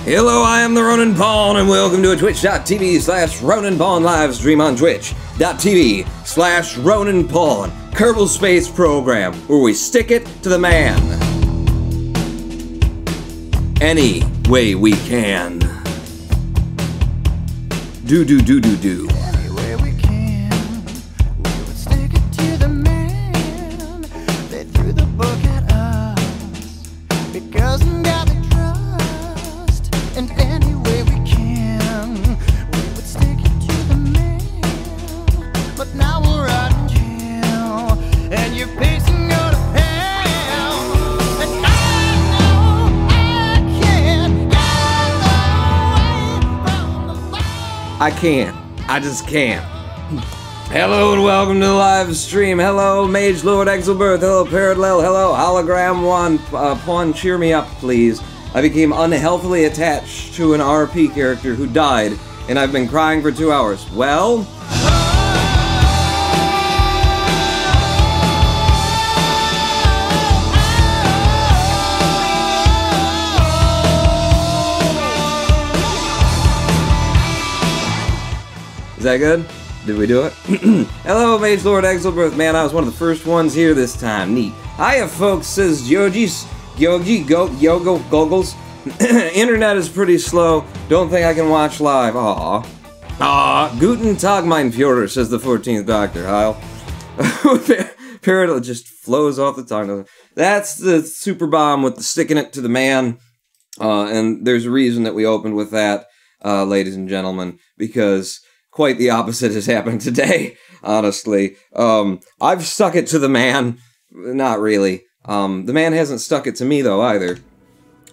Hello, I am the Ronin Pawn, and welcome to a twitch.tv/Ronin Pawn live stream on twitch.tv/Ronin Pawn, Kerbal Space program, where we stick it to the man. Any way we can. Do. Any way we can, we would stick it to the man. They threw the book at us because we got the trust. And any way we can, we would stick it to the man. But now we're out in jail, and you're facing go to hell. And I know I can't get away from the light. I can't. I just can't. Hello and welcome to the live stream. Hello, Mage Lord Exelberth. Hello, Parallel. Hello, Hologram One. Pawn, cheer me up, please. I became unhealthily attached to an RP character who died, and I've been crying for 2 hours. Well? Is that good? Did we do it? Hello, Mage Lord Exelberth. Man, I was one of the first ones here this time. Neat. Hiya, folks, says Yogi, Goggles. Internet is pretty slow. Don't think I can watch live. Aw. Guten Tag, mein Führer, says the 14th Doctor. Heil. Parrot just flows off the tongue. That's the super bomb with the sticking it to the man. And there's a reason that we opened with that, ladies and gentlemen, because quite the opposite has happened today, honestly. I've stuck it to the man. Not really. The man hasn't stuck it to me, though, either.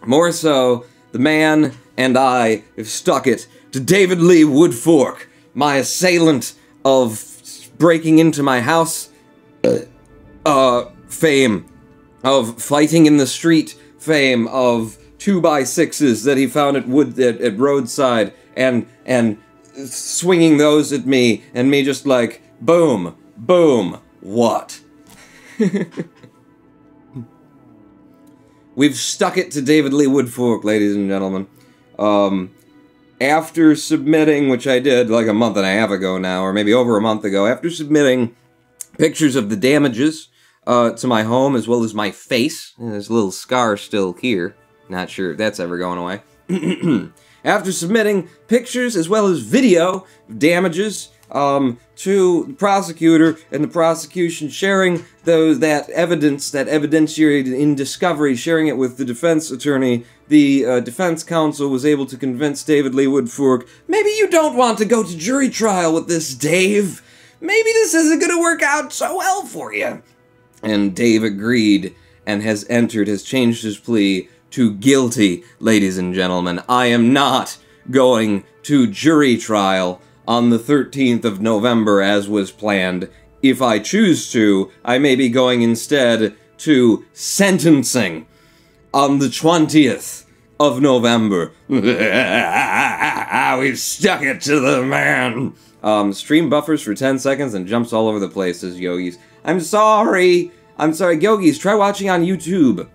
More so, the man and I have stuck it to David Lee Woodfork, my assailant of breaking into my house, fame, of fighting in the street, fame, of 2x6s that he found at roadside, and swinging those at me, and me just like, boom, boom, what? We've stuck it to David Lee Woodfork, ladies and gentlemen. After submitting, which I did like a month and a half ago now, or maybe over a month ago, after submitting pictures of the damages to my home, as well as my face, and there's a little scar still here, not sure if that's ever going away. After submitting pictures as well as video damages to the prosecutor and the prosecution sharing that evidence, that evidentiary in discovery, sharing it with the defense attorney, the defense counsel was able to convince David Lee Woodfork, maybe you don't want to go to jury trial with this, Dave. Maybe this isn't going to work out so well for you. And Dave agreed and has changed his plea to guilty, ladies and gentlemen. I am not going to jury trial on the 13th of November as was planned. If I choose to, I may be going instead to sentencing on the 20th of November. We've stuck it to the man. Stream buffers for 10 seconds and jumps all over the place, says Yogis. I'm sorry, Yogis, try watching on YouTube.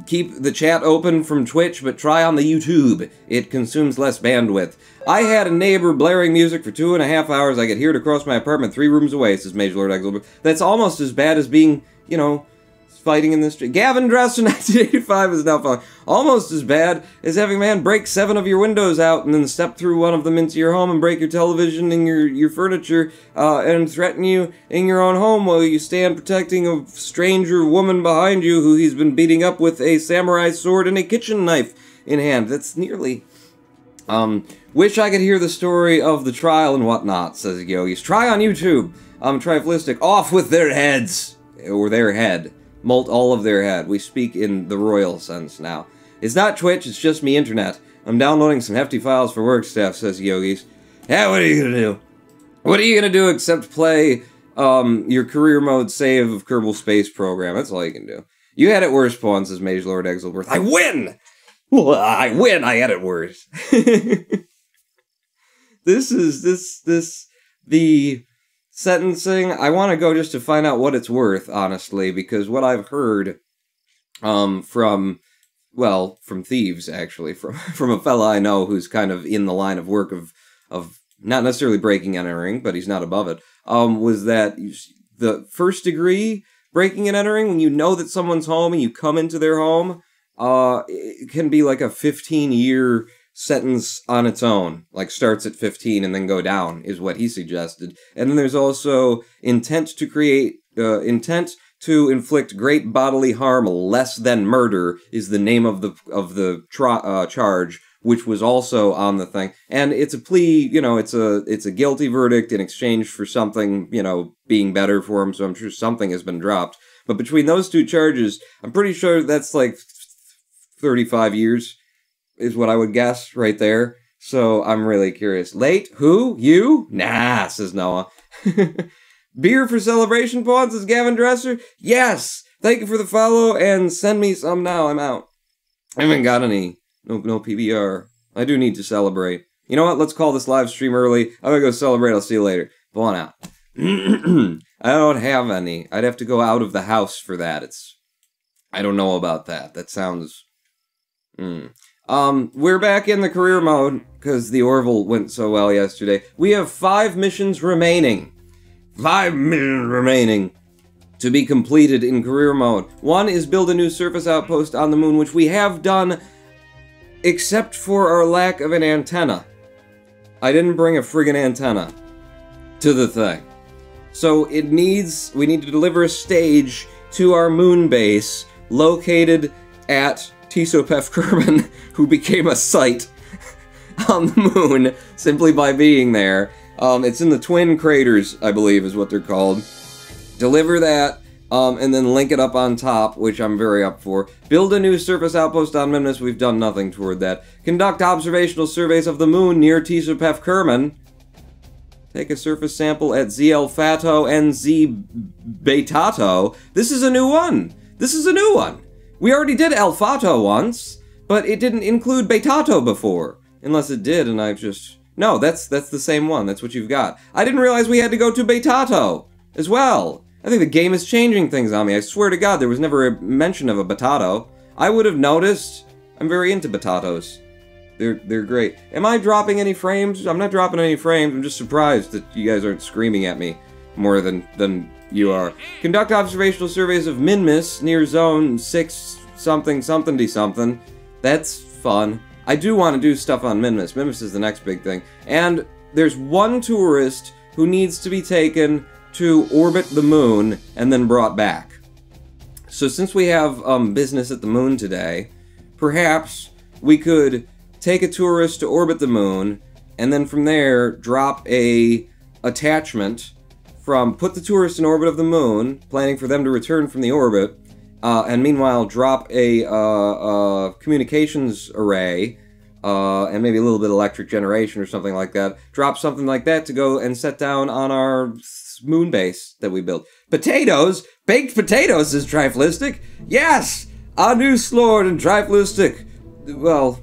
Keep the chat open from Twitch, but try on the YouTube. It consumes less bandwidth. I had a neighbor blaring music for 2.5 hours. I could hear it across my apartment 3 rooms away, says Major Lord Exelberth. That's almost as bad as being, you know, fighting in the street. Gavin Dresser 1985 is now following. Almost as bad as having a man break 7 of your windows out and then step through one of them into your home and break your television and your furniture and threaten you in your own home while you stand protecting a stranger woman behind you who he's been beating up with a samurai sword and a kitchen knife in hand. That's nearly... wish I could hear the story of the trial and whatnot, says Yogis. Try on YouTube. Triflistic. Off with their heads. Or their head. Molt all of their head. We speak in the royal sense now. It's not Twitch, it's just me internet. I'm downloading some hefty files for work stuff, says Yogis. Yeah, what are you gonna do? What are you gonna do except play, your career mode save of Kerbal Space program? That's all you can do. You had it worse, Pawn, says Mage Lord Exelberth. I win! I win! I had it worse. The sentencing, I want to go just to find out what it's worth, honestly, because what I've heard from well, from thieves, actually, from a fella I know who's kind of in the line of work of not necessarily breaking and entering, but he's not above it, was that the first degree breaking and entering, when you know that someone's home and you come into their home, it can be like a 15-year sentence on its own, like starts at 15 and then go down, is what he suggested. And then there's also intent to inflict great bodily harm less than murder is the name of the charge, which was also on the thing. And it's a plea, it's a guilty verdict in exchange for something, being better for him, so I'm sure something has been dropped. But between those two charges, I'm pretty sure that's like 35 years is what I would guess right there. So I'm really curious. Late? Who? You? Nah, says Noah. Beer for celebration points, says Gavin Dresser. Yes! Thank you for the follow, and send me some now. I'm out. I haven't got any. No PBR. I do need to celebrate. You know what? Let's call this live stream early. I'm gonna go celebrate. I'll see you later. Go on out. I don't have any. I'd have to go out of the house for that. I don't know about that. That sounds... We're back in the career mode, because the Orville went so well yesterday. We have 5 missions remaining. 5 missions remaining to be completed in career mode. One is build a new surface outpost on the moon, which we have done, except for our lack of an antenna. I didn't bring a friggin' antenna to the thing. So we need to deliver a stage to our moon base, located at Tisopef Kerman, who became a site on the moon simply by being there. It's in the Twin Craters, I believe is what they're called. Deliver that, and then link it up on top, which I'm very up for. Build a new surface outpost on Mimnus. We've done nothing toward that. Conduct observational surveys of the moon near Tisopef Kerman. Take a surface sample at Z Alphato and Z Betato. This is a new one. This is a new one. We already did Alphato once, but it didn't include Betato before. Unless it did, and I just... No, that's the same one. That's what you've got. I didn't realize we had to go to Betato as well. I think the game is changing things on me. I swear to God, there was never a mention of a Betato. I would have noticed. I'm very into Betatos. They're great. Am I dropping any frames? I'm not dropping any frames. I'm just surprised that you guys aren't screaming at me more than you are. Conduct observational surveys of Minmus near zone 6 something something. That's fun. I do want to do stuff on Minmus. Minmus is the next big thing. And there's one tourist who needs to be taken to orbit the moon and then brought back. So since we have business at the moon today, perhaps we could take a tourist to orbit the moon, and then from there drop a attachment put the tourist in orbit of the moon, planning for them to return from the orbit, and meanwhile drop a communications array, and maybe a little bit of electric generation or something like that. Drop something like that to go and set down on our moon base that we built. Potatoes? Baked potatoes is Triflistic? Yes! A new Lord and Triflistic. Well,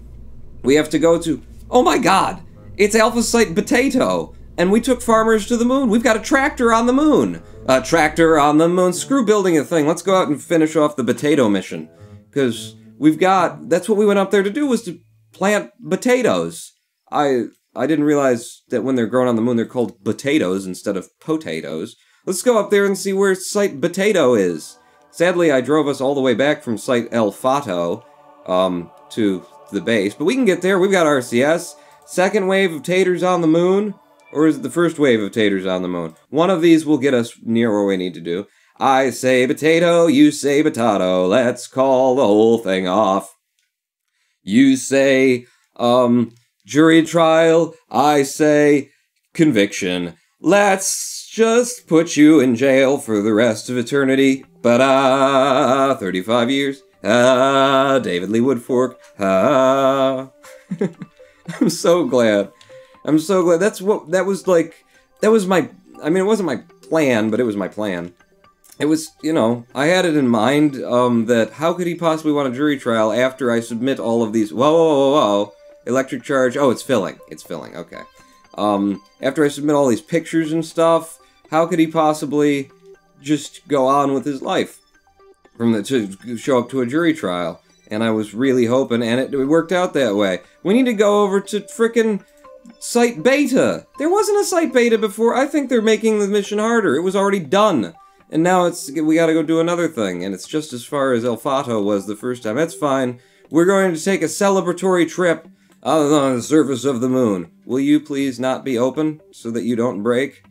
we have to go to... Oh my god! It's Alpha Site Potato! And we took farmers to the moon. We've got a tractor on the moon. A tractor on the moon. Screw building a thing. Let's go out and finish off the potato mission. Because we've got... That's what we went up there to do, was to plant potatoes. I didn't realize that when they're grown on the moon, they're called potatoes instead of potatoes. Let's go up there and see where Site Potato is. Sadly, I drove us all the way back from Site El Fato to the base. But we can get there. We've got RCS. Second wave of taters on the moon. Or is it the first wave of taters on the moon? One of these will get us near where we need to do. I say potato, you say potato. Let's call the whole thing off. You say, jury trial. I say, conviction. Let's just put you in jail for the rest of eternity. Ba-da! 35 years. Ah, David Lee Woodfork. Ah. I'm so glad. I'm so glad. That was my, I mean, it wasn't my plan, but it was my plan. It was, I had it in mind, that how could he possibly want a jury trial after I submit all of these, whoa, electric charge, oh, it's filling, okay. After I submit all these pictures and stuff, how could he possibly just go on with his life to show up to a jury trial? And I was really hoping, and it worked out that way. We need to go over to frickin' Site Beta. There wasn't a Site Beta before. I think they're making the mission harder. It was already done. And now we gotta go do another thing, and it's just as far as El Fato was the first time. That's fine. We're going to take a celebratory trip on the surface of the moon. Will you please not be open so that you don't break?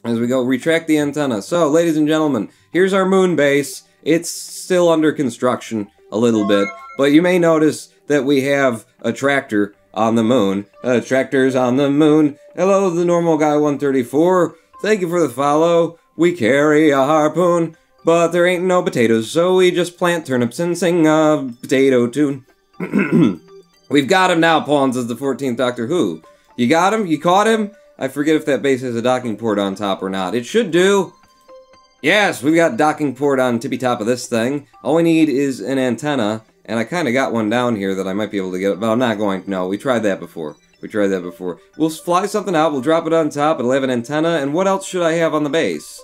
As we go, retract the antenna. So, ladies and gentlemen, here's our moon base. It's still under construction a little bit, but you may notice that we have a tractor on the moon. Tractors on the moon. Hello, the normal guy 134. Thank you for the follow. We carry a harpoon, but there ain't no potatoes, so we just plant turnips and sing a potato tune. We've got him now, Pawns, as the 14th Doctor Who. You got him? You caught him? I forget if that base has a docking port on top or not. It should do. Yes, we've got docking port on tippy top of this thing. All we need is an antenna, and I kind of got one down here that I might be able to get, but I'm not going to. No, we tried that before. We'll fly something out, we'll drop it on top, it'll have an antenna, and what else should I have on the base?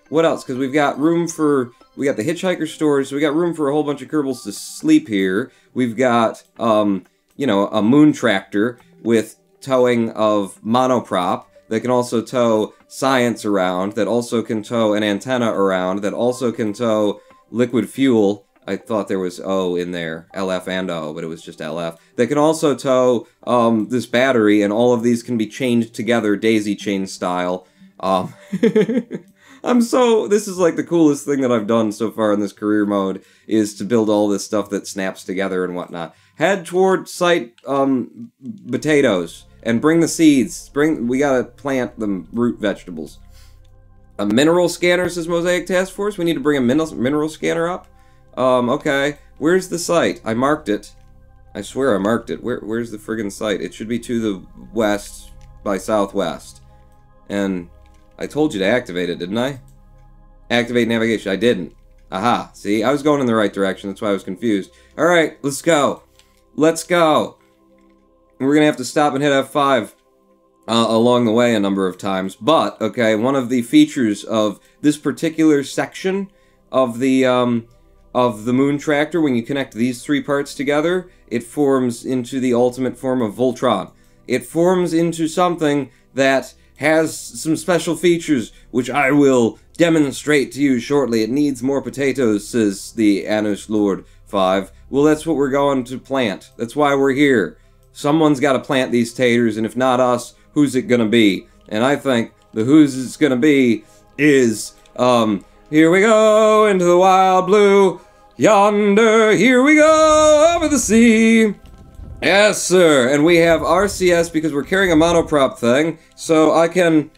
What else? Because we've got room for, we got the hitchhiker storage, so we got room for a whole bunch of Kerbals to sleep here. We've got, you know, a moon tractor with towing of monoprop that can also tow science around, that also can tow an antenna around, that also can tow liquid fuel. I thought there was O in there, LF and O, but it was just LF. They can also tow this battery, and all of these can be chained together, daisy chain style. This is like the coolest thing that I've done so far in this career mode, is to build all this stuff that snaps together and whatnot. Head toward site potatoes, and bring the seeds. We gotta plant the root vegetables. A mineral scanner, says Mosaic Task Force. We need to bring a mineral scanner up. Okay. Where's the site? I marked it. I swear I marked it. Where's the friggin' site? It should be to the west by southwest. And I told you to activate it, didn't I? Activate navigation. I didn't. Aha. See? I was going in the right direction. That's why I was confused. Alright, let's go. Let's go. We're gonna have to stop and hit F5 along the way a number of times. But, okay, one of the features of this particular section of the moon tractor, when you connect these three parts together, it forms into the ultimate form of Voltron. It forms into something that has some special features, which I will demonstrate to you shortly. It needs more potatoes, says the Anus Lord 5. Well, that's what we're going to plant. That's why we're here. Someone's got to plant these taters, and if not us, who's it gonna be? And I think the who's it's gonna be is, here we go into the wild blue, yonder, here we go over the sea. Yes, sir. And we have RCS because we're carrying a monoprop thing, so I can,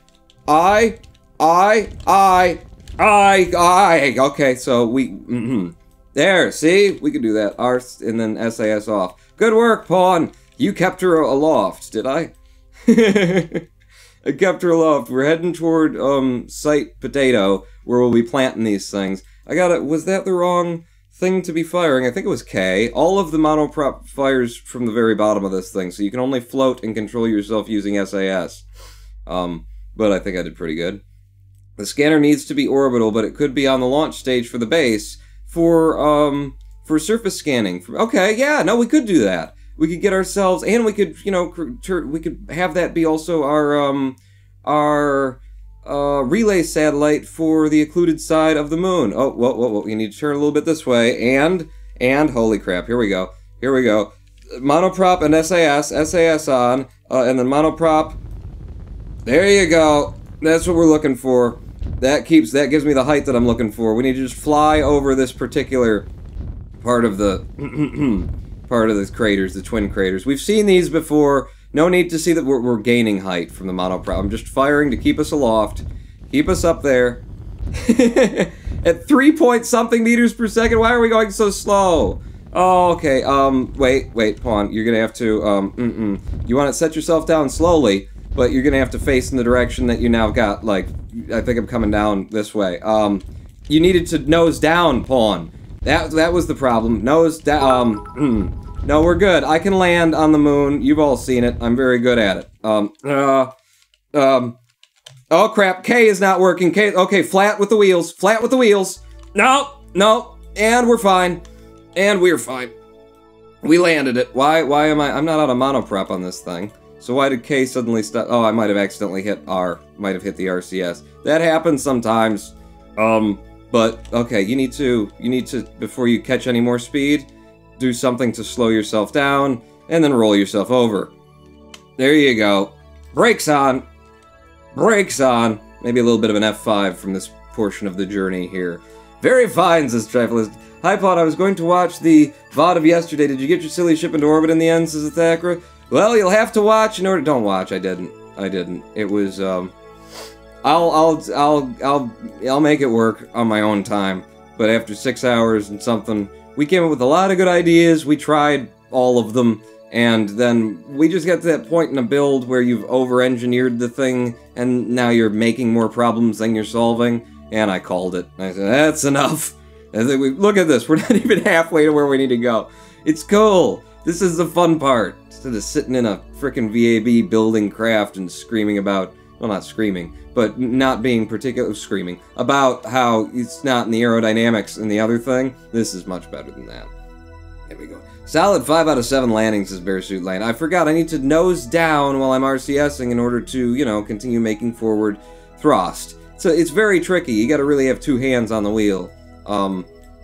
okay, so we, there, see? We can do that. R and then SAS off. Good work, Pawn. You kept her aloft, did I? I kept her aloft. We're heading toward, Site Potato, where we'll be planting these things. Was that the wrong thing to be firing? I think it was K. All of the monoprop fires from the very bottom of this thing, so you can only float and control yourself using SAS. But I think I did pretty good. The scanner needs to be orbital, but it could be on the launch stage for the base for surface scanning. Okay, yeah, no, we could do that. We could get ourselves, and we could, you know, we could have that be also our relay satellite for the occluded side of the moon. Oh, whoa, you need to turn a little bit this way, and, holy crap, here we go. Monoprop and SAS on, and then monoprop, there you go. That's what we're looking for. That gives me the height that I'm looking for. We need to just fly over this particular part of the, craters, the twin craters. We've seen these before. No need to see that we're gaining height from the monoprop. I'm just firing to keep us aloft. Keep us up there. At 3-point-something meters per second? Why are we going so slow? Oh, okay, wait, Pawn. You're gonna have to, You want to set yourself down slowly, but you're gonna have to face in the direction that you now got, like, I think I'm coming down this way. You needed to nose down, Pawn. That was the problem. Nose down, No, we're good. I can land on the moon. You've all seen it. I'm very good at it. Oh crap, K is not working. Okay, flat with the wheels. No, and we're fine. We landed it. Why am I'm not out of monoprop on this thing. So why did K suddenly stop? Oh, I might have accidentally hit R. Might have hit the RCS. That happens sometimes. But, okay, you need to, before you catch any more speed, do something to slow yourself down, and then roll yourself over. There you go. Brakes on. Brakes on. Maybe a little bit of an F5 from this portion of the journey here. Very fine, says Triflist. Hi, Pod, I was going to watch the VOD of yesterday. Did you get your silly ship into orbit in the end, says Athacra? Well, you'll have to watch in order... Don't watch, I didn't. It was, I'll make it work on my own time. But after 6 hours and something, we came up with a lot of good ideas. We tried all of them. And then we just got to that point in a build where you've over-engineered the thing, and now you're making more problems than you're solving. And I called it. I said, that's enough. And then look at this. We're not even halfway to where we need to go. It's cool. This is the fun part. Instead of sitting in a frickin' VAB building craft and screaming about... Well, not screaming, but not being particularly screaming. About how it's not in the aerodynamics in the other thing. This is much better than that. There we go. Solid 5 out of 7 landings, says Bearsuit Lane. I forgot, I need to nose down while I'm RCSing in order to, you know, continue making forward thrust. So it's very tricky. You gotta really have 2 hands on the wheel.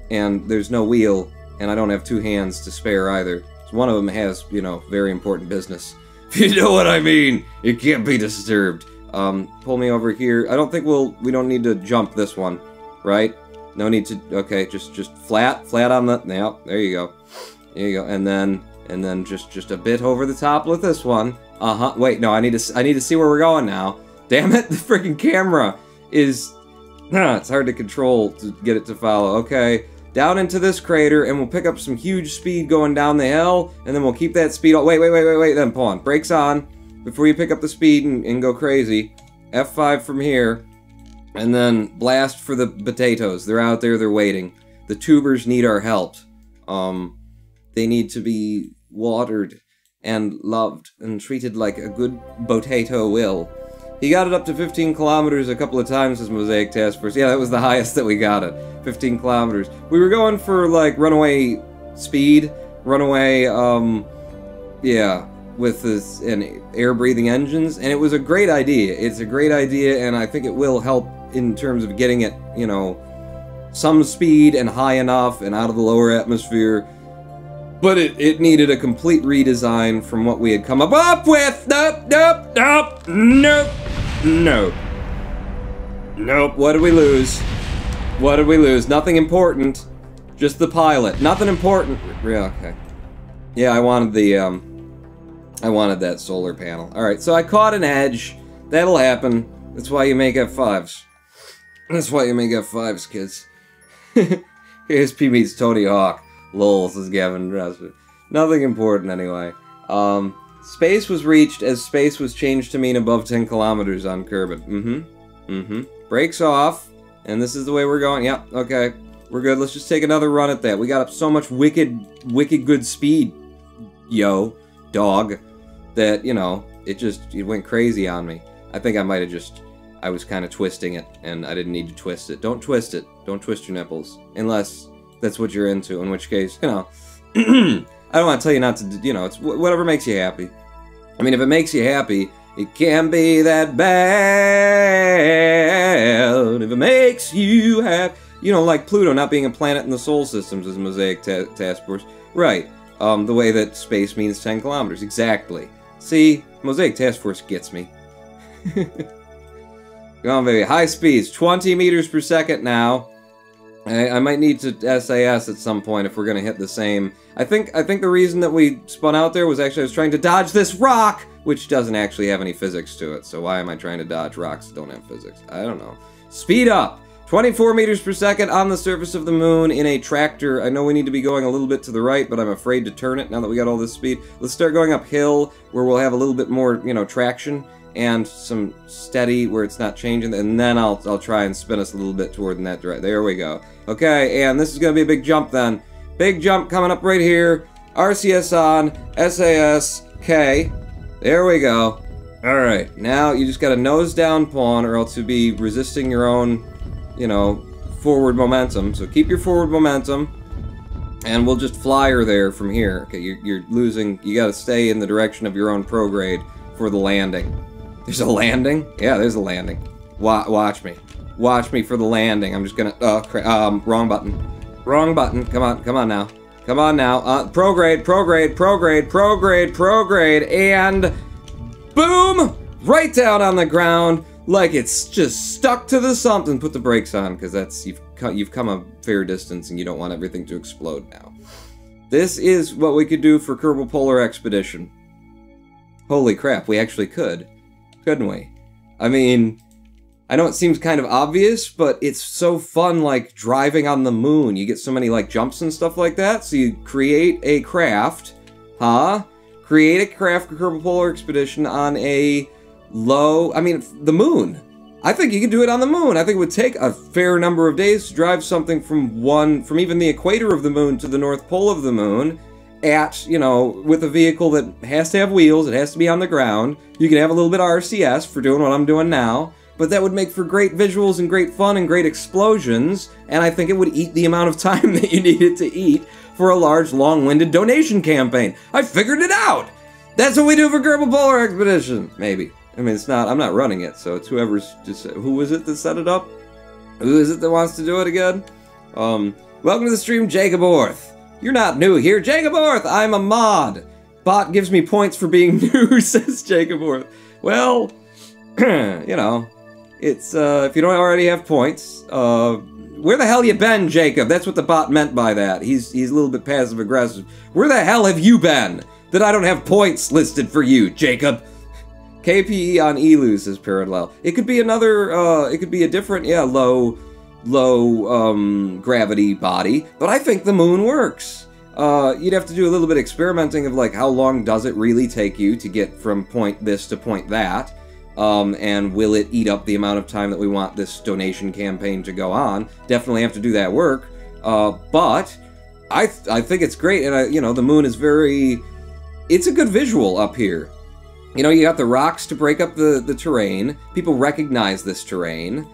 And there's no wheel, and I don't have 2 hands to spare either. So one of them has, you know, very important business. If you know what I mean, it can't be disturbed. Pull me over here. I don't think we don't need to jump this one, right? No need to, okay, just flat on the, yeah, there you go. There you go, and then just a bit over the top with this one. Wait, no, I need to see where we're going now. Damn it, the freaking camera is, it's hard to control to get it to follow. Okay, down into this crater, and we'll pick up some huge speed going down the hill, and then we'll keep that speed, wait, then pull on. Brakes on, before you pick up the speed and go crazy. F5 from here, and then blast for the potatoes. They're out there, they're waiting. The tubers need our help. They need to be watered and loved and treated like a good potato will. He got it up to 15 kilometers a couple of times as Mosaic Task Force. Yeah, that was the highest that we got it. 15 kilometers. We were going for, like, runaway speed. Runaway, yeah, with this, and air-breathing engines. And it was a great idea. It's a great idea, and I think it will help in terms of getting it, you know, some speed and high enough and out of the lower atmosphere. But it needed a complete redesign from what we had come up with. Nope. What did we lose? What did we lose? Nothing important. Just the pilot. Nothing important. Yeah, okay. Yeah, I wanted that solar panel. Alright, so I caught an edge. That'll happen. That's why you make F5s. That's why you make F5s, kids. ASP meets Tony Hawk. Lol, says Gavin Dressler. Nothing important, anyway. Space was reached as space was changed to mean above 10 kilometers on Kerbal. Brakes off, and this is the way we're going. Yep, okay. We're good. Let's just take another run at that. We got up so much wicked good speed, yo, dog, that, you know, it went crazy on me. I think I might have just... I was kind of twisting it, and I didn't need to twist it. Don't twist it. Don't twist your nipples. Unless that's what you're into, in which case, you know, I don't want to tell you not to, you know, it's whatever makes you happy. I mean, if it makes you happy, it can't be that bad. If it makes you happy. You know, like Pluto not being a planet in the solar systems is Mosaic Task Force. Right. The way that space means 10 kilometers. Exactly. See? Mosaic Task Force gets me. Go on, baby. High speeds. 20 meters per second now. I might need to SAS at some point if we're going to hit the same. I think the reason that we spun out there was actually I was trying to dodge this rock, which doesn't actually have any physics to it. So why am I trying to dodge rocks that don't have physics? I don't know. Speed up. 24 meters per second on the surface of the moon in a tractor. I know we need to be going a little bit to the right, but I'm afraid to turn it now that we got all this speed. Let's start going uphill where we'll have a little bit more, you know, traction and some steady where it's not changing, and then I'll try and spin us a little bit toward that direction. There we go. Okay, and this is going to be a big jump then. Big jump coming up right here. RCS on, SAS, K. There we go. Alright, now you just got to nose down pawn or else you'll be resisting your own, you know, forward momentum. So keep your forward momentum. And we'll just fly her there from here. Okay, you're losing. You gotta stay in the direction of your own prograde for the landing. There's a landing? Yeah, there's a landing. Watch me. Watch me for the landing. I'm just gonna... wrong button. Wrong button. Come on now. Come on now. Prograde, and... boom! Right down on the ground, like it's just stuck to the something. Put the brakes on, because that's... You've come a fair distance, and you don't want everything to explode now. This is what we could do for Kerbal Polar Expedition. Holy crap, we actually could. Couldn't we? I mean... I know it seems kind of obvious, but it's so fun, like, driving on the moon. You get so many, like, jumps and stuff like that. So you create a craft, create a craft for Kerbal Polar Expedition on a low... I mean, the moon. I think you could do it on the moon. I think it would take a fair number of days to drive something from even the equator of the moon to the North Pole of the moon at, you know, with a vehicle that has to have wheels, it has to be on the ground. You can have a little bit of RCS for doing what I'm doing now. But that would make for great visuals and great fun and great explosions, and I think it would eat the amount of time that you need it to eat for a large, long-winded donation campaign. I figured it out! That's what we do for Kerbal Polar Expedition! Maybe. I mean, it's not, I'm not running it, so it's whoever's just, who was it that set it up? Who is it that wants to do it again? Welcome to the stream, Jacob Orth. You're not new here. Jacob Orth, I'm a mod. Bot gives me points for being new, says Jacob Orth. Well, you know... It's, if you don't already have points, where the hell you been, Jacob? That's what the bot meant by that. He's a little bit passive-aggressive. Where the hell have you been that I don't have points listed for you, Jacob? KPE on Elu, says Parallel. It could be another, it could be a different, yeah, low, gravity body, but I think the moon works. You'd have to do a little bit of experimenting of, like, how long does it really take you to get from point this to point that? And will it eat up the amount of time that we want this donation campaign to go on? Definitely have to do that work. But I think it's great, and you know, the moon is very... It's a good visual up here. You know, you got the rocks to break up the terrain. People recognize this terrain.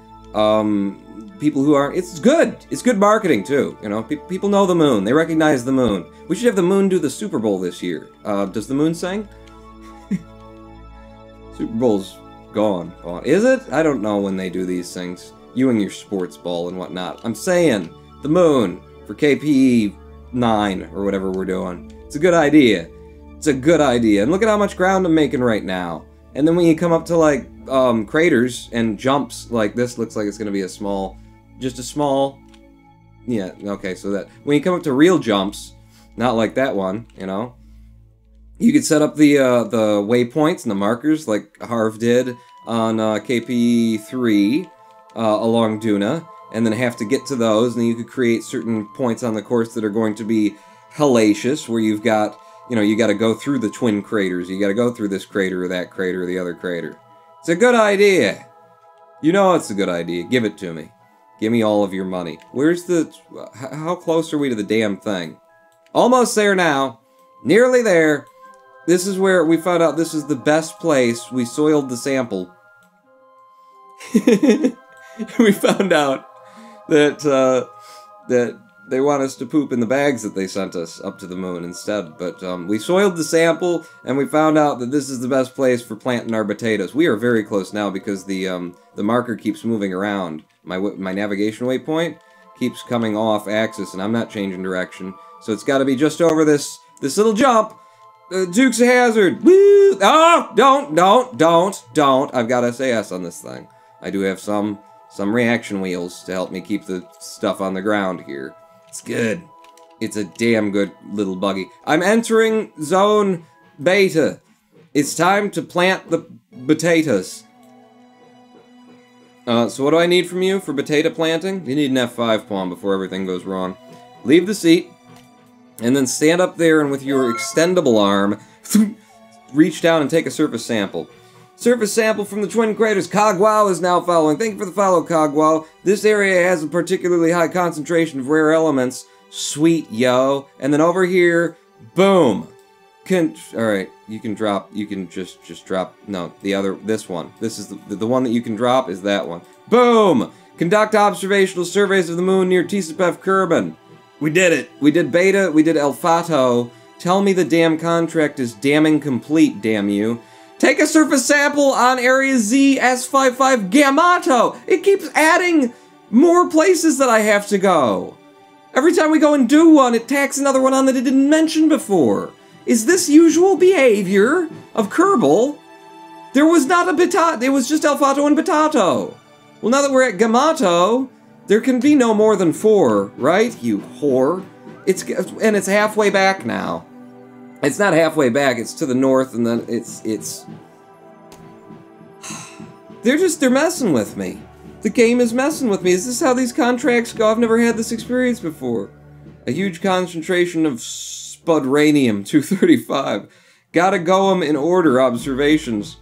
People who aren't... It's good. It's good marketing, too. You know, people know the moon. They recognize the moon. We should have the moon do the Super Bowl this year. Does the moon sing? Super Bowl's... gone. Is it? I don't know when they do these things. You and your sports ball and whatnot. I'm saying, the moon for KPE 9 or whatever we're doing. It's a good idea. It's a good idea. And look at how much ground I'm making right now. And then when you come up to, like, craters and jumps like this, looks like it's going to be a small... Just a small... Yeah, okay, so that... When you come up to real jumps, not like that one, you know... You could set up the waypoints and the markers like Harv did on KP3 along Duna, and then have to get to those, and then you could create certain points on the course that are going to be hellacious, where you've got, you know, you got to go through the twin craters, you got to go through this crater or that crater or the other crater. It's a good idea. You know it's a good idea. Give it to me. Give me all of your money. Where's the... How close are we to the damn thing? Almost there now. Nearly there. This is where we found out this is the best place. We soiled the sample. We found out that that they want us to poop in the bags that they sent us up to the moon instead. But we soiled the sample, and we found out that this is the best place for planting our potatoes. We are very close now because the marker keeps moving around. My navigation waypoint keeps coming off axis, and I'm not changing direction. So it's got to be just over this little jump. Dukes of Hazzard! Woo! Oh! Don't! I've got SAS on this thing. I do have some reaction wheels to help me keep the stuff on the ground here. It's good. It's a damn good little buggy. I'm entering Zone Beta. It's time to plant the potatoes. So what do I need from you for potato planting? You need an F5 pawn before everything goes wrong. Leave the seat. And then stand up there and with your extendable arm, reach down and take a surface sample. Surface sample from the twin craters. Cogwow is now following. Thank you for the follow, Cogwow. This area has a particularly high concentration of rare elements. Sweet, yo. And then over here, boom. Alright, you can drop, you can just drop, no, this one. This is the one that you can drop is that one. Boom! Conduct observational surveys of the moon near Tisapef Kerbal. We did it. We did Beta, we did El Fato. Tell me the damn contract is damning complete, damn you. Take a surface sample on Area Z S55 Gamato. It keeps adding more places that I have to go. Every time we go and do one, it tacks another one on that it didn't mention before. Is this usual behavior of Kerbal? There was not a Betato, it was just El Fato and Betato. Well, now that we're at Gamato, there can be no more than 4, right, you whore? And it's halfway back now. It's not halfway back, it's to the north, and then it's... They're messing with me. The game is messing with me. Is this how these contracts go? I've never had this experience before. A huge concentration of Spudranium-235. Gotta go 'em in order, observations.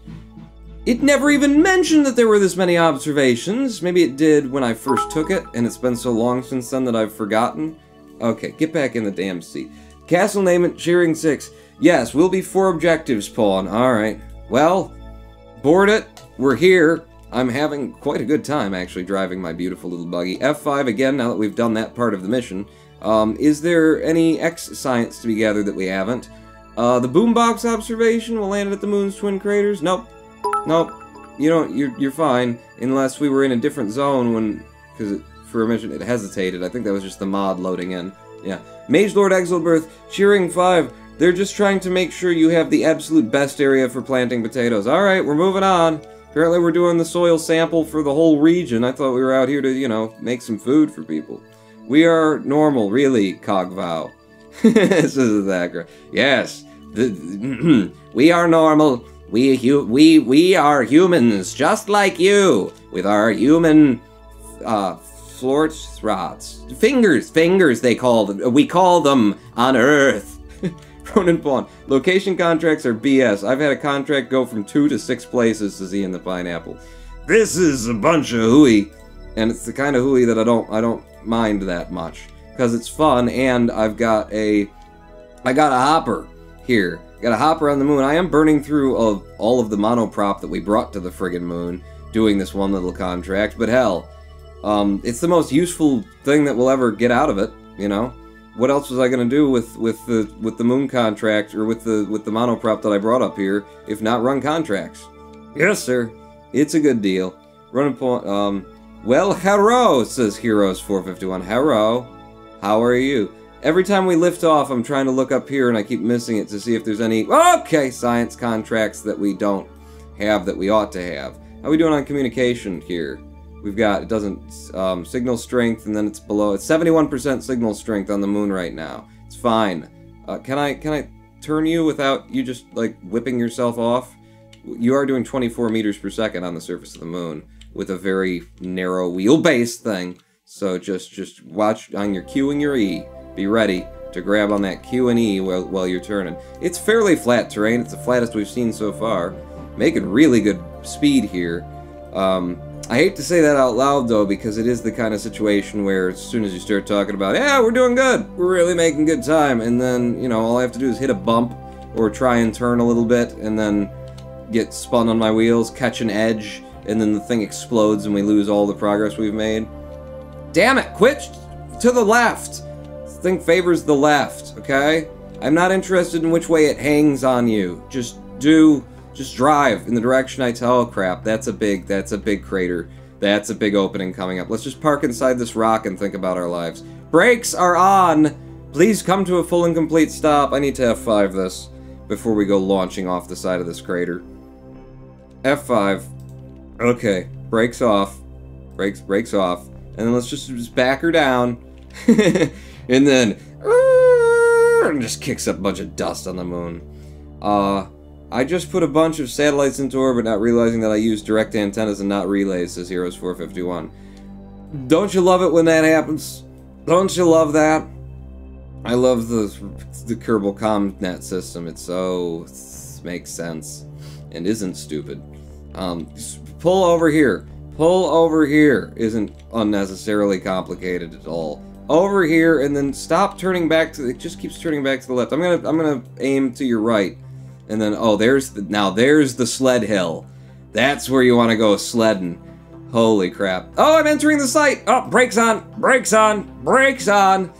It never even mentioned that there were this many observations. Maybe it did when I first took it, and it's been so long since then that I've forgotten. Okay, get back in the damn seat. Castle name it, cheering 6. Yes, we'll be 4 objectives, Pawn. Alright. Well, board it. We're here. I'm having quite a good time, actually, driving my beautiful little buggy. F5 again, now that we've done that part of the mission. Is there any X-science to be gathered that we haven't? The boombox observation will land at the moon's twin craters? Nope. Nope. You don't, you're fine. Unless we were in a different zone when, because for a mission it hesitated. I think that was just the mod loading in. Yeah. Mage Lord Exilbirth, cheering 5. They're just trying to make sure you have the absolute best area for planting potatoes. Alright, we're moving on. Apparently we're doing the soil sample for the whole region. I thought we were out here to, you know, make some food for people. We are normal, really, Cogvow. This is that great. Yes. We are normal. We are humans, just like you, with our human, florts, fingers they call them. We call them on Earth. Ronan Pawn. Location contracts are BS. I've had a contract go from 2 to 6 places to see in the pineapple. This is a bunch of hooey, and it's the kind of hooey that I don't mind that much because it's fun, and I got a hopper here. Got a hopper on the moon. I am burning through all of the monoprop that we brought to the friggin' moon, doing this one little contract. But hell, it's the most useful thing that we'll ever get out of it. You know, what else was I gonna do with the moon contract or with the monoprop that I brought up here, if not run contracts? Yes, sir. It's a good deal. Run a point. Well, hello, says Heroes 451. Hello. How are you? Every time we lift off, I'm trying to look up here and I keep missing it to see if there's any, okay, science contracts that we don't have that we ought to have. How are we doing on communication here? We've got, it doesn't, signal strength, and then it's below, it's 71% signal strength on the moon right now. It's fine. Can I turn you without you just, like, whipping yourself off? You are doing 24 meters per second on the surface of the moon with a very narrow wheelbase thing. So just watch on your Q and your E. Be ready to grab on that Q and E while you're turning. It's fairly flat terrain. It's the flattest we've seen so far. Making really good speed here. I hate to say that out loud, though, because it is the kind of situation where as soon as you start talking about, yeah, we're doing good, we're really making good time, and then, you know, all I have to do is hit a bump or try and turn a little bit and then get spun on my wheels, catch an edge, and then the thing explodes and we lose all the progress we've made. Damn it, quit to the left! This thing favors the left, okay? I'm not interested in which way it hangs on you. Just drive in the direction I tell. Oh crap, that's a big crater. That's a big opening coming up. Let's just park inside this rock and think about our lives. Brakes are on! Please come to a full and complete stop. I need to F5 this before we go launching off the side of this crater. F5. Okay, brakes off. Brakes off. And then let's just back her down. And then just kicks up a bunch of dust on the moon. I just put a bunch of satellites into orbit, not realizing that I used direct antennas and not relays, says Heroes 451. Don't you love it when that happens? Don't you love that? I love the Kerbal ComNet system. It so makes sense and isn't stupid. Pull over here. Pull over here isn't unnecessarily complicated at all. Over here and then stop turning back to, it just keeps turning back to the left. I'm gonna aim to your right. And then, oh, there's the sled hill. That's where you want to go sledding. Holy crap. Oh, I'm entering the site. Oh, brakes on, brakes on, brakes on.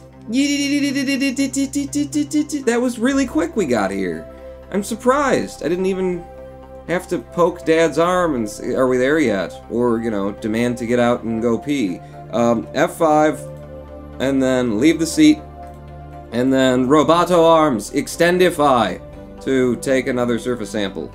That was really quick we got here. I'm surprised. I didn't even have to poke Dad's arm and say, are we there yet? Or, you know, demand to get out and go pee. F5, and then leave the seat, and then Roboto arms, extendify, to take another surface sample.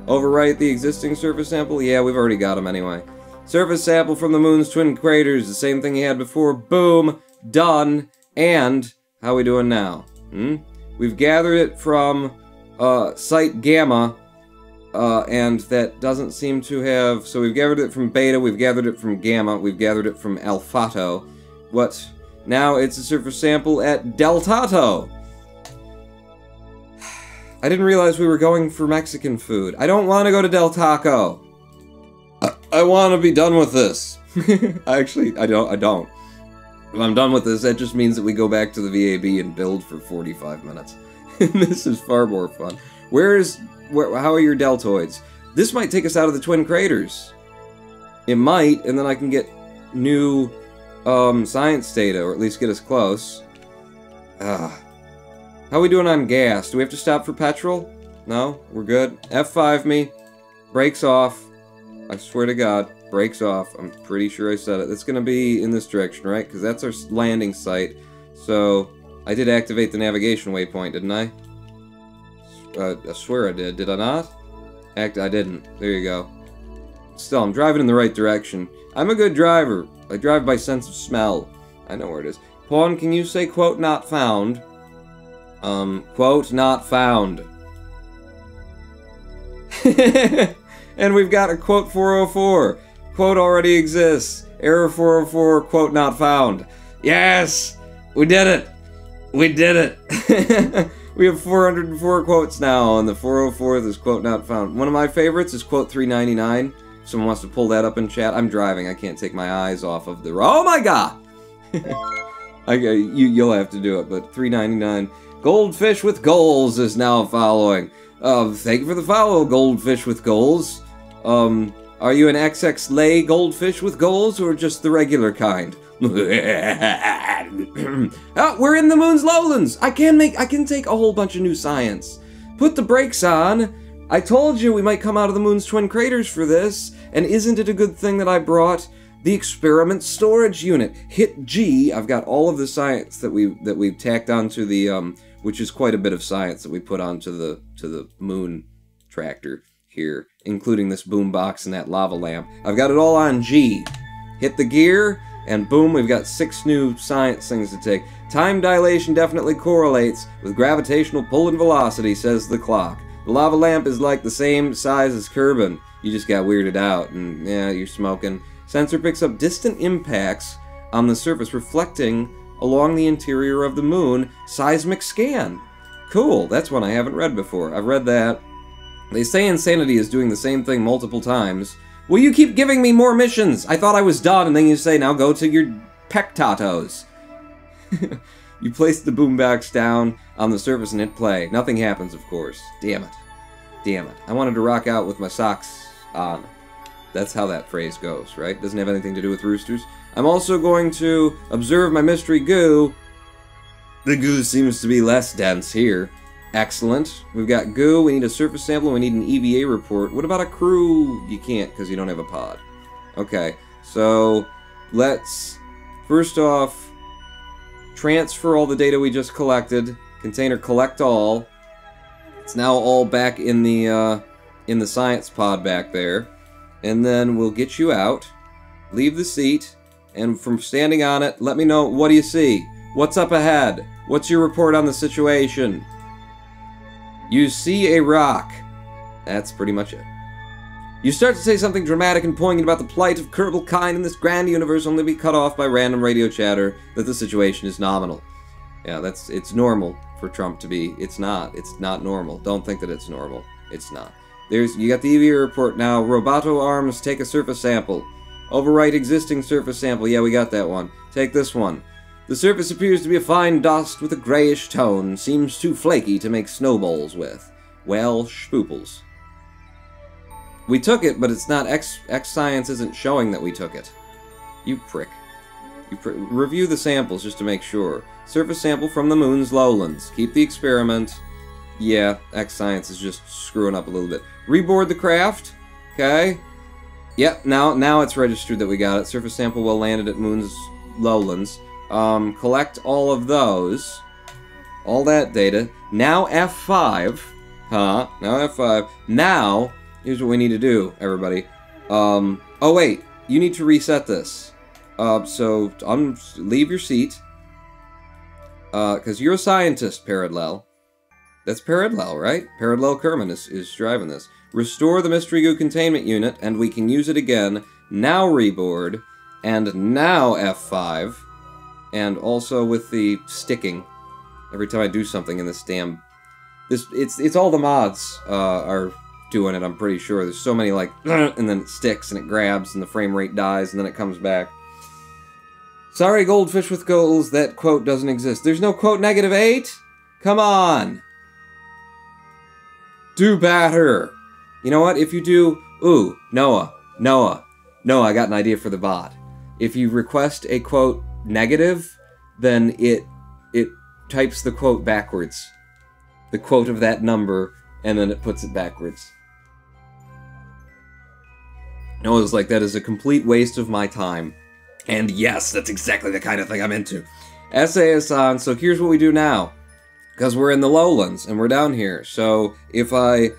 Overwrite the existing surface sample? Yeah, we've already got them anyway. Surface sample from the moon's twin craters, the same thing he had before. Boom, done, and how we doing now? We've gathered it from site Gamma, and that doesn't seem to have... So we've gathered it from Beta, we've gathered it from Gamma, we've gathered it from Alphato. What? Now it's a surface sample at Deltato. I didn't realize we were going for Mexican food. I don't want to go to Del Taco. I want to be done with this. Actually, I don't. If I'm done with this, that just means that we go back to the VAB and build for 45 minutes. This is far more fun. How are your deltoids? This might take us out of the twin craters. It might, and then I can get new science data, or at least get us close. How are we doing on gas? Do we have to stop for petrol? No? We're good? F5 me. Brakes off. I swear to God. Brakes off. I'm pretty sure I said it. It's going to be in this direction, right? Because that's our landing site. So, I did activate the navigation waypoint, didn't I? I swear I did. Did I not? I didn't. There you go. Still, I'm driving in the right direction. I'm a good driver. I drive by sense of smell. I know where it is. Pawn, can you say, quote, not found? Quote, not found. And we've got a quote 404. Quote already exists. Error 404, quote not found. Yes! We did it! We did it! We have 404 quotes now, and the 404th is quote not found. One of my favorites is quote 399. If someone wants to pull that up in chat. I'm driving, I can't take my eyes off of the... Oh my god! You'll have to do it, but 399. Goldfish with goals is now following. Thank you for the follow, Goldfish with goals. Are you an XX lay goldfish with goals, or just the regular kind? Oh, we're in the moon's lowlands! I can take a whole bunch of new science. Put the brakes on. I told you we might come out of the moon's twin craters for this, and isn't it a good thing that I brought the experiment storage unit? Hit G. I've got all of the science that we've tacked onto the which is quite a bit of science that we put onto the moon tractor here, including this boombox and that lava lamp. I've got it all on G. Hit the gear, and boom, we've got 6 new science things to take. Time dilation definitely correlates with gravitational pull and velocity, says the clock. The lava lamp is like the same size as Kerbal. You just got weirded out, and yeah, you're smoking. Sensor picks up distant impacts on the surface, reflecting along the interior of the moon. Seismic scan. Cool, that's one I haven't read before. I've read that. They say insanity is doing the same thing multiple times. Will you keep giving me more missions? I thought I was done, and then you say, now go to your pectatos. You place the boombox down on the surface and hit play. Nothing happens, of course. Damn it. Damn it. I wanted to rock out with my socks on. That's how that phrase goes, right? Doesn't have anything to do with roosters. I'm also going to observe my mystery goo. The goo seems to be less dense here. Excellent. We've got goo, we need a surface sample, we need an EVA report. What about a crew? You can't, because you don't have a pod. Okay, so let's, first off, transfer all the data we just collected. Container collect all. It's now all back in the science pod back there. And then we'll get you out, leave the seat, and from standing on it, let me know, what do you see? What's up ahead? What's your report on the situation? You see a rock. That's pretty much it. You start to say something dramatic and poignant about the plight of Kerbal kind in this grand universe, only to be cut off by random radio chatter that the situation is nominal. Yeah, it's normal for Trump to be. It's not normal. Don't think that it's normal. It's not. You got the EVA report now. Roboto arms, take a surface sample. Overwrite existing surface sample. Yeah, we got that one. Take this one. The surface appears to be a fine dust with a grayish tone. Seems too flaky to make snowballs with. Well, spooples. We took it, but it's not X Science isn't showing that we took it. You prick. You review the samples just to make sure. Surface sample from the moon's lowlands. Keep the experiment. Yeah, X-Science is just screwing up a little bit. Reboard the craft. Okay. Yep, now it's registered that we got it. Surface sample well landed at moon's lowlands. Collect all of those. All that data. Now F5. Now F5. Now, here's what we need to do, everybody. Oh wait, you need to reset this. So, leave your seat. Because you're a scientist, Parallel. That's Parallel, right? Parallel Kerman is driving this. Restore the Mystery Goo containment unit, and we can use it again. Now reboard, and now F5. And also with the sticking. Every time I do something in this damn... It's all the mods are doing it, I'm pretty sure. There's so many, like, and then it sticks, and it grabs, and the frame rate dies, and then it comes back. Sorry, Goldfish with Goals, that quote doesn't exist. There's no quote -8? Come on! Do better! You know what? If you do... Ooh, Noah, I got an idea for the bot. If you request a quote negative, then it types the quote backwards. The quote of that number, and then it puts it backwards. Noah's like, that is a complete waste of my time. And yes, that's exactly the kind of thing I'm into. SAS on, so here's what we do now. Because we're in the lowlands, and we're down here. So, if I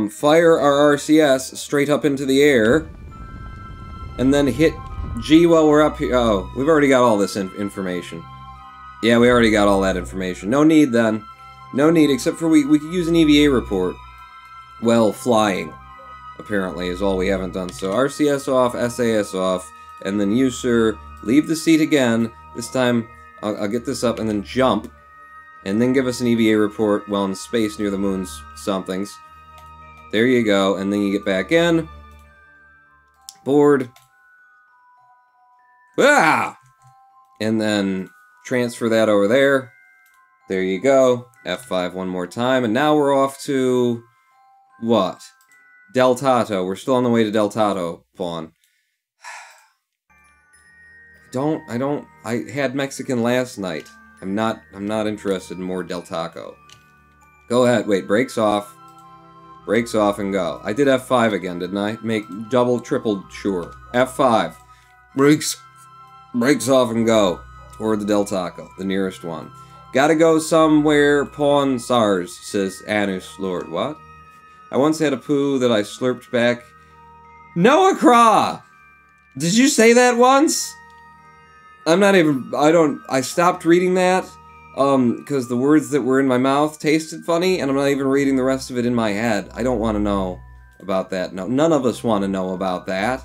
fire our RCS straight up into the air, and then hit G while we're up here... Oh, we've already got all this information. Yeah, we already got all that information. No need, then. No need, except for we could use an EVA report. Well, flying, apparently, is all we haven't done. So, RCS off, SAS off, and then you, sir, leave the seat again. This time, I'll get this up, and then jump. And then give us an EVA report while in space near the moon's somethings. There you go, and then you get back in. Board. Ah! And then transfer that over there. There you go. F5 one more time, and now we're off to... what? Del Tato. We're still on the way to Del Tato, Pawn. I had Mexican last night. I'm not interested in more Del Taco. Go ahead, wait, brakes off. Brakes off and go. I did F5 again, didn't I? Make double, triple sure. F5. Brakes off and go. Toward the Del Taco, the nearest one. Gotta go somewhere, Pawn SARS, says Anus Lord. What? I once had a poo that I slurped back. Noah Craw! Did you say that once? I stopped reading that, because the words that were in my mouth tasted funny, and I'm not even reading the rest of it in my head. I don't want to know about that. No, none of us want to know about that.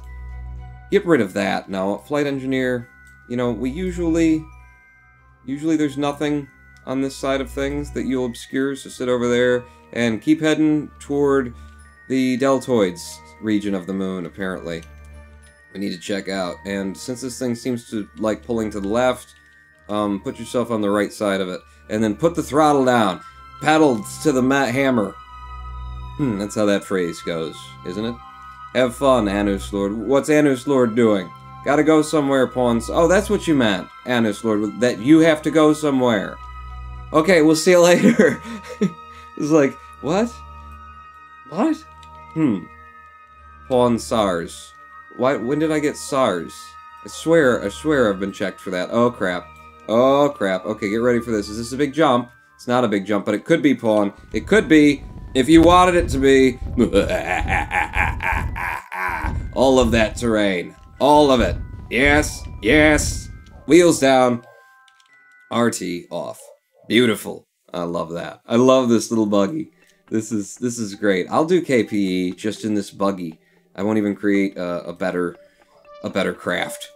Get rid of that. No, flight engineer, you know, we usually there's nothing on this side of things that you'll obscure, so sit over there, and keep heading toward the deltoids region of the moon, apparently. We need to check out, and since this thing seems to like pulling to the left, put yourself on the right side of it, and then put the throttle down. Paddle to the hammer. That's how that phrase goes, isn't it? Have fun, Anus Lord. What's Anus Lord doing? Gotta go somewhere, Pawns. Oh, that's what you meant, Anus Lord, that you have to go somewhere. Okay, we'll see you later. It's like, what? What? Pawn SARS. Why? When did I get SARS? I swear I've been checked for that. Oh, crap. Oh, crap. Okay, get ready for this. Is this a big jump? It's not a big jump, but it could be, Pawn. It could be, if you wanted it to be. All of that terrain. All of it. Yes, yes. Wheels down. RT off. Beautiful. I love that. I love this little buggy. This is great. I'll do KPE just in this buggy. I won't even create a better craft.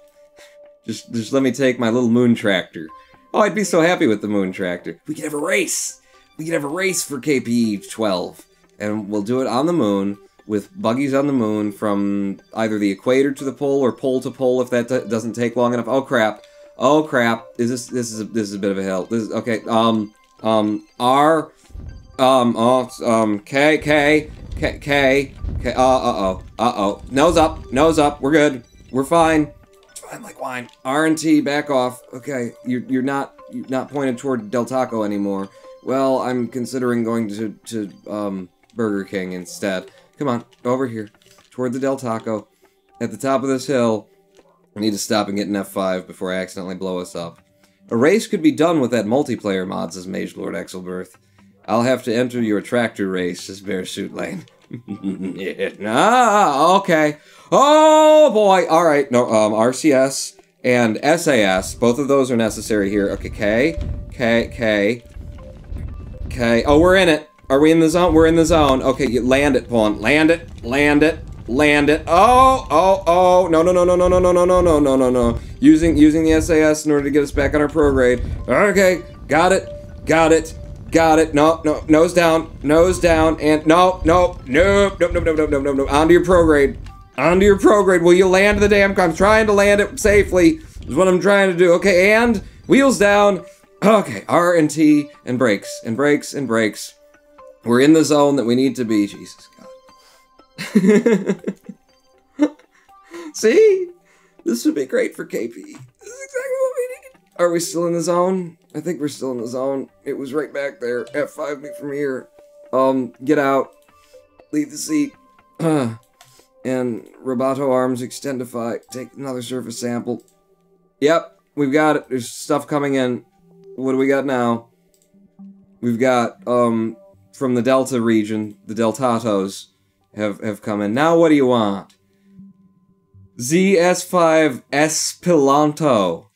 Just let me take my little moon tractor. Oh, I'd be so happy with the moon tractor. We could have a race. We could have a race for KPE 12, and we'll do it on the moon with buggies on the moon from either the equator to the pole or pole to pole if that doesn't take long enough. Oh crap! Oh crap! This is a bit of a hill. This is okay. K. Nose up. We're good. We're fine. fine like wine. R&T, back off. Okay, you're not pointed toward Del Taco anymore. Well, I'm considering going to Burger King instead. Come on, over here. Toward the Del Taco. At the top of this hill. I need to stop and get an F5 before I accidentally blow us up. A race could be done with that multiplayer mod, says Mage Lord Exelberth. I'll have to enter your tractor race, says Bearsuit Lane. Yeah. Ah, okay. Oh, boy. All right. No, RCS and SAS. Both of those are necessary here. Okay, K. Oh, we're in it. Are we in the zone? We're in the zone. Okay, you land it, Pawn. Land it. Oh. No. Using the SAS in order to get us back on our prograde. Okay, got it. No, nose down, and no. Onto your prograde. Will you land the damn car? I'm trying to land it safely, is what I'm trying to do. Okay, and wheels down. Okay, R and T, and brakes. We're in the zone that we need to be. Jesus God. See? This would be great for KP. This is exactly what we need. Are we still in the zone? I think we're still in the zone. It was right back there. F5 me from here. Get out. Leave the seat. And Roboto arms extendify. Take another surface sample. Yep, we've got it. There's stuff coming in. What do we got now? We've got, from the Delta region, the Deltatos have come in. Now what do you want? ZS5 Esperanto.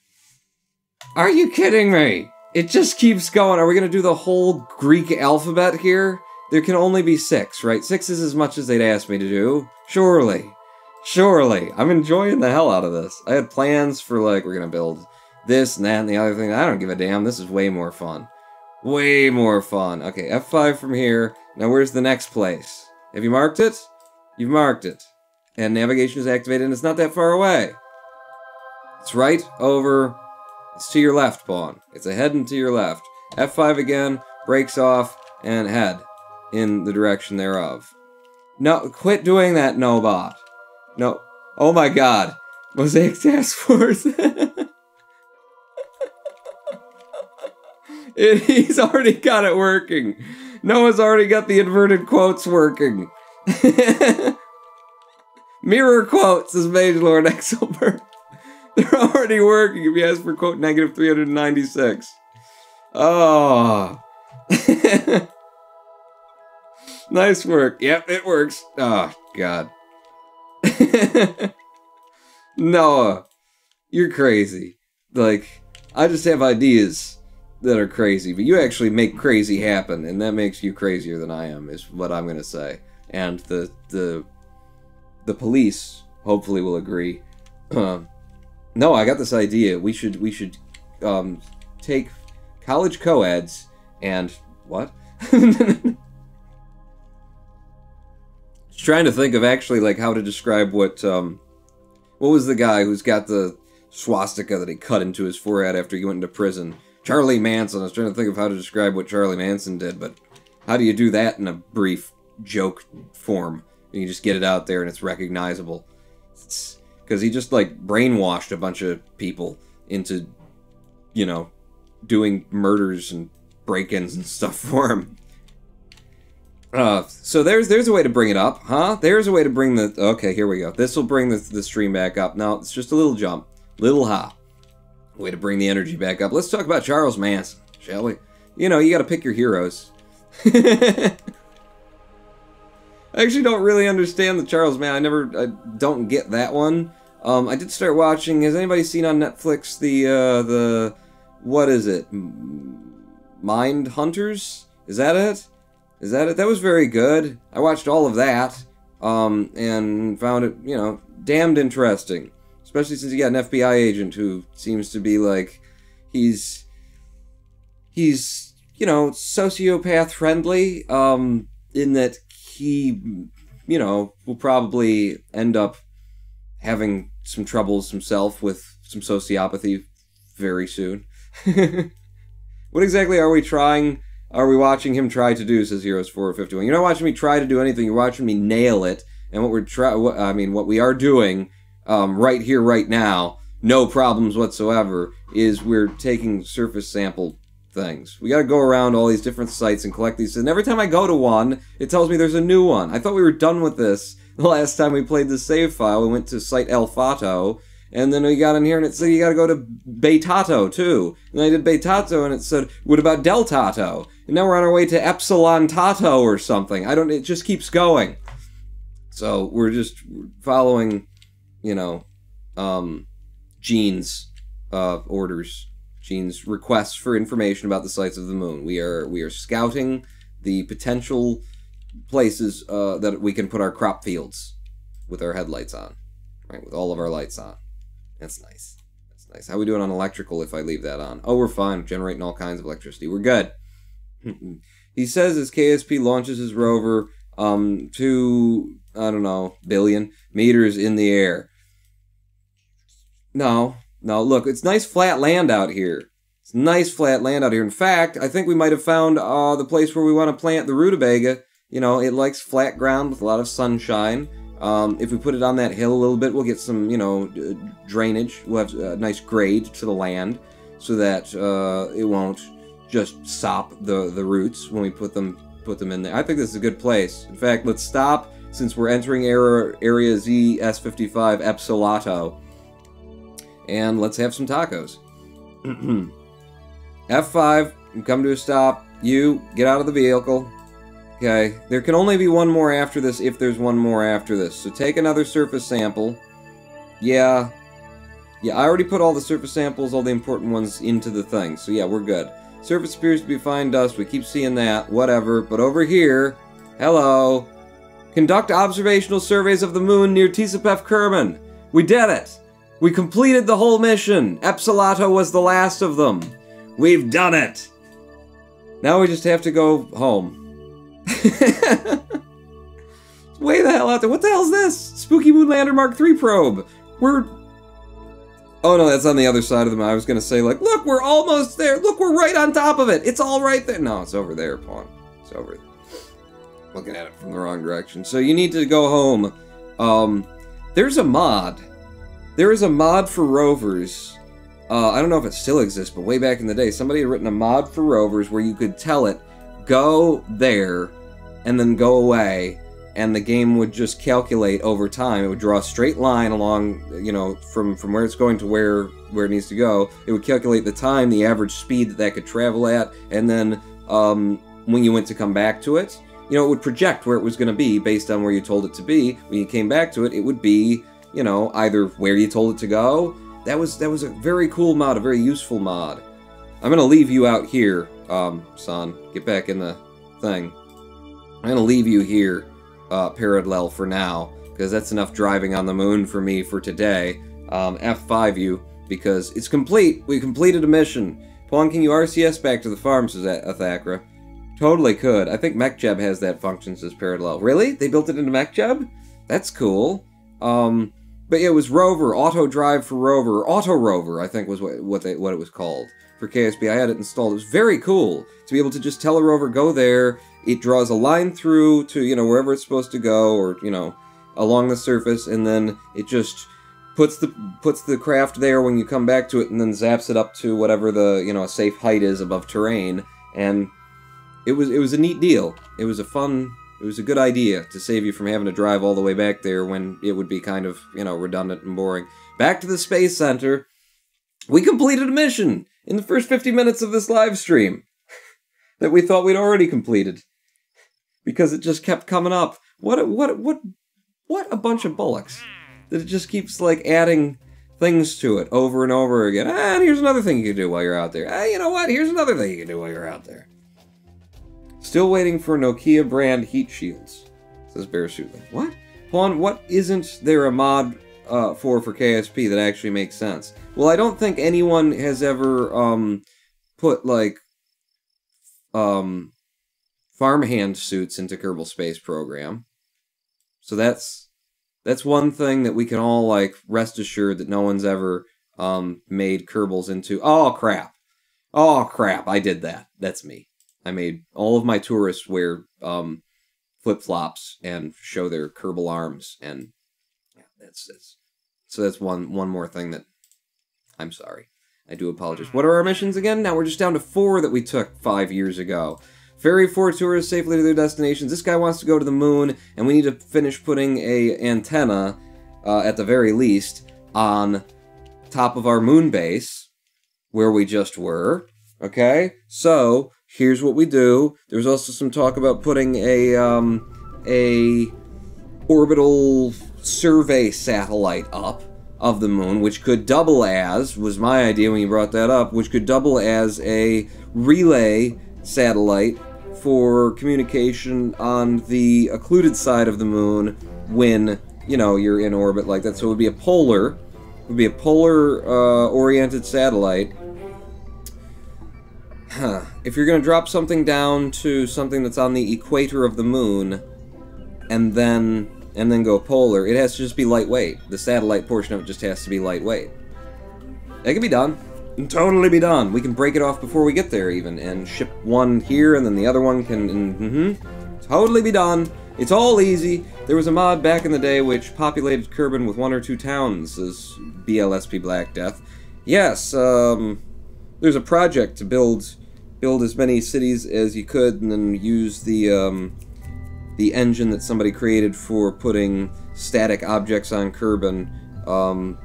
Are you kidding me? It just keeps going. Are we gonna do the whole Greek alphabet here? There can only be 6, right? 6 is as much as they'd ask me to do. Surely. I'm enjoying the hell out of this. I had plans for, like, we're gonna build this and that and the other thing. I don't give a damn. This is way more fun. Okay, F5 from here. Now where's the next place? Have you marked it? You've marked it. And navigation is activated and it's not that far away. It's right over... It's to your left, Pawn. It's ahead and to your left. F5 again, brakes off, and head in the direction thereof. No, quit doing that, Nobot. No. Oh my god. Mosaic Task Force. He's already got it working. Noah's already got the inverted quotes working. Mirror quotes, says Mage Lord Exelberth. They're already working if you ask for quote negative 396. Oh. Nice work. Yep, it works. Oh, God. Noah, you're crazy. Like, I just have ideas that are crazy, but you actually make crazy happen, and that makes you crazier than I am, is what I'm gonna say. And the police hopefully will agree. No, I got this idea. We should take college co-eds and what? Just trying to think of actually like how to describe what was the guy who's got the swastika that he cut into his forehead after he went into prison? Charlie Manson. I was trying to think of how to describe what Charlie Manson did, but how do you do that in a brief joke form? You just get it out there and it's recognizable. Because he just, like, brainwashed a bunch of people into, you know, doing murders and break-ins and stuff for him. So there's a way to bring it up, huh? There's a way to bring the... Okay, here we go. This will bring the stream back up. Now, it's just a little jump. Little hop. Way to bring the energy back up. Let's talk about Charles Manson, shall we? You know, you gotta pick your heroes. I actually don't really understand the Charles Manson. I don't get that one. I did start watching. Has anybody seen on Netflix the what is it? Mind Hunters? Is that it? That was very good. I watched all of that, and found it, you know, damned interesting. Especially since you got an FBI agent who seems to be like, he's you know, sociopath friendly, in that he, you know, will probably end up having some troubles himself with some sociopathy very soon. What exactly are we watching him try to do, says Heroes451. You're not watching me try to do anything, you're watching me nail it, and what we are doing, right here, right now, no problems whatsoever, is we're taking surface sample things. We gotta go around all these different sites and collect these, and every time I go to one, it tells me there's a new one. I thought we were done with this the last time we played this save file. We went to site El Fato, and then we got in here and it said you gotta go to Beitato too. And I did Beitato and it said, what about Del Tato? And now we're on our way to Epsilon Tato or something. It just keeps going. So we're just following, you know, Gene's orders. Gene's requests for information about the sites of the moon. We are scouting the potential places that we can put our crop fields with our headlights on, right? With all of our lights on. That's nice. That's nice. How are we doing on electrical if I leave that on? Oh, we're fine. Generating all kinds of electricity. We're good. He says as KSP launches his rover 2, I don't know, billion meters in the air. No, look, it's nice flat land out here. It's nice flat land out here. In fact, I think we might have found the place where we want to plant the rutabaga. You know, it likes flat ground with a lot of sunshine. If we put it on that hill a little bit, we'll get some, you know, drainage. We'll have a nice grade to the land so that it won't just sop the roots when we put them in there. I think this is a good place. In fact, let's stop since we're entering area ZS55 Epsilato. And let's have some tacos. F5, come to a stop. You, get out of the vehicle. Okay, there can only be one more after this if there's one more after this. So take another surface sample. Yeah, I already put all the surface samples, all the important ones, into the thing. So yeah, we're good. Surface appears to be fine dust. We keep seeing that. Whatever. But over here, hello. Conduct observational surveys of the moon near Tisapef Kerman. We did it. We completed the whole mission. Epsilato was the last of them. We've done it. Now we just have to go home. Way the hell out there. What the hell's this? Spooky Moonlander Mark III probe. Oh no, that's on the other side of the moon. I was gonna say, like, look, we're almost there. Look, we're right on top of it. It's all right there. No, it's over there, Pawn. It's over there. Looking at it from the wrong direction. So you need to go home. There's a mod. There is a mod for rovers. I don't know if it still exists, but way back in the day, somebody had written a mod for rovers where you could tell it, go there, and then go away, and the game would just calculate over time. It would draw a straight line along, you know, from where it's going to where it needs to go. It would calculate the time, the average speed that could travel at, and then when you went to come back to it, you know, it would project where it was going to be based on where you told it to be. When you came back to it, it would be, you know, either where you told it to go. That was a very cool mod, a very useful mod. I'm going to leave you out here, son. Get back in the thing. I'm going to leave you here, Parallel, for now, because that's enough driving on the moon for me for today. F5 you, because it's complete. We completed a mission. Pawn, can you RCS back to the farm, says Athakra. Totally could. I think MechJeb has that function, says Parallel. Really? They built it into MechJeb? That's cool. But yeah, it was Rover, Auto Drive for Rover, Auto Rover, I think was what it was called for KSP. I had it installed. It was very cool to be able to just tell a rover, go there. It draws a line through to, you know, wherever it's supposed to go, or, you know, along the surface, and then it just puts the craft there when you come back to it, and then zaps it up to whatever the, you know, a safe height is above terrain. And it was a neat deal. It was a good idea to save you from having to drive all the way back there when it would be kind of, you know, redundant and boring. Back to the Space Center. We completed a mission in the first 50 minutes of this live stream that we thought we'd already completed because it just kept coming up. What a bunch of bullocks that it just keeps, like, adding things to it over and over again. And here's another thing you can do while you're out there. You know what? Here's another thing you can do while you're out there. Still waiting for Nokia brand heat shields, says Bearsuitling. What? Pawn, what isn't there a mod for KSP that actually makes sense? Well, I don't think anyone has ever put, like, farmhand suits into Kerbal Space Program. So that's one thing that we can all, like, rest assured that no one's ever made Kerbals into. Oh, crap. Oh, crap. I did that. That's me. I made all of my tourists wear flip-flops and show their Kerbal arms, and yeah, that's one more thing that I'm sorry. I do apologize. What are our missions again? Now we're just down to 4 that we took 5 years ago. Ferry 4 tourists safely to their destinations. This guy wants to go to the moon, and we need to finish putting a antenna, at the very least, on top of our moon base, where we just were. Okay? So, here's what we do. There's also some talk about putting a orbital survey satellite up of the moon, which could double as, was my idea when you brought that up, which could double as a relay satellite for communication on the occluded side of the moon when, you know, you're in orbit like that. So it would be a polar, oriented satellite. If you're going to drop something down to something that's on the equator of the moon, and then go polar, it has to just be lightweight. The satellite portion of it just has to be lightweight. It can be done. It can totally be done. We can break it off before we get there even, and ship one here, and then the other one can, totally be done. It's all easy. There was a mod back in the day which populated Kerbin with 1 or 2 towns, as BLSP Black Death. Yes, there's a project to build as many cities as you could, and then use the engine that somebody created for putting static objects on Kerbin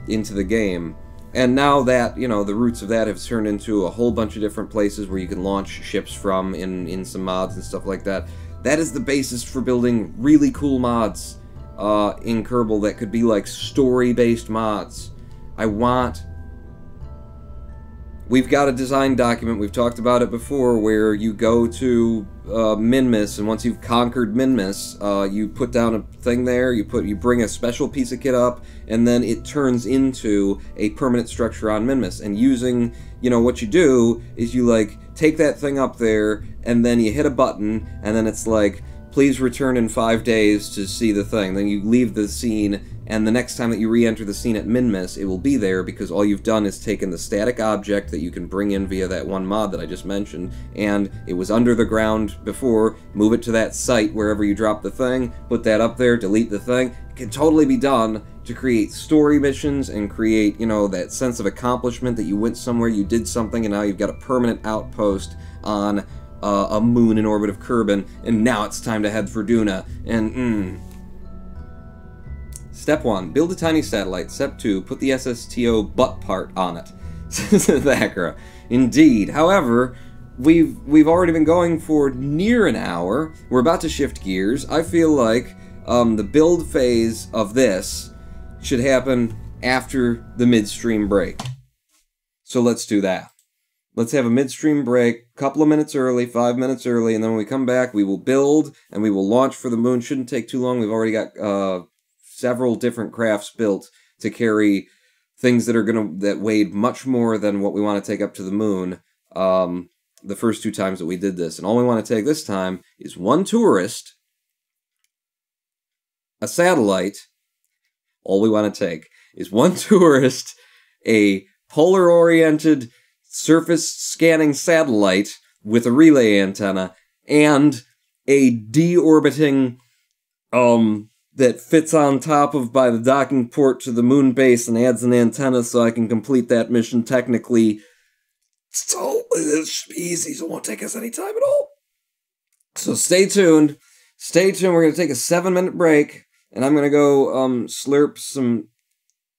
into the game. And now that, you know, the roots of that have turned into a whole bunch of different places where you can launch ships from in some mods and stuff like that. That is the basis for building really cool mods in Kerbal that could be like story-based mods. We've got a design document, we've talked about it before, where you go to Minmus, and once you've conquered Minmus, you put down a thing there, you bring a special piece of kit up, and then it turns into a permanent structure on Minmus. And using, you know, what you do is you, like, take that thing up there, and then you hit a button, and then it's like, please return in 5 days to see the thing. Then you leave the scene, and the next time that you re-enter the scene at Minmus, it will be there because all you've done is taken the static object that you can bring in via that one mod that I just mentioned, and it was under the ground before, move it to that site wherever you drop the thing, put that up there, delete the thing. It can totally be done to create story missions and create, you know, that sense of accomplishment that you went somewhere, you did something, and now you've got a permanent outpost on a moon in orbit of Kerbin, and now it's time to head for Duna, and Step 1, build a tiny satellite. Step 2, put the SSTO butt part on it. Thakra. Indeed. However, we've already been going for near an hour. We're about to shift gears. I feel like the build phase of this should happen after the midstream break. So let's do that. Let's have a midstream break, a couple of minutes early, 5 minutes early, and then when we come back, we will build, and we will launch for the moon. Shouldn't take too long. We've already got several different crafts built to carry things that weighed much more than what we want to take up to the moon the first 2 times that we did this. And all we want to take this time is 1 tourist, a satellite. All we want to take is 1 tourist, a polar-oriented surface scanning satellite with a relay antenna, and a deorbiting that fits on top of by the docking port to the moon base and adds an antenna so I can complete that mission technically. So it should be easy, so it won't take us any time at all. So stay tuned. Stay tuned. We're going to take a 7-minute break, and I'm going to go slurp some...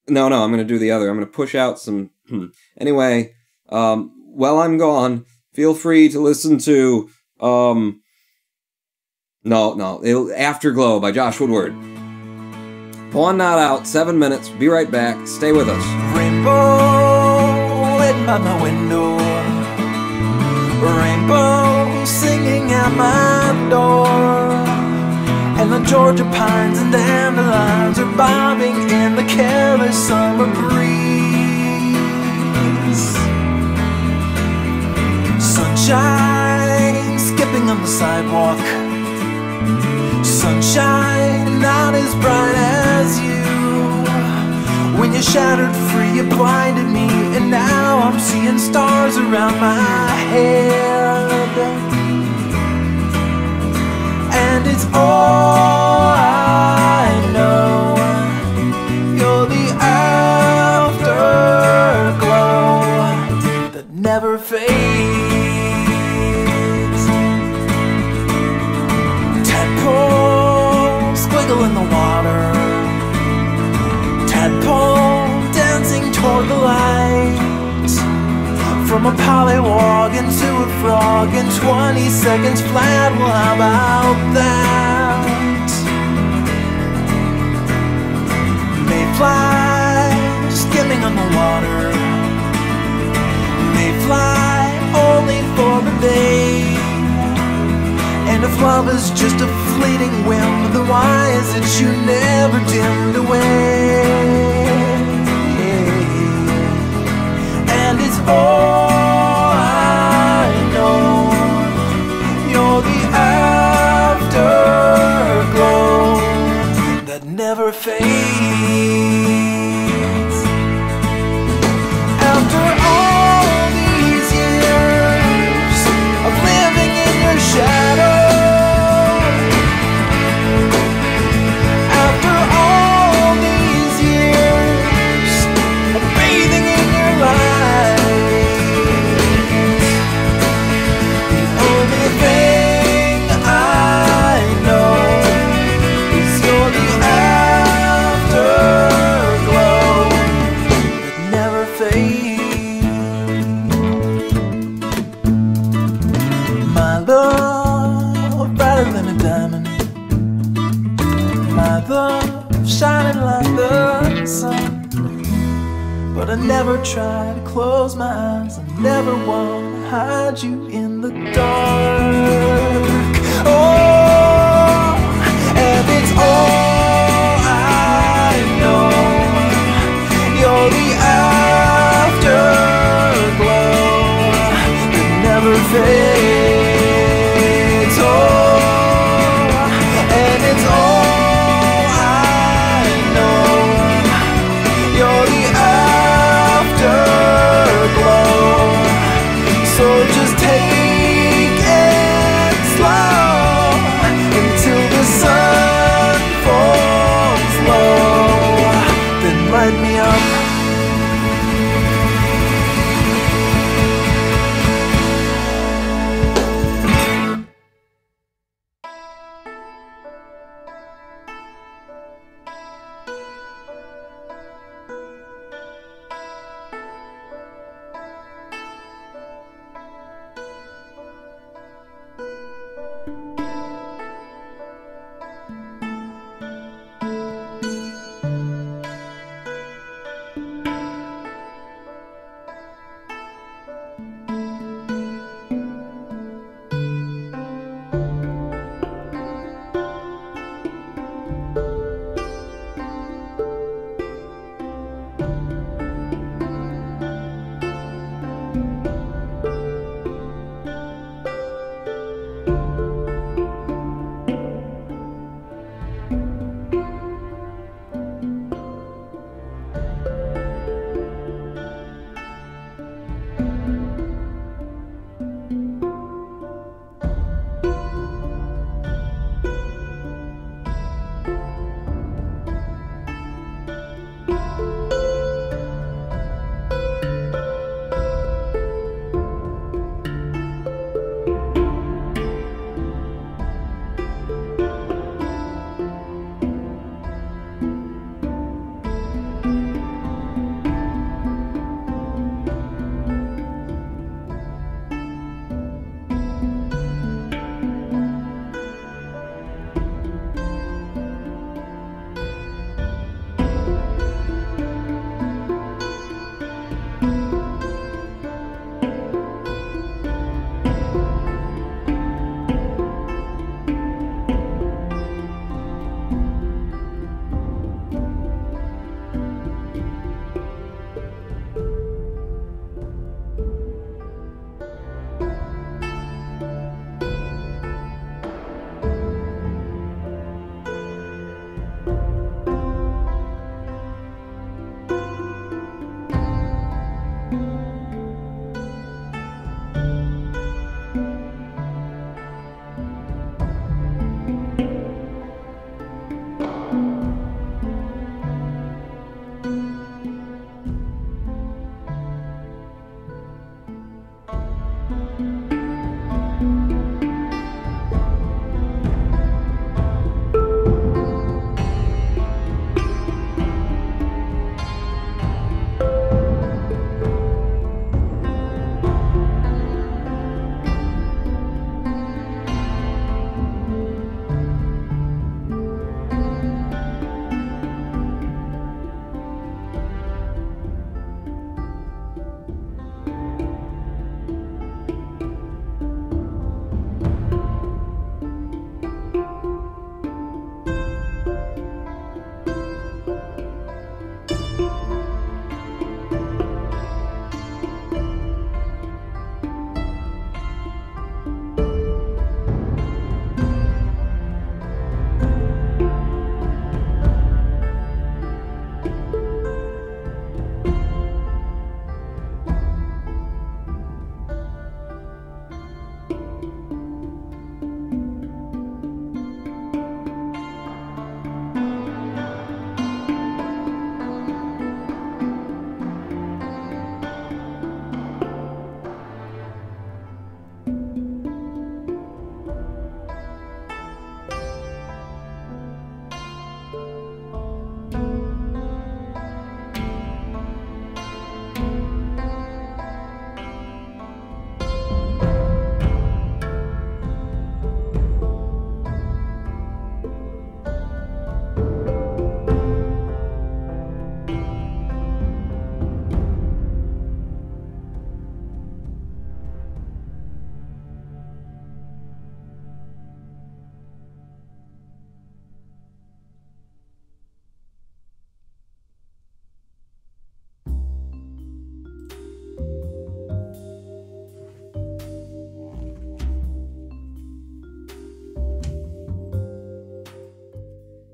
No, I'm going to do the other. I'm going to push out some... Anyway, while I'm gone, feel free to listen to... Afterglow by Josh Woodward. Pawn not out, 7 minutes, be right back, stay with us. Rainbow lit by my window, rainbow singing at my door, and the Georgia pines and dandelions are bobbing in the careless summer breeze. Sunshine skipping on the sidewalk, sunshine not as bright as you. When you shattered free, you blinded me, and now I'm seeing stars around my head. And it's all I know. You're the afterglow. wiggle in the water, tadpole dancing toward the light. From a pollywog into a frog in 20 seconds flat. Well, how about that? Mayfly skimming on the water, mayfly only for the day. And if love is just a fleeting whim, then why is it you never dimmed away? And it's all I know, you're the afterglow that never fades. After all these years of living in your shadow, after all these years of bathing in your light, the only thing I know is you're the afterglow that never fades. My love, brighter than a diamond, my love, shining like the sun. But I never try to close my eyes, I never want to hide you in the dark. Oh, and it's all I know, you're the afterglow that never fades. Oh, and it's all I know, you're the afterglow. So just take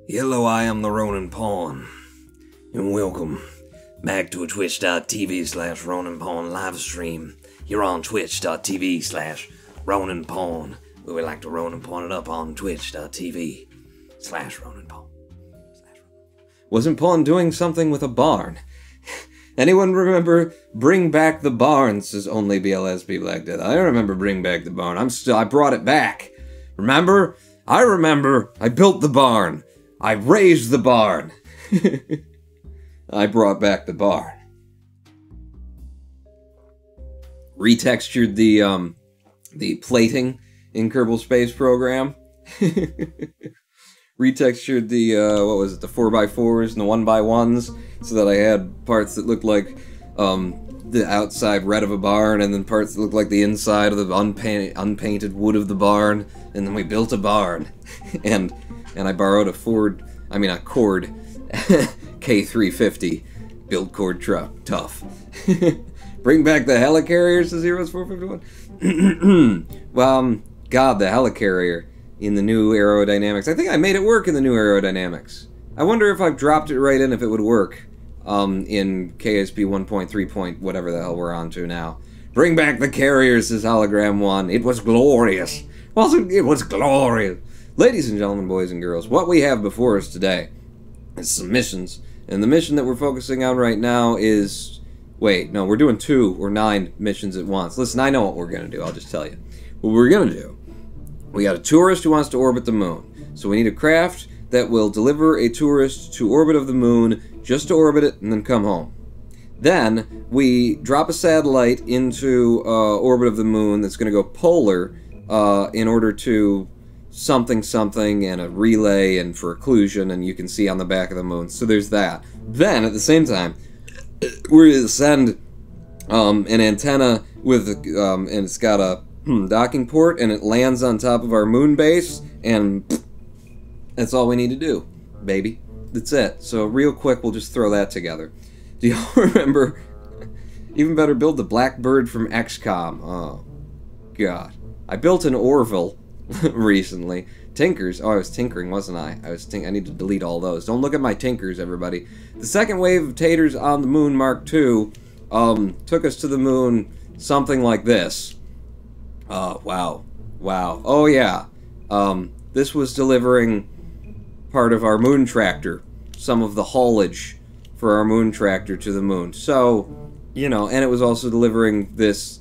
Hello, I am the Ronin Pawn, and welcome back to a twitch.tv/Ronin Pawn live stream. You're on twitch.tv/Ronin Pawn. We would like to Ronin Pawn it up on twitch.tv/Ronin Pawn. Wasn't Pawn doing something with a barn? Anyone remember Bring Back the Barn, says only BLSP Black Death. I remember Bring Back the Barn. I brought it back. Remember? I remember. I built the barn. I raised the barn. I brought back the barn. Retextured the plating in Kerbal Space Program. Retextured the, what was it, the 4x4s and the 1x1s, so that I had parts that looked like the outside red of a barn, and then parts that looked like the inside of the unpainted wood of the barn, and then we built a barn. and I borrowed a Cord K350 build Cord truck. Tough. Bring back the helicarrier, says Heroes 451. Well, God, the helicarrier in the new aerodynamics. I think I made it work in the new aerodynamics. I wonder if I've dropped it right in, if it would work in KSP 1.3. Whatever the hell we're on to now. Bring back the carrier, says Hologram 1. It was glorious. It was glorious. Ladies and gentlemen, boys and girls, what we have before us today is some missions. And the mission that we're focusing on right now is... Wait, no, we're doing 2 or 9 missions at once. Listen, I know what we're going to do, I'll just tell you. What we're going to do, we got a tourist who wants to orbit the moon. So we need a craft that will deliver a tourist to orbit of the moon, just to orbit it and then come home. Then we drop a satellite into orbit of the moon that's going to go polar in order to something and a relay and for occlusion, and you can see on the back of the moon. So there's that. Then at the same time, we're going to send an antenna with and it's got a docking port, and it lands on top of our moon base, and that's all we need to do, baby. That's it. So real quick, we'll just throw that together. Do y'all remember? Even better, build the Blackbird from XCOM. Oh, God. I built an Orville recently. Tinkers. Oh, I was tinkering, wasn't I? I need to delete all those. Don't look at my tinkers, everybody. The second wave of taters on the moon, Mark II, took us to the moon something like this. Wow. Wow. Oh, yeah. This was delivering part of our moon tractor. Some of the haulage for our moon tractor to the moon. So, you know, and it was also delivering this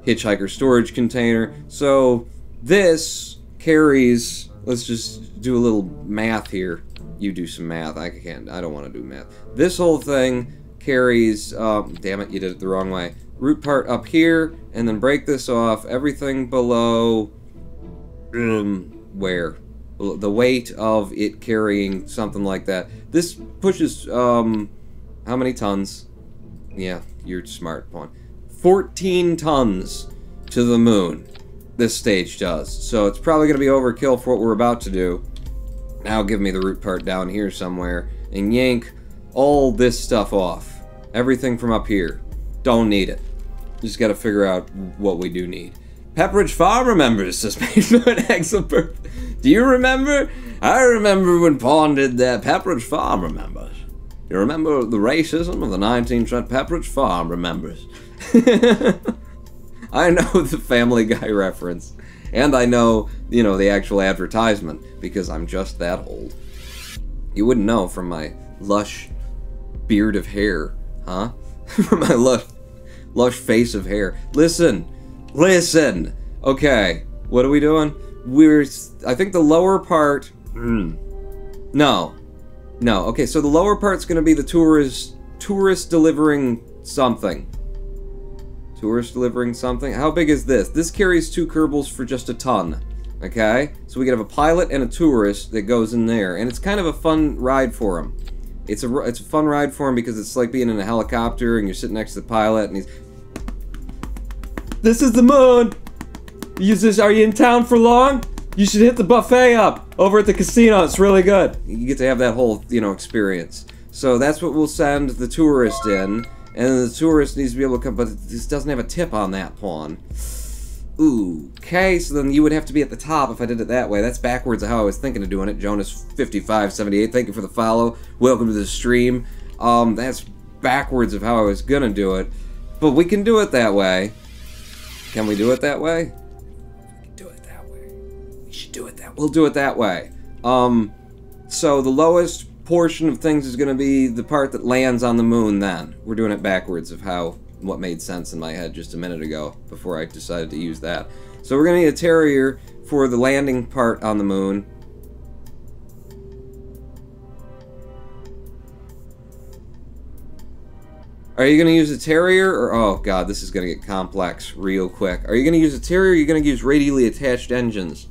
hitchhiker storage container. So, this carries... Let's just do a little math here. You do some math. I don't want to do math. This whole thing carries... damn it, you did it the wrong way. Root part up here, and then break this off. Everything below... where? The weight of it carrying something like that. This pushes, how many tons? Yeah, you're smart, Pawn. 14 tons to the moon. This stage does. So it's probably going to be overkill for what we're about to do. Now give me the root part down here somewhere and yank all this stuff off. Everything from up here. Don't need it. Just got to figure out what we do need. Pepperidge Farm remembers, says Exelbert. Do you remember? I remember when Pawn did that. Pepperidge Farm remembers. You remember the racism of the 19th century? Pepperidge Farm remembers. I know the Family Guy reference. And I know, you know, the actual advertisement, because I'm just that old. You wouldn't know from my lush beard of hair, huh? From my lush face of hair. Listen! Listen! Okay, what are we doing? I think the lower part... No. No, okay, so the lower part's gonna be the tourist delivering something. Tourist delivering something? How big is this? This carries 2 Kerbals for just a ton. Okay? So we can have a pilot and a tourist that goes in there. And it's kind of a fun ride for him. It's a fun ride for him because it's like being in a helicopter and you're sitting next to the pilot and he's... This is the moon! Are you in town for long? You should hit the buffet up over at the casino. It's really good. You get to have that whole, you know, experience. So that's what we'll send the tourist in. And the tourist needs to be able to come, but this doesn't have a tip on that, Pawn. Ooh, okay, so then you would have to be at the top if I did it that way. That's backwards of how I was thinking of doing it. Jonas5578, thank you for the follow. Welcome to the stream. That's backwards of how I was gonna do it. But we can do it that way. Can we do it that way? We can do it that way. We should do it that way. We'll do it that way. So the lowest portion of things is gonna be the part that lands on the moon then. We're doing it backwards of what made sense in my head just a minute ago before I decided to use that. So we're going to need a terrier for the landing part on the moon. Are you going to use a terrier or... Oh god, this is going to get complex real quick. Are you going to use a terrier or are you going to use radially attached engines?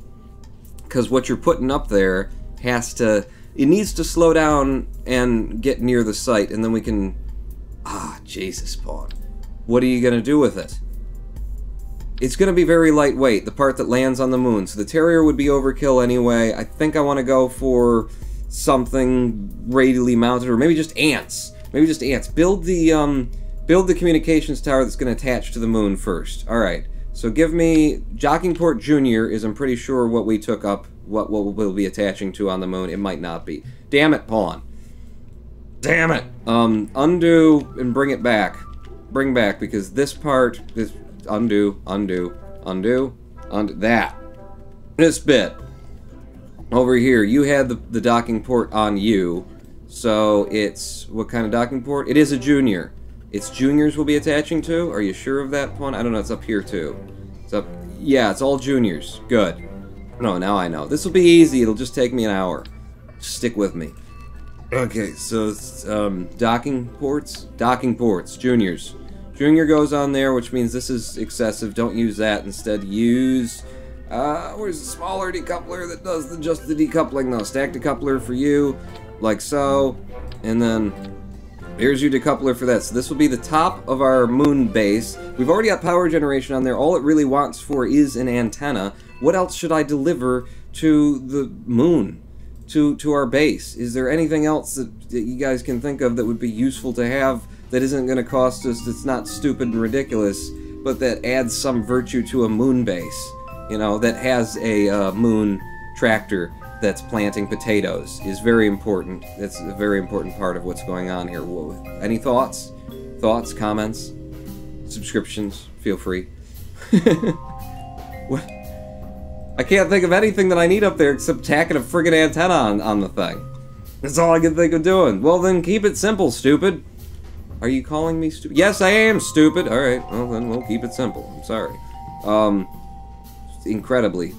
Because what you're putting up there has to... It needs to slow down and get near the site and then we can... Ah, Jesus, Pawn. What are you going to do with it? It's going to be very lightweight, the part that lands on the moon. So the Terrier would be overkill anyway. I think I want to go for something radially mounted, or maybe just ants. Maybe just ants. Build the communications tower that's going to attach to the moon first. Alright, so give me... Jockingport Jr. is, I'm pretty sure, what we took up, what we'll be attaching to on the moon. It might not be. Damn it, Pawn. Damn it! Undo and bring it back. Bring back, because this part, undo, that. This bit. Over here, you had the docking port on you, so it's, what kind of docking port? It is a junior. It's juniors we'll be attaching to? Are you sure of that one? I don't know, it's up here too. It's up, yeah, it's all juniors. Good. No, now I know. This will be easy, it'll just take me an hour. Just stick with me. Okay, so it's, docking ports, juniors. Junior goes on there, which means this is excessive. Don't use that. Instead, use, where's the smaller decoupler that does just the decoupling? No, stack decoupler for you, like so. And then, here's your decoupler for that. So this will be the top of our moon base. We've already got power generation on there. All it really wants for is an antenna. What else should I deliver to the moon? To our base? Is there anything else that you guys can think of that would be useful to have that isn't going to cost us, that's not stupid and ridiculous, but that adds some virtue to a moon base? You know, that has a moon tractor that's planting potatoes is very important. That's a very important part of what's going on here. Whoa. Any thoughts? Thoughts, comments, subscriptions? Feel free. What? I can't think of anything that I need up there except tacking a friggin' antenna on the thing. That's all I can think of doing. Well then, keep it simple, stupid. Are you calling me stupid? Yes, I am stupid. Alright, well then we'll keep it simple. I'm sorry. Incredibly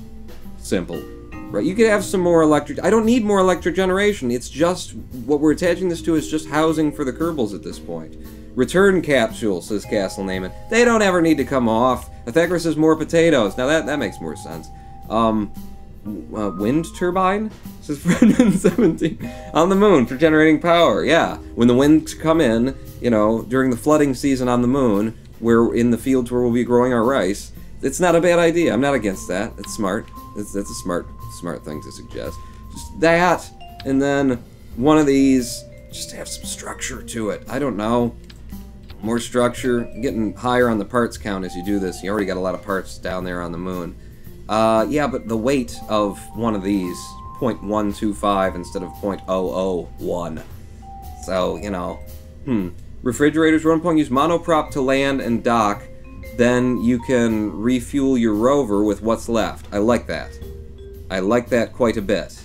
simple. Right, you could have some more electric... I don't need more electric generation. It's just... What we're attaching this to is just housing for the Kerbals at this point. Return capsule, says Castle Naaman. They don't ever need to come off. Pythagoras says more potatoes. Now that makes more sense. Wind turbine? Says Brendan17. On the moon for generating power, yeah. When the winds come in, you know, during the flooding season on the moon, we're in the fields where we'll be growing our rice, it's not a bad idea. I'm not against that. It's smart. That's a smart thing to suggest. Just that, and then one of these, just have some structure to it. I don't know. More structure. Getting higher on the parts count as you do this. You already got a lot of parts down there on the moon. Yeah, but the weight of one of these, 0.125 instead of 0.001. So, you know, Refrigerators, 1 point, use monoprop to land and dock, then you can refuel your rover with what's left. I like that. I like that quite a bit.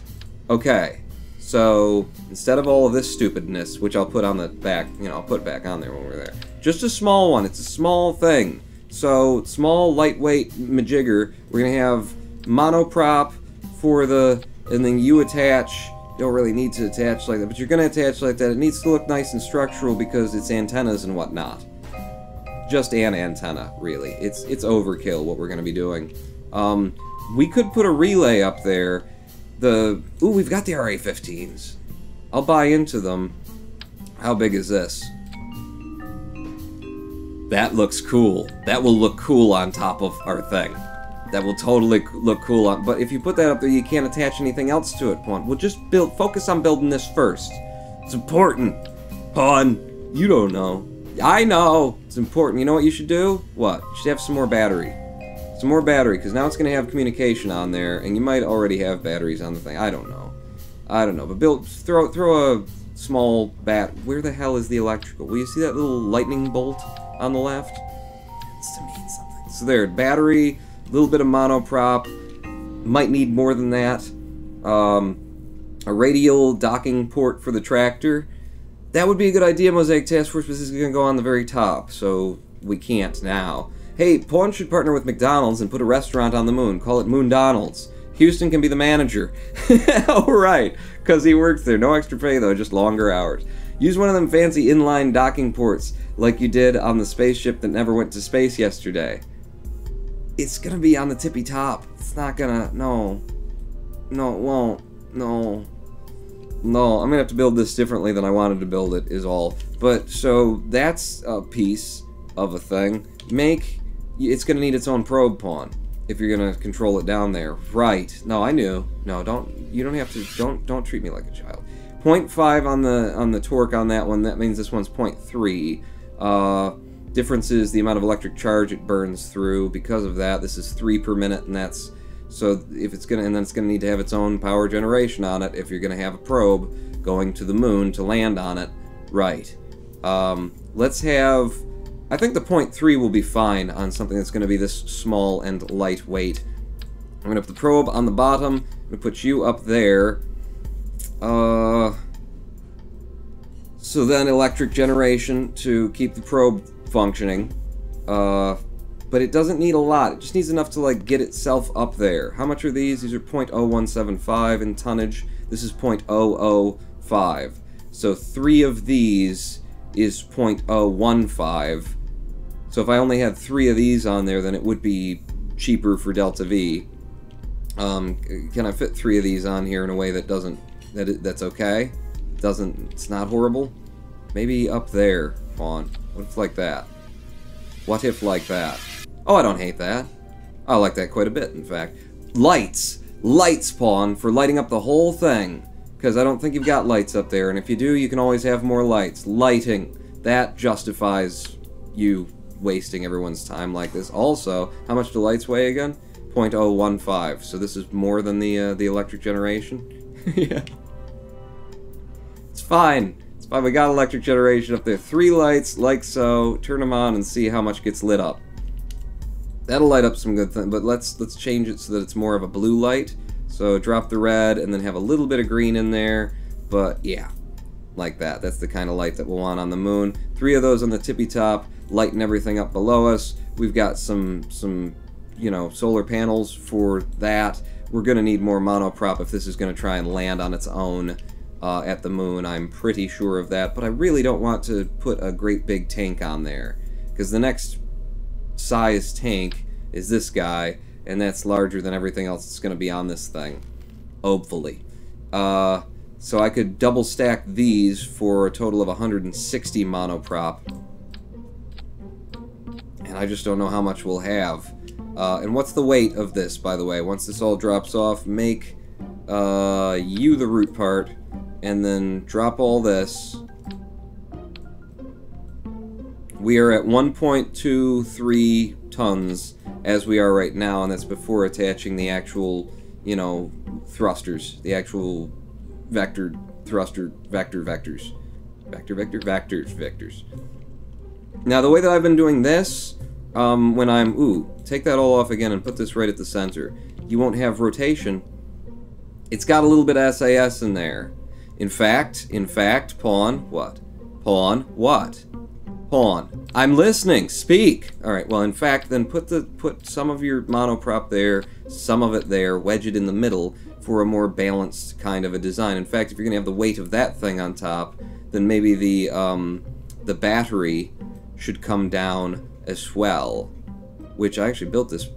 Okay, so instead of all of this stupidness, which I'll put on the back, you know, I'll put back on there when we're there. Just a small one, it's a small thing. So, small, lightweight majigger, we're going to have monoprop for the, and then you attach, you don't really need to attach like that, but you're going to attach like that. It needs to look nice and structural because it's antennas and whatnot. Just an antenna, really. It's overkill what we're going to be doing. We could put a relay up there. Ooh, we've got the RA-15s. I'll buy into them. How big is this? That looks cool. That will look cool on top of our thing. That will totally look cool on, but if you put that up there, you can't attach anything else to it, Pawn. We'll just focus on building this first. It's important. Pawn, you don't know. I know. It's important. You know what you should do? What? You should have some more battery. Some more battery, because now it's going to have communication on there, and you might already have batteries on the thing. I don't know. But throw a small bat. Where the hell is the electrical? Will you see that little lightning bolt on the left? It's to mean something. So there, battery, a little bit of monoprop. Might need more than that. A radial docking port for the tractor. That would be a good idea, Mosaic Task Force, but this is going to go on the very top, so we can't now. Hey, Pawn should partner with McDonald's and put a restaurant on the moon. Call it Moondonald's. Houston can be the manager. Oh, right, because he works there. No extra pay, though, just longer hours. Use one of them fancy inline docking ports like you did on the spaceship that never went to space yesterday. It's going to be on the tippy top. It's not going to... No. No, it won't. No. No, I'm going to have to build this differently than I wanted to build it, is all. But, so, that's a piece of a thing. It's going to need its own probe pawn if you're going to control it down there. Right. No, I knew. No, you don't have to, don't treat me like a child. 0.5 on the torque on that one. That means this one's 0.3. Difference is the amount of electric charge it burns through. Because of that, this is 3 per minute, and that's... So if it's gonna, and then it's gonna need to have its own power generation on it if you're gonna have a probe going to the moon to land on it. Right. Let's have... I think the 0.3 will be fine on something that's gonna be this small and lightweight. I'm gonna put the probe on the bottom. I'm gonna put you up there. So then electric generation to keep the probe functioning. But it doesn't need a lot. It just needs enough to, like, get itself up there. How much are these? These are 0.0175 in tonnage. This is 0.005. So 3 of these is 0.015. So if I only had 3 of these on there, then it would be cheaper for Delta V. Can I fit 3 of these on here in a way that doesn't... that's okay? It's not horrible? Maybe up there, Pawn. What if like that? What if like that? Oh, I don't hate that. I like that quite a bit, in fact. Lights! Lights, Pawn, for lighting up the whole thing. Because I don't think you've got lights up there, and if you do, you can always have more lights. Lighting. That justifies you wasting everyone's time like this. Also, how much do lights weigh again? 0.015. So this is more than the electric generation? Yeah. It's fine. It's fine. We got electric generation up there. 3 lights, like so. Turn them on and see how much gets lit up. That'll light up some good things, but let's change it so that it's more of a blue light. So drop the red and then have a little bit of green in there. But yeah, like that. That's the kind of light that we'll want on the moon. 3 of those on the tippy top, lighten everything up below us. We've got some you know, solar panels for that. We're going to need more monoprop if this is going to try and land on its own at the moon. I'm pretty sure of that, but I really don't want to put a great big tank on there, because the next size tank is this guy, and that's larger than everything else that's going to be on this thing, hopefully. So I could double stack these for a total of 160 monoprop, and I just don't know how much we'll have. And what's the weight of this, by the way? Once this all drops off, make you the root part, and then drop all this. We are at 1.23 tons as we are right now, and that's before attaching the actual, you know, thrusters, the actual vector thruster vectors. Vectors. Now, the way that I've been doing this, when I'm... take that all off again and put this right at the center. You won't have rotation. It's got a little bit of SAS in there. In fact, Pawn, what? Pawn, what? Pawn. I'm listening. Speak. All right. Well, in fact, then put some of your monoprop there, some of it there, wedge it in the middle for a more balanced kind of a design. In fact, if you're gonna have the weight of that thing on top, then maybe the battery should come down as well. Which I actually built this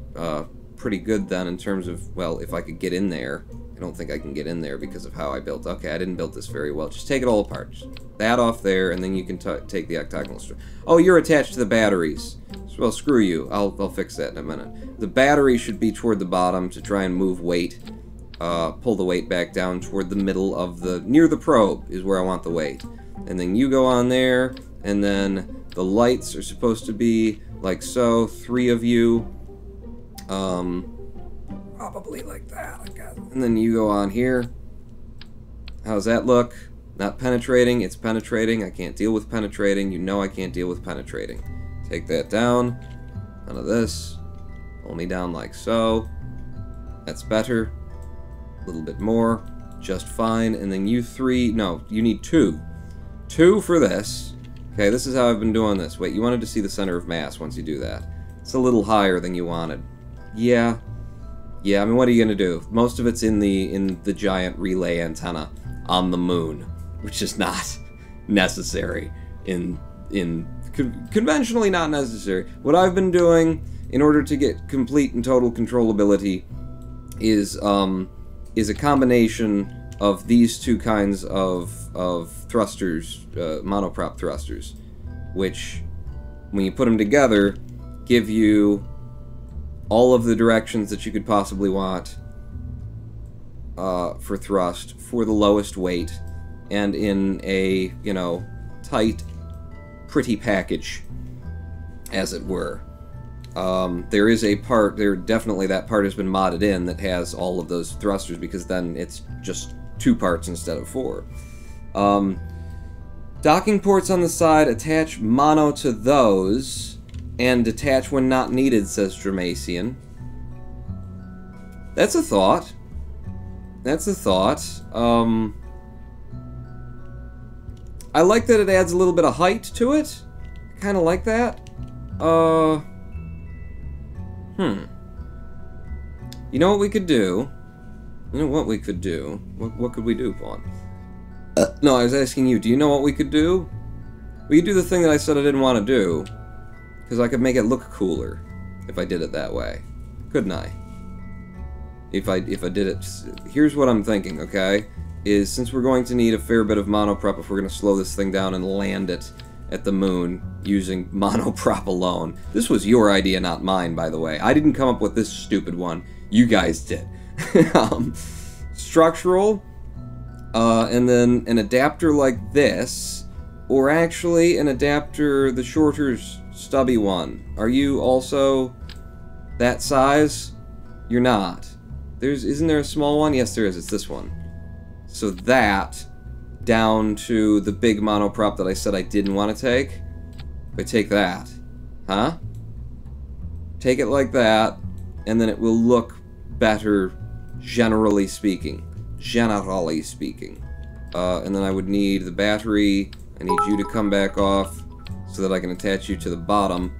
pretty good then in terms of, well, if I could get in there. I don't think I can get in there because of how I built. Okay, I didn't build this very well. Just take it all apart. Just that off there, and then you can take the octagonal strip. Oh, you're attached to the batteries. Well, screw you. I'll fix that in a minute. The battery should be toward the bottom to try and move weight. Pull the weight back down toward the middle of the... Near the probe is where I want the weight. And then you go on there, and then the lights are supposed to be like so. 3 of you. Probably like that. And then you go on here. How's that look? Not penetrating, it's penetrating. I can't deal with penetrating. You know I can't deal with penetrating. Take that down. None of this. Pull me down like so. That's better. A little bit more. Just fine. And then you three... No, you need two. Two for this. Okay, this is how I've been doing this. Wait, you wanted to see the center of mass once you do that. It's a little higher than you wanted. Yeah. Yeah, I mean, what are you going to do? Most of it's in the giant relay antenna on the moon, which is not necessary. Conventionally not necessary. What I've been doing in order to get complete and total controllability is a combination of these two kinds of thrusters, monoprop thrusters, which, when you put them together, give you all of the directions that you could possibly want for thrust for the lowest weight, and in a, you know, tight, pretty package, as it were. There is a part, definitely that part has been modded in that has all of those thrusters, because then it's just 2 parts instead of 4. Docking ports on the side, attach mono to those, and detach when not needed, says Dramacian. That's a thought. That's a thought. I like that it adds a little bit of height to it. I kind of like that. You know what we could do? You know what we could do? What could we do, Pawn? No, I was asking you, do you know what we could do? We could do the thing that I said I didn't want to do. Because I could make it look cooler if I did it that way. Couldn't I? If I did it... Here's what I'm thinking, okay? Is since we're going to need a fair bit of monoprop if we're going to slow this thing down and land it at the moon using monoprop alone. This was your idea, not mine, by the way. I didn't come up with this stupid one. You guys did. Structural, and then an adapter like this, or actually an adapter, the shorter, stubby one. Are you also that size? You're not. Isn't there a small one? Yes, there is. It's this one. So that down to the big monoprop that I said I didn't want to take. If I take that, huh? Take it like that, and then it will look better, generally speaking. Generally speaking. And then I would need the battery. I need you to come back off so that I can attach you to the bottom.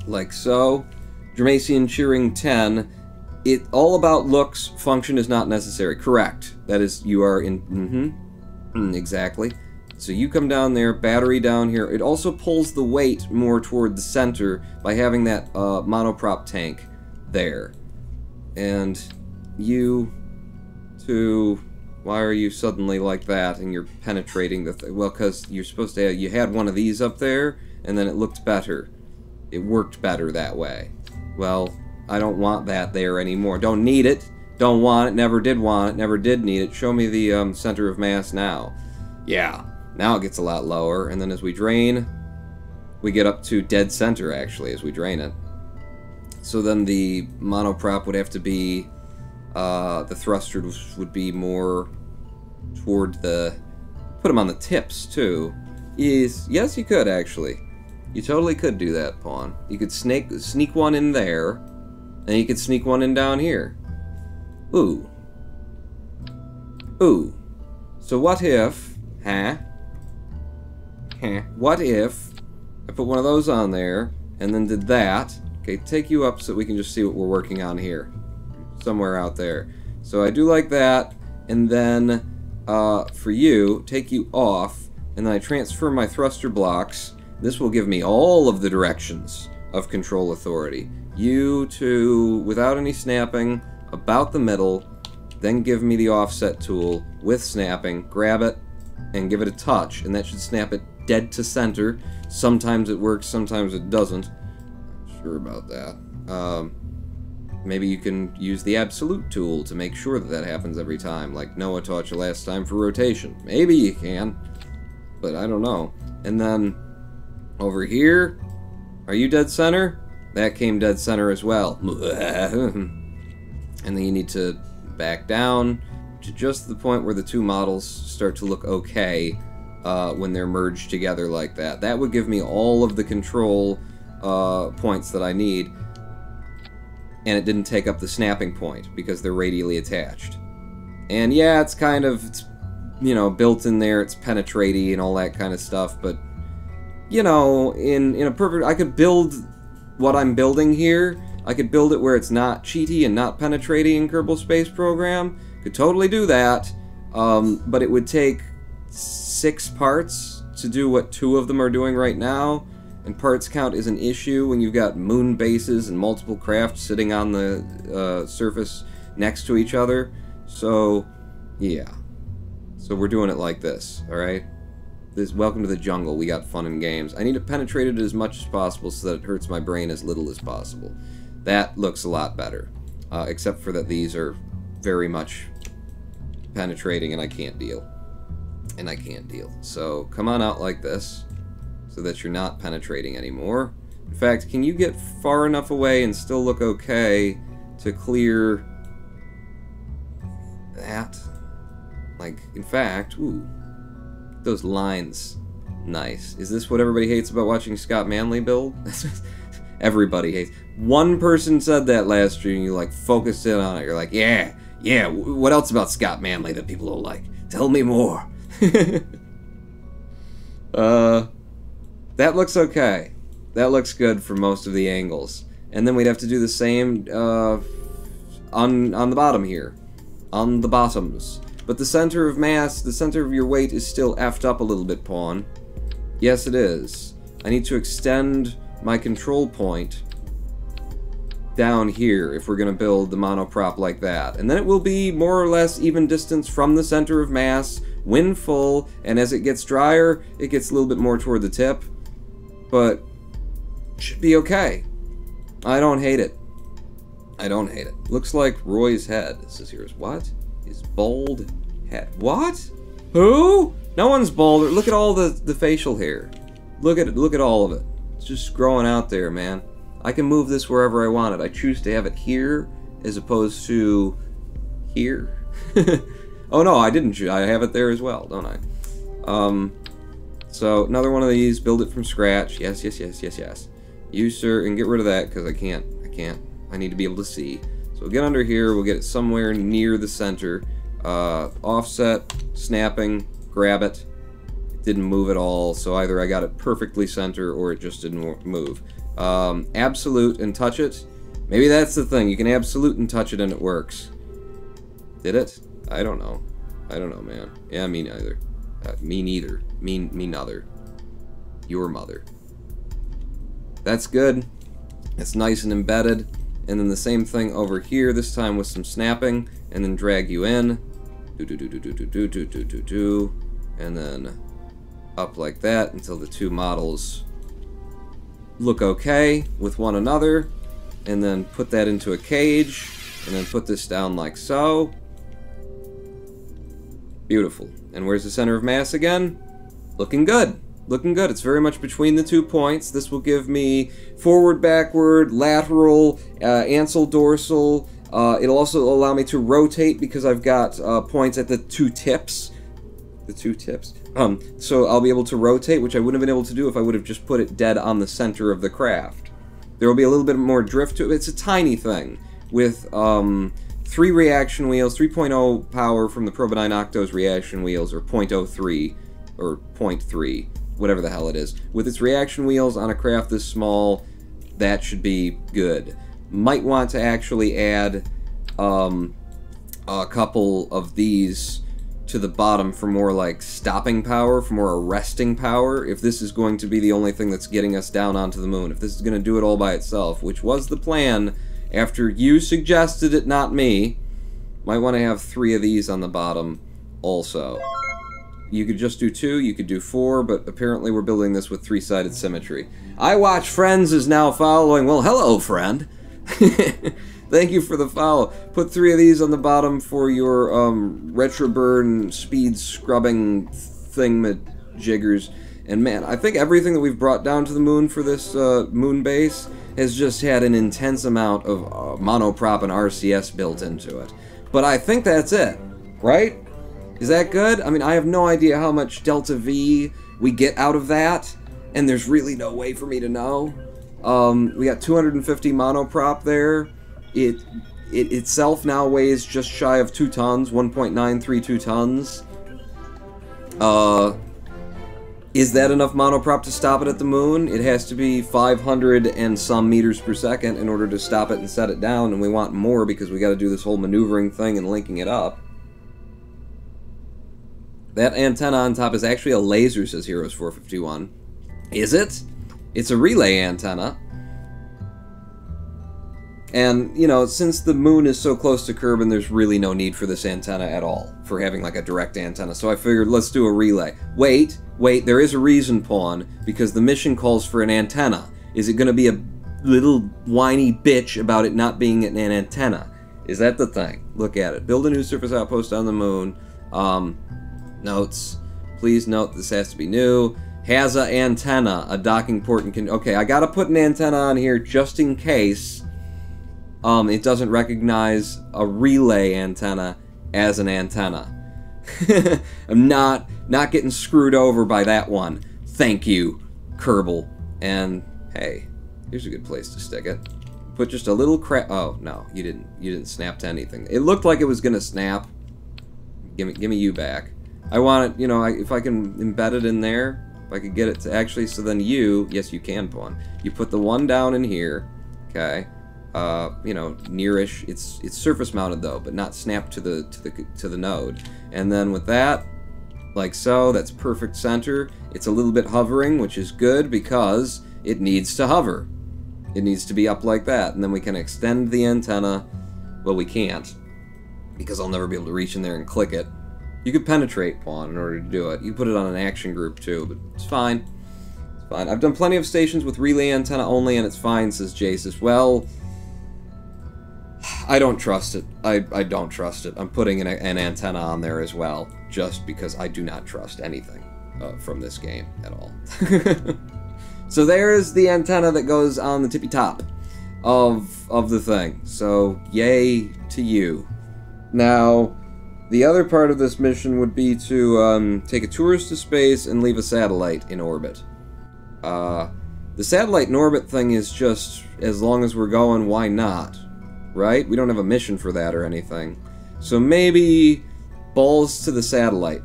Like so. Dramacian cheering 10. It all about looks, function is not necessary. Correct. That is, you are in... exactly. So you come down there, battery down here. It also pulls the weight more toward the center by having that monoprop tank there. And you two... Why are you suddenly like that and you're penetrating the thing? Well, because you're supposed to have... You had one of these up there, and then it looked better. It worked better that way. Well, I don't want that there anymore. Don't need it. Don't want it. Never did want it. Never did need it. Show me the center of mass now. Yeah. Now it gets a lot lower. And then as we drain, we get up to dead center, actually, as we drain it. So then the monoprop would have to be... the thrusters would be more toward the... Put them on the tips, too. Yes, you could, actually. You totally could do that, Pawn. You could sneak one in there, and you could sneak one in down here. Ooh. Ooh. So what if... Huh? What if I put one of those on there, and then did that? Okay, take you up so we can just see what we're working on here. Somewhere out there. So I do like that, and then for you, take you off, and then I transfer my thruster blocks. This will give me all of the directions of control authority. You to, without any snapping, about the middle, then give me the offset tool with snapping, grab it, and give it a touch, and that should snap it dead to center. Sometimes it works, sometimes it doesn't. Not sure about that. Maybe you can use the absolute tool to make sure that that happens every time, like Noah taught you last time for rotation. Maybe you can, but I don't know. And then, over here, are you dead center? That came dead center as well. And then you need to back down to just the point where the two models start to look okay when they're merged together like that. That would give me all of the control points that I need, and it didn't take up the snapping point because they're radially attached. And yeah, it's kind of, you know, built in there, it's penetrating and all that kind of stuff, but, you know, in a perfect... I could build what I'm building here. I could build it where it's not cheaty and not penetrating in Kerbal Space Program. Could totally do that, but it would take 6 parts to do what 2 of them are doing right now, and parts count is an issue when you've got moon bases and multiple craft sitting on the surface next to each other. So, yeah. So we're doing it like this, alright? Welcome to the jungle, we got fun and games. I need to penetrate it as much as possible so that it hurts my brain as little as possible. That looks a lot better. Except for that these are very much penetrating and I can't deal. And I can't deal. So come on out like this so that you're not penetrating anymore. In fact, can you get far enough away and still look okay to clear that? Like, in fact, ooh, those lines. Nice. Is this what everybody hates about watching Scott Manley build? Everybody hates. One person said that last stream, you like focused in on it. You're like, yeah, what else about Scott Manley that people don't like? Tell me more. That looks okay. That looks good for most of the angles. And then we'd have to do the same on the bottom here. On the bottoms. But the center of mass, the center of your weight is still effed up a little bit, Pawn. Yes, it is. I need to extend my control point down here if we're going to build the monoprop like that. And then it will be more or less even distance from the center of mass, when full, and as it gets drier, it gets a little bit more toward the tip. But should be okay. I don't hate it. I don't hate it. Looks like Roy's head. This is here's what? His bald head. What? Who? No one's bald. Look at all the facial hair. Look at all of it. It's just growing out there, man. I can move this wherever I want it. I choose to have it here as opposed to here. Oh no, I didn't choose. I have it there as well, don't I? So another one of these. Build it from scratch. Yes. You, sir, and get rid of that because I can't. I need to be able to see. So we'll get under here. We'll get it somewhere near the center. Offset, snapping, grab it. It didn't move at all, so either I got it perfectly center or it just didn't move. Absolute and touch it. Maybe that's the thing. You can absolute and touch it and it works. Did it? I don't know. I don't know, man. Yeah, me neither. Me neither. Me nother. Your mother. That's good. It's nice and embedded. And then the same thing over here, this time with some snapping, and then drag you in. And then up like that until the two models look okay with one another. And then put that into a cage, and then put this down like so. Beautiful. And where's the center of mass again? Looking good. Looking good. It's very much between the 2 points. This will give me forward, backward, lateral, ancil, dorsal. It'll also allow me to rotate because I've got points at the 2 tips. The 2 tips. So I'll be able to rotate, which I wouldn't have been able to do if I would have just put it dead on the center of the craft. There will be a little bit more drift to it. It's a tiny thing with 3 reaction wheels, 3.0 power from the Probenine Octo's reaction wheels, or 0.03, or 0.3. Whatever the hell it is. With its reaction wheels on a craft this small, that should be good. Might want to actually add a couple of these to the bottom for more like stopping power, for more arresting power, if this is going to be the only thing that's getting us down onto the moon. If this is going to do it all by itself, which was the plan after you suggested it, not me. Might want to have 3 of these on the bottom also. You could just do 2, you could do 4, but apparently we're building this with 3-sided symmetry. I Watch Friends is now following. Well, hello, friend. Thank you for the follow. Put 3 of these on the bottom for your retroburn speed scrubbing thingamajiggers. And man, I think everything that we've brought down to the moon for this moon base has just had an intense amount of monoprop and RCS built into it. But I think that's it, right? Is that good? I mean, I have no idea how much Delta V we get out of that, and there's really no way for me to know. We got 250 monoprop there. It itself now weighs just shy of 2 tons, 1.932 tons. Is that enough monoprop to stop it at the moon? It has to be 500 and some meters per second in order to stop it and set it down, and we want more because we got to do this whole maneuvering thing and linking it up. That antenna on top is actually a laser, says Heroes451. Is it? It's a relay antenna. And, you know, since the moon is so close to Kerbal, there's really no need for this antenna at all, for having like a direct antenna. So I figured, let's do a relay. Wait, there is a reason, Pawn, because the mission calls for an antenna. Is it going to be a little whiny bitch about it not being an antenna? Is that the thing? Look at it. Build a new surface outpost on the moon. Notes. Please note this has to be new. Has a antenna, a docking port, and can... Okay, I gotta put an antenna on here just in case it doesn't recognize a relay antenna as an antenna. I'm not getting screwed over by that one. Thank you, Kerbal. And hey, here's a good place to stick it. Put just a little crap. Oh no, you didn't snap to anything. It looked like it was gonna snap. Give me you back. I want it, you know, if I can embed it in there, if I could get it to actually, so then yes, you can, Pawn. You put the one down in here, okay, you know, nearish. It's surface mounted though, but not snapped to the node. And then with that, like so, that's perfect center. It's a little bit hovering, which is good because it needs to hover. It needs to be up like that, and then we can extend the antenna. Well, we can't, because I'll never be able to reach in there and click it. You could penetrate, Pawn, in order to do it. You can put it on an action group, too, but it's fine. It's fine. I've done plenty of stations with relay antenna only, and it's fine, says Jace. Well, I don't trust it. I don't trust it. I'm putting an antenna on there as well, just because I do not trust anything from this game at all. So there's the antenna that goes on the tippy top of the thing. So, yay to you. Now... the other part of this mission would be to take a tourist to space and leave a satellite in orbit. The satellite in orbit thing is just, as long as we're going, why not? Right? We don't have a mission for that or anything. So maybe balls to the satellite.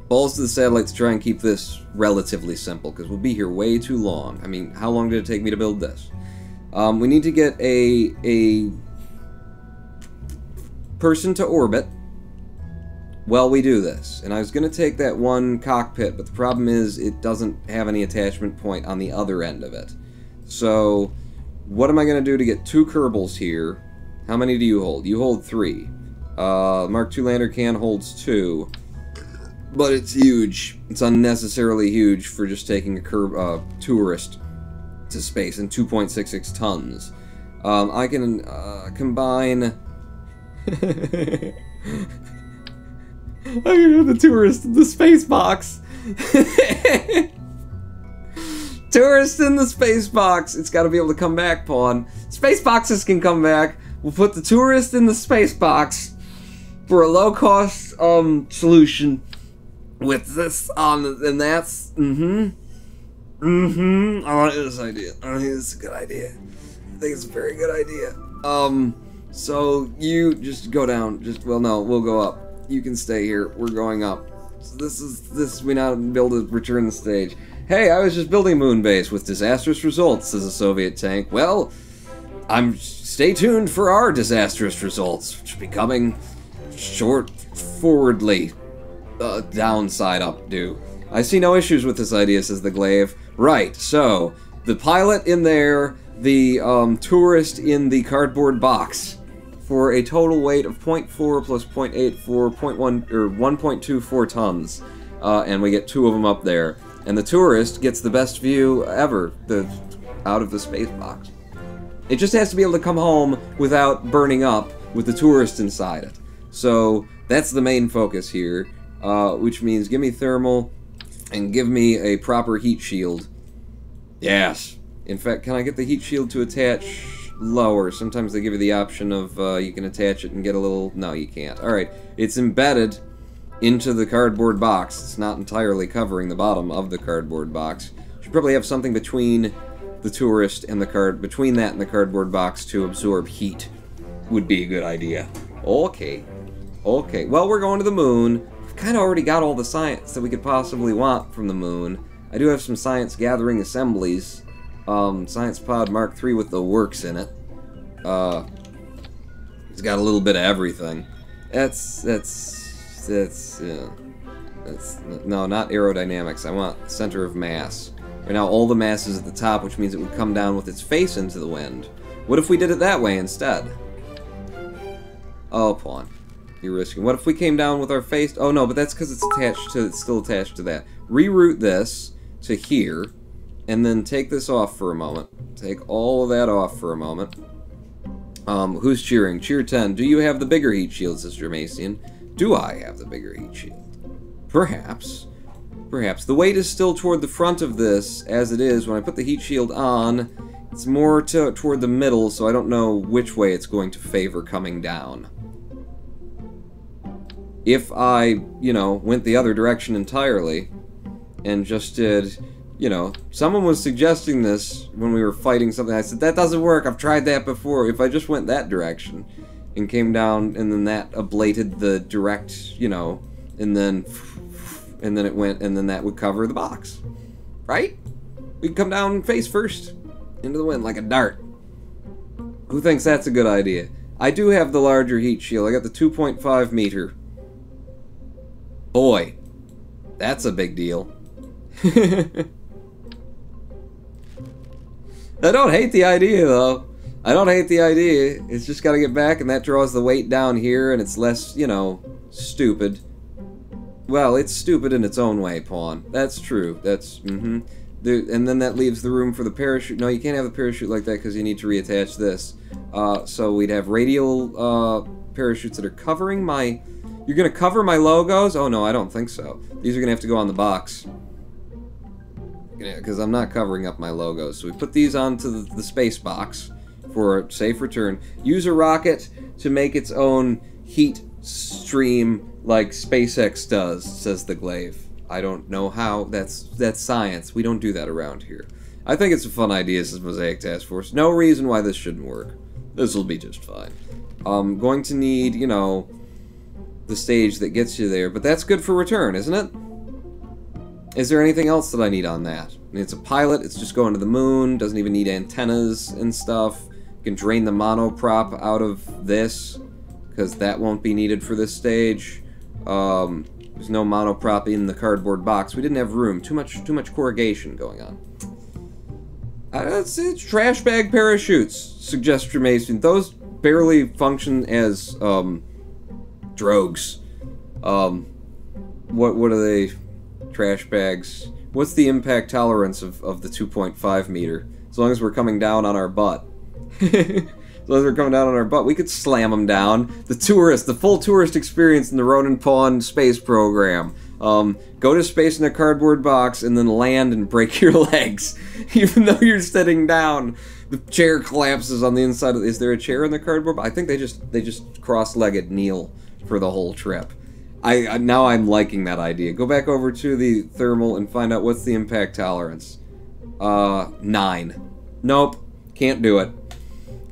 Balls to the satellite to try and keep this relatively simple, because we'll be here way too long. I mean, how long did it take me to build this? We need to get a person to orbit while we do this. And I was going to take that one cockpit, but the problem is it doesn't have any attachment point on the other end of it. So, what am I going to do to get 2 Kerbals here? How many do you hold? You hold 3. Mark II lander can holds 2. But it's huge. It's unnecessarily huge for just taking a tourist to space in 2.66 tons. I can combine... I'm gonna have the tourist in the space box. Tourist in the space box. It's got to be able to come back, Pawn. Space boxes can come back. We'll put the tourist in the space box for a low-cost solution with this on, and that's I like this idea. I think it's a good idea. I think it's a very good idea. So you just go down. Well, no, we'll go up. You can stay here. We're going up. So we now build a return the stage. Hey, I was just building a moon base with disastrous results, says a Soviet tank. Well, stay tuned for our disastrous results, which will be coming forwardly. Downside up due. I see no issues with this idea, says the Glaive. Right, so, the pilot in there, the tourist in the cardboard box, for a total weight of 0.4 plus 0.84, 0.1, or 1.24 tons. And we get 2 of them up there. And the tourist gets the best view ever, out of the space box. It just has to be able to come home without burning up with the tourist inside it. So, that's the main focus here. Which means give me thermal, and give me a proper heat shield. Yes. In fact, can I get the heat shield to attach lower? Sometimes they give you the option of you can attach it and get a little... No, you can't. Alright, it's embedded into the cardboard box. It's not entirely covering the bottom of the cardboard box. Should probably have something between the tourist and the between that and the cardboard box to absorb heat. Would be a good idea. Okay. Okay, well, we're going to the moon. We've kind of already got all the science that we could possibly want from the moon. I do have some science gathering assemblies. Science Pod Mark III with the works in it. It's got a little bit of everything. That's no, not aerodynamics. I want center of mass. Right now, all the mass is at the top, which means it would come down with its face into the wind. What if we did it that way instead? Oh, pawn. You're risking. What if we came down with our face? Oh, no, but that's because it's attached to... It's still attached to that. Reroute this to here, and then take this off for a moment. Take all of that off for a moment. Who's cheering? Cheer 10. Do you have the bigger heat shield, Sister Macian? Do I have the bigger heat shield? Perhaps. Perhaps. The weight is still toward the front of this, as it is. When I put the heat shield on, it's more toward the middle, so I don't know which way it's going to favor coming down. If I, you know, went the other direction entirely, and just did, you know, someone was suggesting this when we were fighting something. I said, that doesn't work, I've tried that before. If I just went that direction, and came down, and then that ablated the direct, you know, and then it went, and then that would cover the box. Right? We could come down face first, into the wind, like a dart. Who thinks that's a good idea? I do have the larger heat shield. I got the 2.5 meter. Boy, that's a big deal. I don't hate the idea, though. I don't hate the idea. It's just gotta get back, and that draws the weight down here, and it's less, you know, stupid. Well, it's stupid in its own way, Pawn. That's true. That's, and then that leaves the room for the parachute. No, you can't have the parachute like that because you need to reattach this. So we'd have radial parachutes that are covering my... You're gonna cover my logos? Oh no, I don't think so. These are gonna have to go on the box. Because I'm not covering up my logos. So we put these onto the space box for a safe return. Use a rocket to make its own heat stream like SpaceX does, says the Glaive. I don't know how. That's science. We don't do that around here. I think it's a fun idea, says Mosaic Task Force. No reason why this shouldn't work. This will be just fine. Going to need, you know, the stage that gets you there, but that's good for return, isn't it? Is there anything else that I need on that? I mean, it's a pilot, it's just going to the moon, doesn't even need antennas and stuff. You can drain the monoprop out of this, because that won't be needed for this stage. There's no monoprop in the cardboard box. We didn't have room. Too much corrugation going on. It's trash bag parachutes, suggests Mason. Those barely function as drogues. What are they? Trash bags. What's the impact tolerance of the 2.5 meter? As long as we're coming down on our butt. As long as we're coming down on our butt, we could slam them down. The full tourist experience in the Ronin Pawn space program. Go to space in a cardboard box and then land and break your legs. Even though you're sitting down, the chair collapses on the inside of... Is there a chair in the cardboard box? I think they just cross-legged kneel for the whole trip. Now I'm liking that idea. Go back over to the thermal and find out what's the impact tolerance. 9. Nope. Can't do it.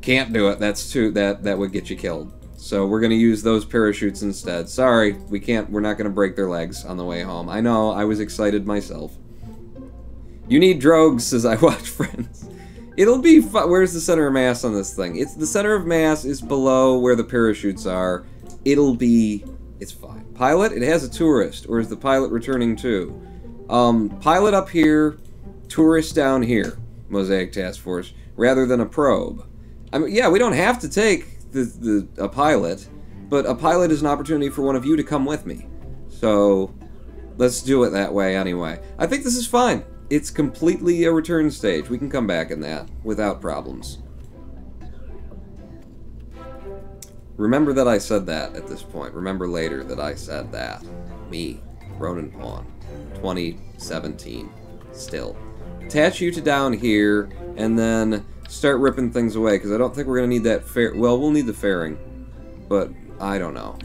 Can't do it. That's too... That would get you killed. So we're gonna use those parachutes instead. Sorry, we can't... We're not gonna break their legs on the way home. I know, I was excited myself. You need drogues, says I watch Friends. It'll be fun. Where's the center of mass on this thing? The center of mass is below where the parachutes are. It'll be... It's fine. Pilot, it has a tourist. Or is the pilot returning too? Pilot up here, tourist down here. Mosaic Task Force. Rather than a probe. I mean, yeah, we don't have to take a pilot, but a pilot is an opportunity for one of you to come with me. So, let's do it that way anyway. I think this is fine. It's completely a return stage. We can come back in that without problems. Remember that I said that at this point. Remember later that I said that. Me, Ronin Pawn, 2017, still. attach you to down here, and then start ripping things away, because I don't think we're going to need that well, we'll need the fairing, but I don't know.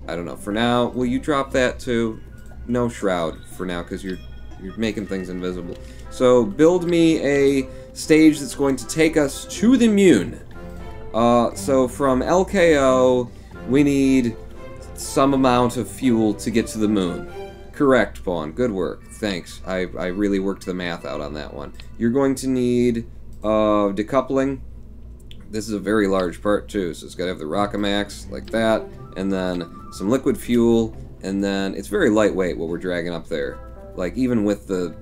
I don't know. For now, will you drop that too? No shroud for now, because you're making things invisible. So, build me a stage that's going to take us to the moon. So from LKO, we need some amount of fuel to get to the moon. Correct, Pawn. Good work. Thanks. I really worked the math out on that one. You're going to need decoupling. This is a very large part, too, so it's got to have the Rockamax, like that, and then some liquid fuel, and then it's very lightweight what we're dragging up there. Like, even with the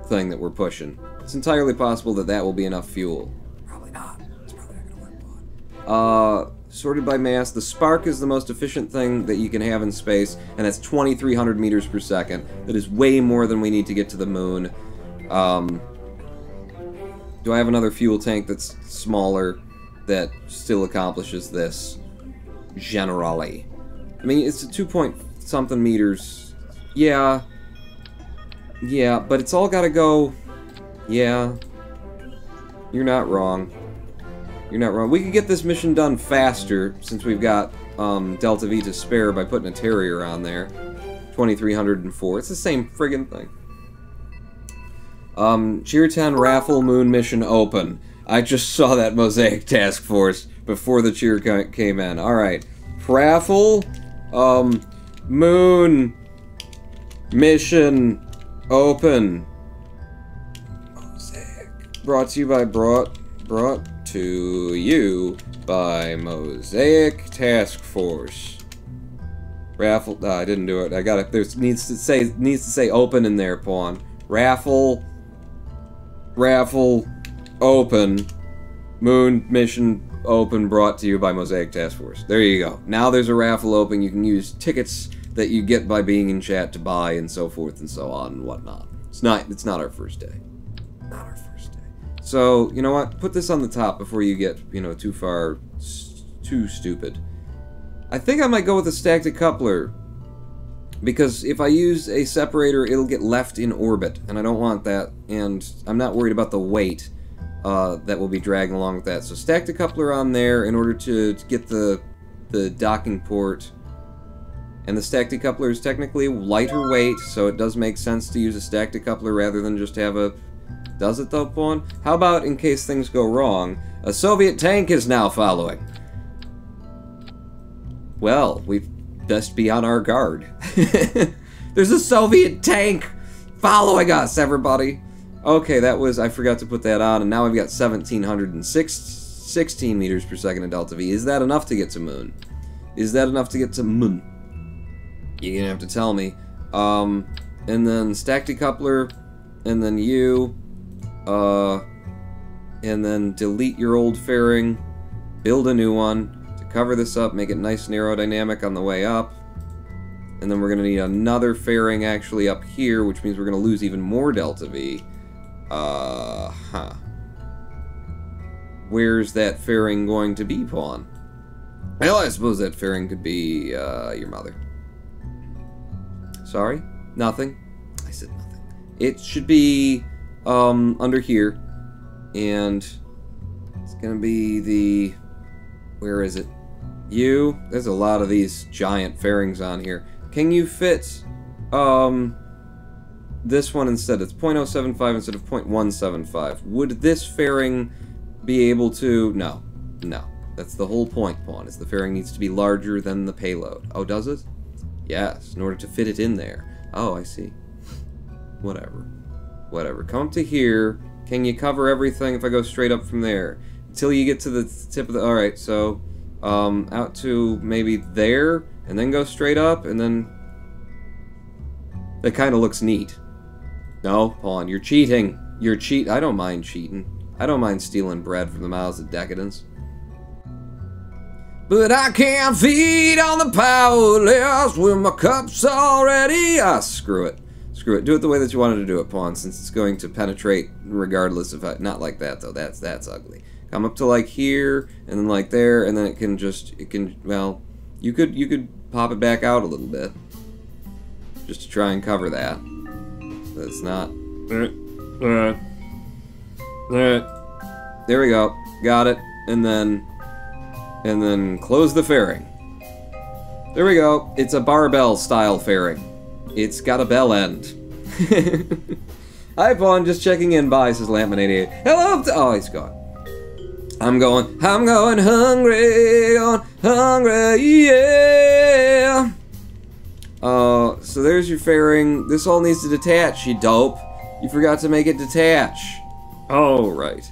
thing that we're pushing. It's entirely possible that that will be enough fuel. Probably not. It's probably not going to work, Pawn. Sorted by mass, the spark is the most efficient thing that you can have in space, and that's 2,300 meters per second. That is way more than we need to get to the moon. Do I have another fuel tank that's smaller that still accomplishes this? Generally. I mean, it's a 2-point-something meters. Yeah. Yeah, but it's all gotta go... Yeah. You're not wrong. You're not wrong. We could get this mission done faster, since we've got Delta V to spare by putting a Terrier on there. 2,304. It's the same friggin' thing. Cheer 10 Raffle Moon Mission open. I just saw that Mosaic Task Force before the cheer came in. Alright. Raffle, Moon Mission open. Mosaic. Brought to you by Mosaic Task Force. Raffle. I didn't do it. I got it. There needs to say open in there, Pawn. Raffle open. Moon mission open. Brought to you by Mosaic Task Force. There you go. Now there's a raffle open. You can use tickets that you get by being in chat to buy and so forth and so on and whatnot. It's not our first day. Not our first day. So, you know what? Put this on the top before you get, you know, too stupid. I think I might go with a stacked decoupler, because if I use a separator, it'll get left in orbit, and I don't want that, and I'm not worried about the weight that will be dragging along with that. So stacked decoupler on there in order to get the docking port. And the stacked decoupler is technically lighter weight, so it does make sense to use a stacked decoupler rather than just have a... Does it though, Pawn? How about, in case things go wrong, a Soviet tank is now following? Well, we best be on our guard. There's a Soviet tank following us, everybody! Okay, that was... I forgot to put that on, and now I've got 1,716 meters per second in Delta V. Is that enough to get to Moon? Is that enough to get to Moon? You're gonna have to tell me. And then stack decoupler, and then you, and then delete your old fairing, build a new one to cover this up, make it nice and aerodynamic on the way up, and then we're gonna need another fairing actually up here, which means we're gonna lose even more Delta V. Where's that fairing going to be, Pawn? Well, I suppose that fairing could be, your mother. Sorry? Nothing? I said nothing. It should be, under here. And it's gonna be the... Where is it? You? There's a lot of these giant fairings on here. Can you fit, this one instead? It's 0.075 instead of 0.175. Would this fairing be able to... No. No. That's the whole point, Pawn, is the fairing needs to be larger than the payload. Oh, does it? Yes, in order to fit it in there. Oh, I see. Whatever. Whatever. Come up to here. Can you cover everything if I go straight up from there? Until you get to the tip of the... Alright, so... out to maybe there, and then go straight up, and then... That kind of looks neat. No, Pawn, you're cheating. You're I don't mind cheating. I don't mind stealing bread from the mouths of decadence. But I can't feed on the power list when my cup's already... Ah, screw it. Screw it. Do it the way that you wanted to do it, Pawn, since it's going to penetrate regardless of... Not like that, though. That's ugly. Come up to, like, here, and then, like, there, and then it can just... It can... Well, you could pop it back out a little bit. Just to try and cover that. That's not... Alright. There we go. Got it. And then close the fairing. There we go. It's a barbell style fairing. It's got a bell end. Hi, Pawn. Just checking in. Bye, says Lampman88. Hello. Oh, he's gone. I'm going hungry, yeah. So there's your fairing. This all needs to detach, you dope. You forgot to make it detach. Oh, right.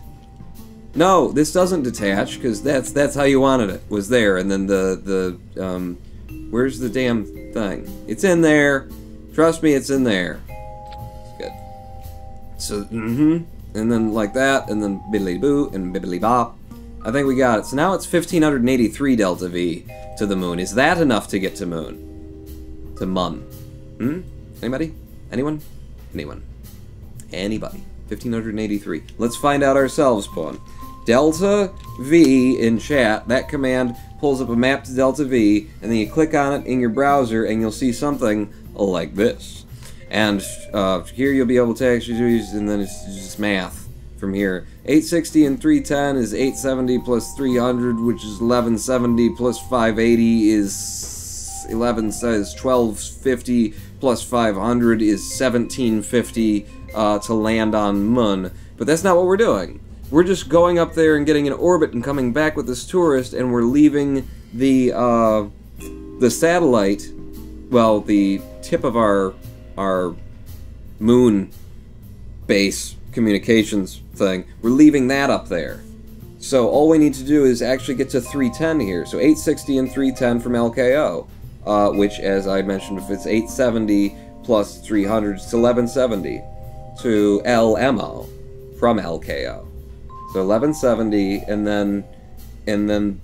No, this doesn't detach, because that's how you wanted it. Was there, and then where's the damn thing? It's in there. Trust me, it's in there. It's good. So, and then like that, and then bibbly boo, and bibbly bop. I think we got it. So now it's 1583 delta V to the moon. Is that enough to get to moon? To mun? Anybody? Anyone? Anyone? Anybody? 1583. Let's find out ourselves, Pawn. Delta V in chat, that command pulls up a map to Delta V, and then you click on it in your browser, and you'll see something like this. And here you'll be able to actually do, and then it's just math from here. 860 and 310 is 870 plus 300, which is 1170 plus 580 is 1250 plus 500 is 1750 to land on Mun. But that's not what we're doing. We're just going up there and getting an orbit and coming back with this tourist, and we're leaving the satellite, well, the tip of our moon base communications thing, we're leaving that up there. So all we need to do is actually get to 310 here. So 860 and 310 from LKO, which, as I mentioned, if it's 870 plus 300, it's 1170 to LMO from LKO. So 1170, and then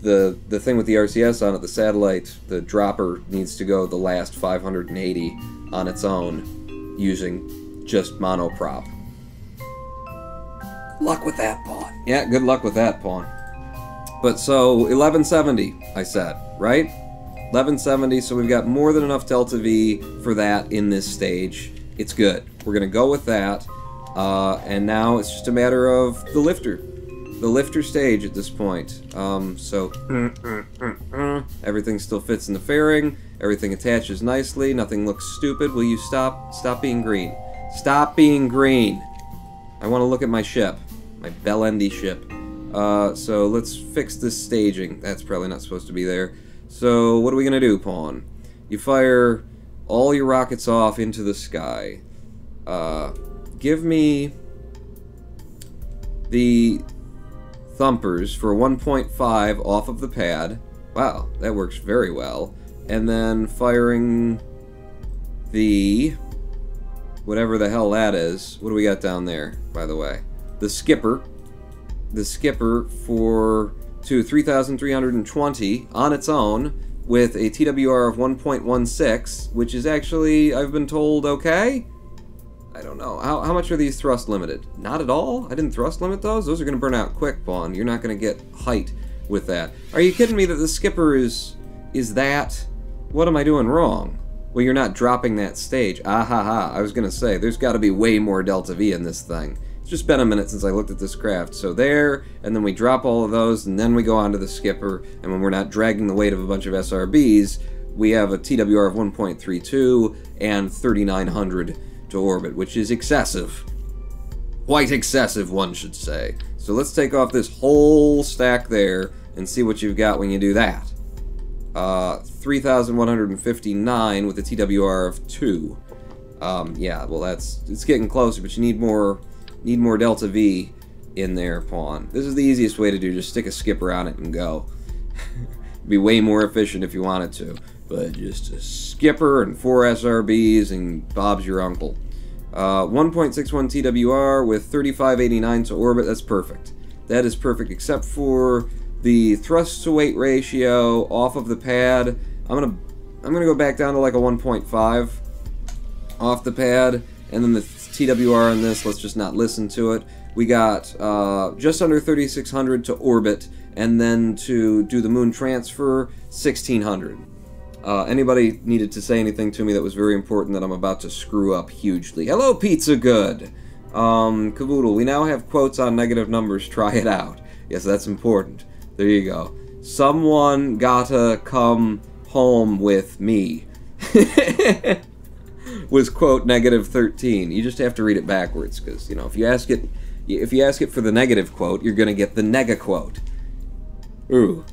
the thing with the RCS on it, the satellite, the dropper needs to go the last 580 on its own using just monoprop. Good luck with that, Pawn. Yeah, good luck with that, Pawn. But so 1170, I said, right? 1170, so we've got more than enough delta V for that in this stage. It's good. We're gonna go with that, and now it's just a matter of the lifter. The lifter stage at this point. Everything still fits in the fairing. Everything attaches nicely. Nothing looks stupid. Will you stop being green? Stop being green. I want to look at my ship, my Bellendi ship. So let's fix this staging. That's probably not supposed to be there. So what are we gonna do, Pawn? You fire all your rockets off into the sky. Give me the thumpers for 1.5 off of the pad. Wow, that works very well. And then firing the whatever the hell that is. What do we got down there, by the way? The skipper. The skipper to 3,320 on its own with a TWR of 1.16, which is actually, I've been told, okay? I don't know. How much are these thrust limited? Not at all? I didn't thrust limit those? Those are going to burn out quick, Pawn. You're not going to get height with that. Are you kidding me that the skipper is that? What am I doing wrong? Well, you're not dropping that stage. Ah ha ha. I was going to say, there's got to be way more delta V in this thing. It's just been a minute since I looked at this craft. So there, and then we drop all of those, and then we go on to the skipper, and when we're not dragging the weight of a bunch of SRBs, we have a TWR of 1.32 and 3,900 to orbit, which is excessive. Quite excessive, one should say. So let's take off this whole stack there and see what you've got when you do that. 3,159 with a TWR of 2. Yeah, well it's getting closer, but you need more delta V in there, Pawn. This is the easiest way to do, just stick a skipper on it and go. Be way more efficient if you wanted to, but just a skipper and 4 SRBs and Bob's your uncle. 1.61 TWR with 3589 to orbit. That's perfect. That is perfect, except for the thrust to weight ratio off of the pad. I'm gonna go back down to like a 1.5 off the pad, and then the TWR on this, let's just not listen to it. We got just under 3,600 to orbit, and then to do the moon transfer, 1,600. Anybody needed to say anything to me that was very important that I'm about to screw up hugely? Hello, Pizza Good! Cavoodle, we now have quotes on negative numbers. Try it out. Yes, that's important. There you go. Someone gotta come home with me. Was quote negative 13. You just have to read it backwards, because, you know, if you ask it for the negative quote, you're gonna get the nega quote. Ooh.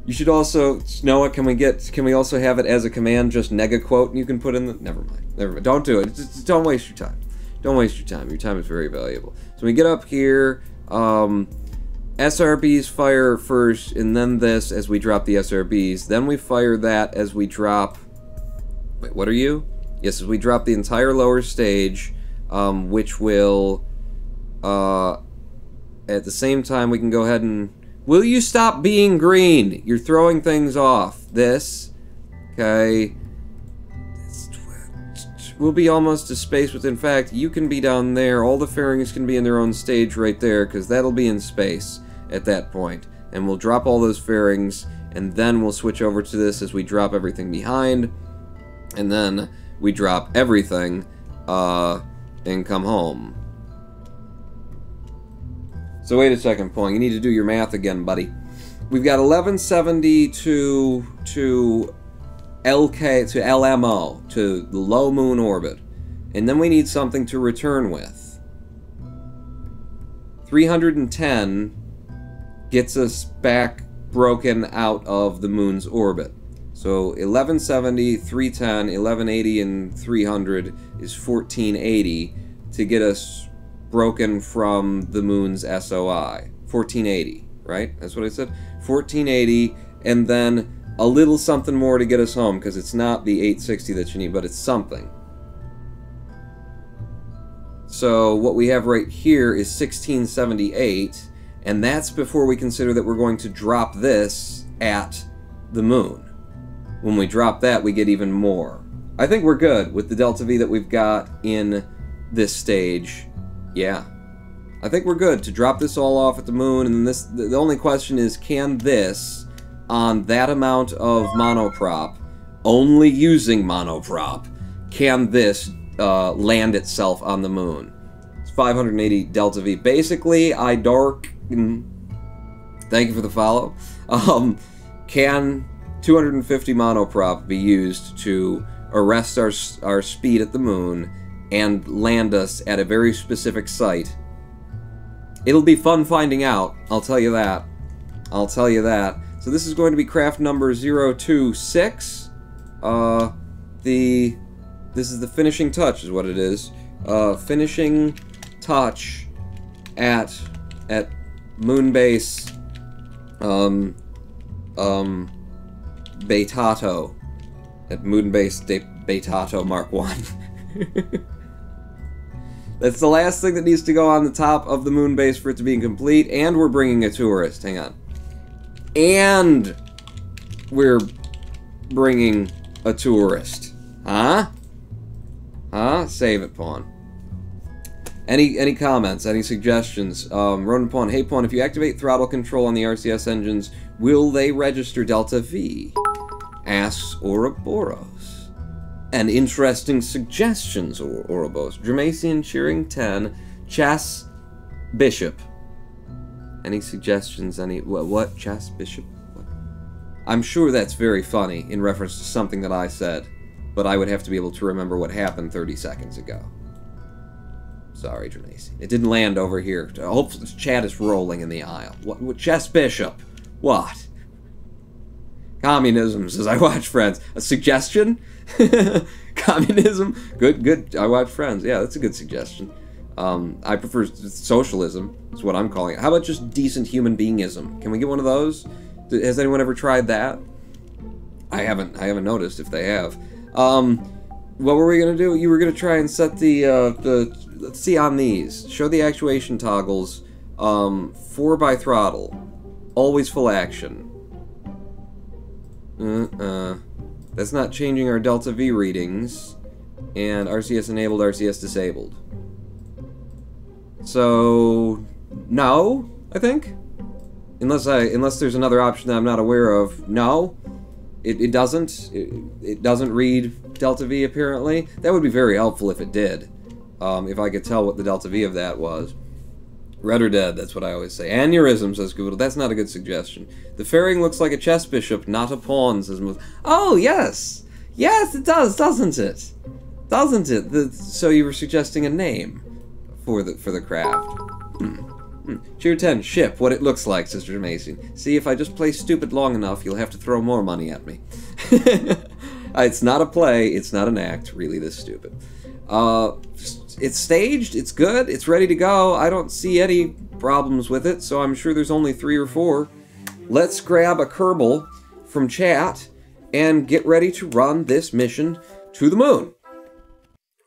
You should also, Noah, can we also have it as a command, just nega quote, and you can put in the, never mind. Don't do it. Just don't waste your time. Don't waste your time. Your time is very valuable. So we get up here, SRBs fire first, and then this as we drop the SRBs. Then we fire that as we drop, wait, what are you? Yes, as we drop the entire lower stage, which will, at the same time, we can go ahead and, will you stop being green? You're throwing things off. This, okay, will be almost a space with, in fact, you can be down there. All the fairings can be in their own stage right there, because that'll be in space at that point. And we'll drop all those fairings, and then we'll switch over to this as we drop everything behind, and then we drop everything, and come home. So wait a second, Pong. You need to do your math again, buddy. We've got 1170 to LK, to LMO, to the low moon orbit. And then we need something to return with. 310 gets us back broken out of the moon's orbit. So 1170, 310, 1180, and 300 is 1480 to get us broken from the moon's SOI. 1480, right? That's what I said? 1480, and then a little something more to get us home, because it's not the 860 that you need, but it's something. So what we have right here is 1678, and that's before we consider that we're going to drop this at the moon. When we drop that, we get even more. I think we're good with the delta V that we've got in this stage. Yeah. I think we're good to drop this all off at the moon, and this, the only question is, can this, on that amount of monoprop, only using monoprop, can this land itself on the moon? It's 580 delta V. Basically, thank you for the follow, can 250 monoprop be used to arrest our speed at the moon and land us at a very specific site? It'll be fun finding out, I'll tell you that. I'll tell you that. So this is going to be craft number 026. This is the finishing touch, is what it is. Finishing touch at Moonbase Beitato. At Moonbase Beitato Mark 1. That's the last thing that needs to go on the top of the moon base for it to be complete, and we're bringing a tourist. Hang on. And we're bringing a tourist. Huh? Huh? Save it, Pawn. Any comments? Any suggestions? Ronan Pawn. Hey, Pawn, if you activate throttle control on the RCS engines, will they register Delta V? Asks Ouroboros. And interesting suggestions, Ouroboros. Dramasian cheering 10. Chess Bishop. Any suggestions? Any what? Chess Bishop? What? I'm sure that's very funny in reference to something that I said, but I would have to be able to remember what happened 30 seconds ago. Sorry, Dramasian. It didn't land over here. Hopefully this chat is rolling in the aisle. What? Chess Bishop? What? Communism, says I watch Friends. A suggestion? Communism? Good. I watch Friends. Yeah, that's a good suggestion. I prefer socialism, is what I'm calling it. How about just decent human beingism? Can we get one of those? Has anyone ever tried that? I haven't noticed if they have. What were we gonna do? You were gonna try and set let's see on these. Show the actuation toggles. 4 by throttle. Always full action. That's not changing our Delta V readings. And RCS enabled, RCS disabled. So, no, I think. Unless there's another option that I'm not aware of. No, it doesn't. It doesn't read Delta V apparently. That would be very helpful if it did. if I could tell what the delta V of that was. Red or dead, that's what I always say. Aneurysm, says Google. That's not a good suggestion. The fairing looks like a chess bishop, not a pawn, says Moose. Oh, yes! Yes, it does, doesn't it? Doesn't it? So you were suggesting a name for the craft. Cheer 10, ship, what it looks like, Sister Macy. See, if I just play stupid long enough, you'll have to throw more money at me. It's not a play, it's not an act, really this stupid. It's staged, it's good, it's ready to go. I don't see any problems with it, so I'm sure there's only 3 or 4. Let's grab a Kerbal from chat and get ready to run this mission to the moon.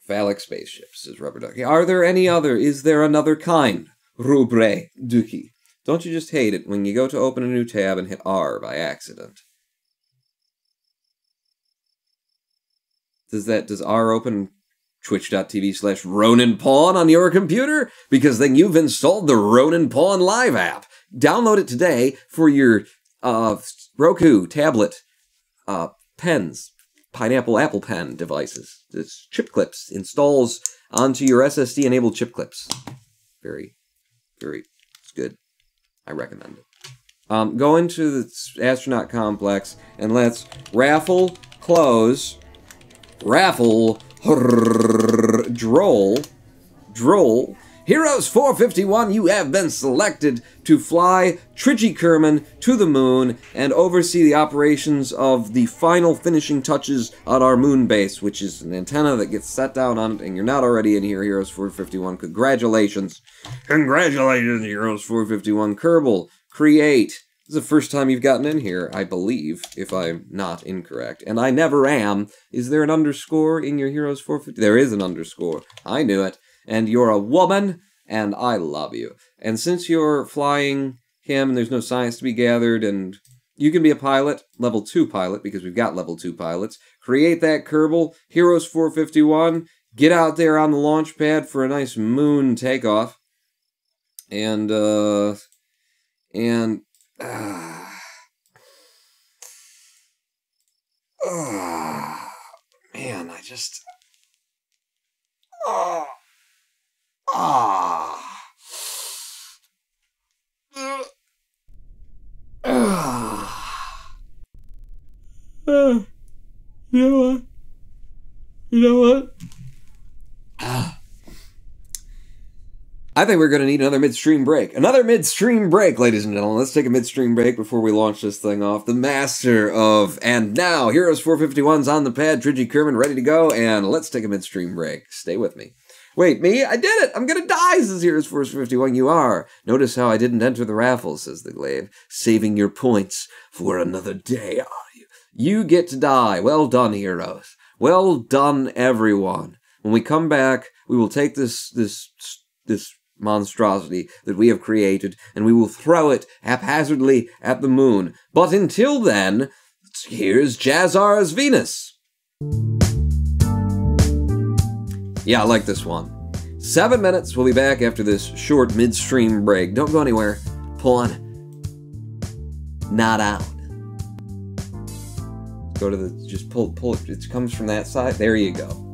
Phallic spaceships, says Rubber Ducky. Are there any other? Is there another kind? Rubre Ducky. Don't you just hate it when you go to open a new tab and hit R by accident? Does R open twitch.tv/RoninPawn on your computer? Because then you've installed the Ronin Pawn Live app. Download it today for your Roku, tablet, pens, Pineapple Apple Pen devices. It's chip clips. Installs onto your SSD-enabled chip clips. Very, it's good. I recommend it. Go into the astronaut complex and let's raffle, close, raffle, droll. Heroes 451, you have been selected to fly Trigi Kerman to the moon and oversee the operations of the final finishing touches on our moon base, which is an antenna that gets set down on it, and you're not already in here, Heroes 451. Congratulations. Congratulations, Heroes 451. Kerbal, create. This is the first time you've gotten in here, I believe, if I'm not incorrect. And I never am. Is there an underscore in your Heroes 450? There is an underscore. I knew it. And you're a woman, and I love you. And since you're flying him, and there's no science to be gathered, and you can be a pilot, level 2 pilot, because we've got level 2 pilots. Create that Kerbal, Heroes 451, get out there on the launch pad for a nice moon takeoff. And, man, I just... You know what? I think we're going to need another midstream break. Another midstream break, ladies and gentlemen. Let's take a midstream break before we launch this thing off. The master of... And now, Heroes 451's on the pad. Trigi Kerman ready to go. And let's take a midstream break. Stay with me. Wait, me? I did it! I'm gonna die, says Heroes 451. You are. Notice how I didn't enter the raffle, says the glaive. Saving your points for another day, are you? You get to die. Well done, heroes. Well done, everyone. When we come back, we will take this monstrosity that we have created, and we will throw it haphazardly at the moon. But until then, here's Jazzar's Venus. Yeah, I like this one. 7 minutes, we'll be back after this short midstream break. Don't go anywhere. Pawn. Not out. Go to the, just pull it. It comes from that side. There you go.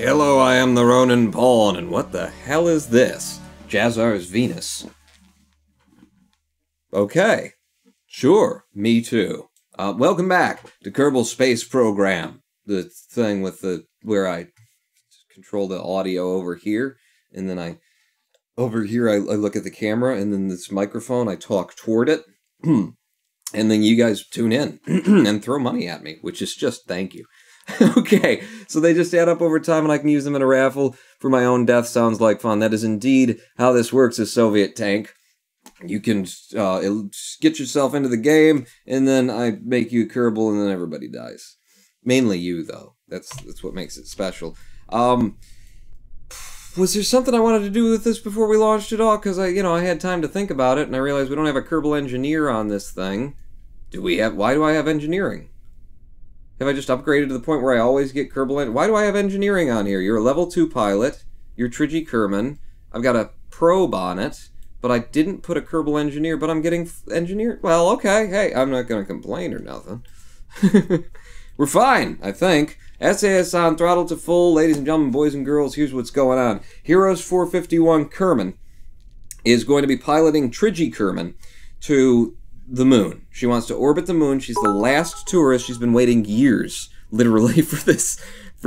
Hello, I am the Ronin Pawn, and what the hell is this? Jazzar's Venus. Okay. Sure, me too. Welcome back to Kerbal Space Program. The thing with where I control the audio over here, and then over here I look at the camera, and then this microphone, I talk toward it. And then you guys tune in and throw money at me, which is just thank you. Okay, so they just add up over time and I can use them in a raffle for my own death. Sounds like fun. That is indeed how this works as Soviet Tank. You can get yourself into the game, and then I make you Kerbal, and then everybody dies. Mainly you, though. That's what makes it special. Was there something I wanted to do with this before we launched it all? Because I had time to think about it, and I realized we don't have a Kerbal engineer on this thing. Why do I have engineering? Have I just upgraded to the point where I always get Kerbal? Why do I have engineering on here? You're a level 2 pilot. You're Trigi Kerman. I've got a probe on it, but I didn't put a Kerbal engineer, but I'm getting engineer. Well, okay. Hey, I'm not going to complain or nothing. We're fine, I think. SAS on throttle to full. Ladies and gentlemen, boys and girls, here's what's going on. Heroes 451 Kerman is going to be piloting Trigi Kerman to the moon. She wants to orbit the moon. She's the last tourist. She's been waiting years, literally, for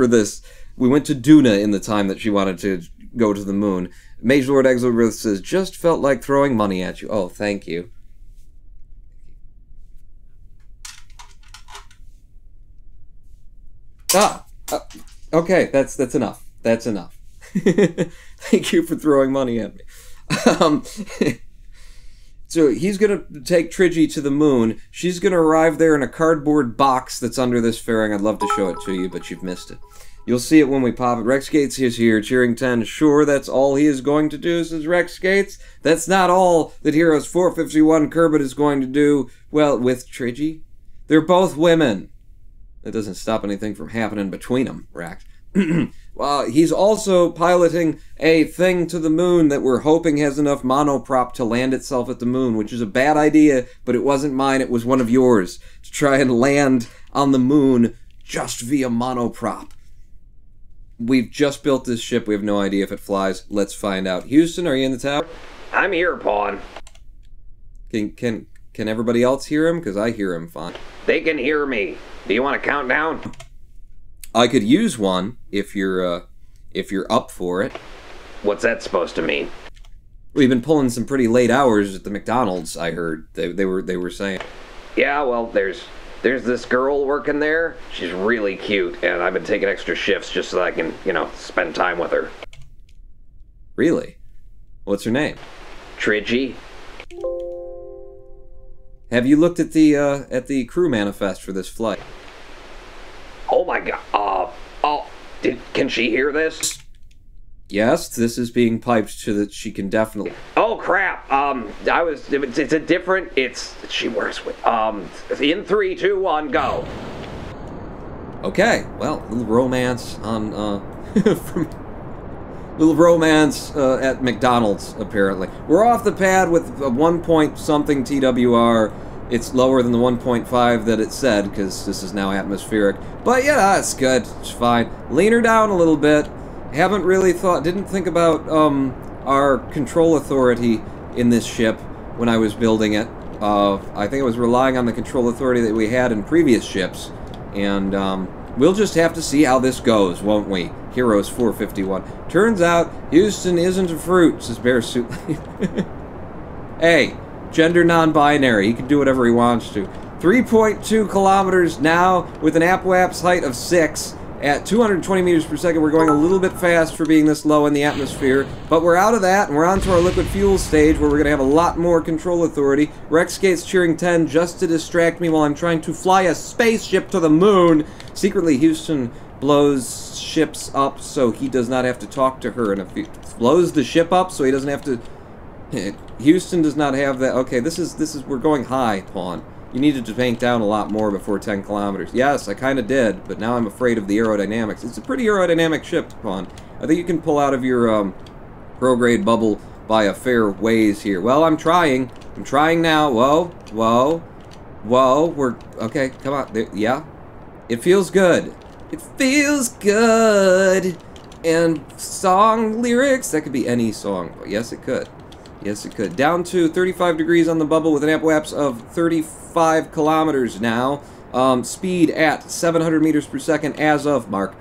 this. We went to Duna in the time that she wanted to go to the moon. Mage Lord Exilruth says, just felt like throwing money at you. Oh, thank you. Okay, that's enough. That's enough. Thank you for throwing money at me. So he's going to take Trigi to the moon. She's going to arrive there in a cardboard box that's under this fairing. I'd love to show it to you, but you've missed it. You'll see it when we pop it. Rex Gates is here, cheering 10. Sure, that's all he is going to do, says Rex Gates. That's not all that Heroes 451 Kerbal is going to do. Well, with Trigi, they're both women. That doesn't stop anything from happening between them, Rex. Well, he's also piloting a thing to the moon that we're hoping has enough monoprop to land itself at the moon, which is a bad idea, but it wasn't mine, it was one of yours, to try and land on the moon just via monoprop. We've just built this ship, we have no idea if it flies. Let's find out. Houston, are you in the tower? I'm here, Pawn. Can everybody else hear him? Because I hear him fine. They can hear me. Do you want to count down? I could use one if you're up for it. What's that supposed to mean? We've been pulling some pretty late hours at the McDonald's, I heard. They were saying. Yeah, well, there's this girl working there. She's really cute, and I've been taking extra shifts just so I can, spend time with her. Really? What's her name? Trigi. Have you looked at the crew manifest for this flight? Oh my god. Can she hear this? Yes, this is being piped so that she can definitely. Oh crap. It's a different. She works with. In 3, 2, 1, go. Okay, well, little romance on little romance at McDonald's apparently. We're off the pad with a 1 point something TWR. It's lower than the 1.5 that it said, because this is now atmospheric. But yeah, it's good. It's fine. Lean her down a little bit. Didn't think about our control authority in this ship when I was building it. I think I was relying on the control authority that we had in previous ships. And we'll just have to see how this goes, won't we? Heroes 451. Turns out, Houston isn't a fruit, says Bear Suit. Hey. Gender non-binary. He can do whatever he wants to. 3.2 kilometers now with an apoapse height of 6 at 220 meters per second. We're going a little bit fast for being this low in the atmosphere, but we're out of that and we're on to our liquid fuel stage where we're going to have a lot more control authority. Rex Gates cheering 10 just to distract me while I'm trying to fly a spaceship to the moon. Secretly, Houston blows ships up so he does not have to talk to her in a few. Blows the ship up so he doesn't have to. Houston does not have that. Okay, this is we're going high, Pawn. You needed to bank down a lot more before 10 kilometers. Yes, I kind of did, but now I'm afraid of the aerodynamics. It's a pretty aerodynamic ship, Pawn. I think you can pull out of your prograde bubble by a fair ways here. Well, I'm trying. I'm trying now. Whoa, whoa, whoa. We're okay. Come on. There, yeah, it feels good. It feels good. And song lyrics, that could be any song. Yes, it could. Yes, it could. Down to 35 degrees on the bubble with an apoaps of 35 kilometers now. Speed at 700 meters per second as of, Mark.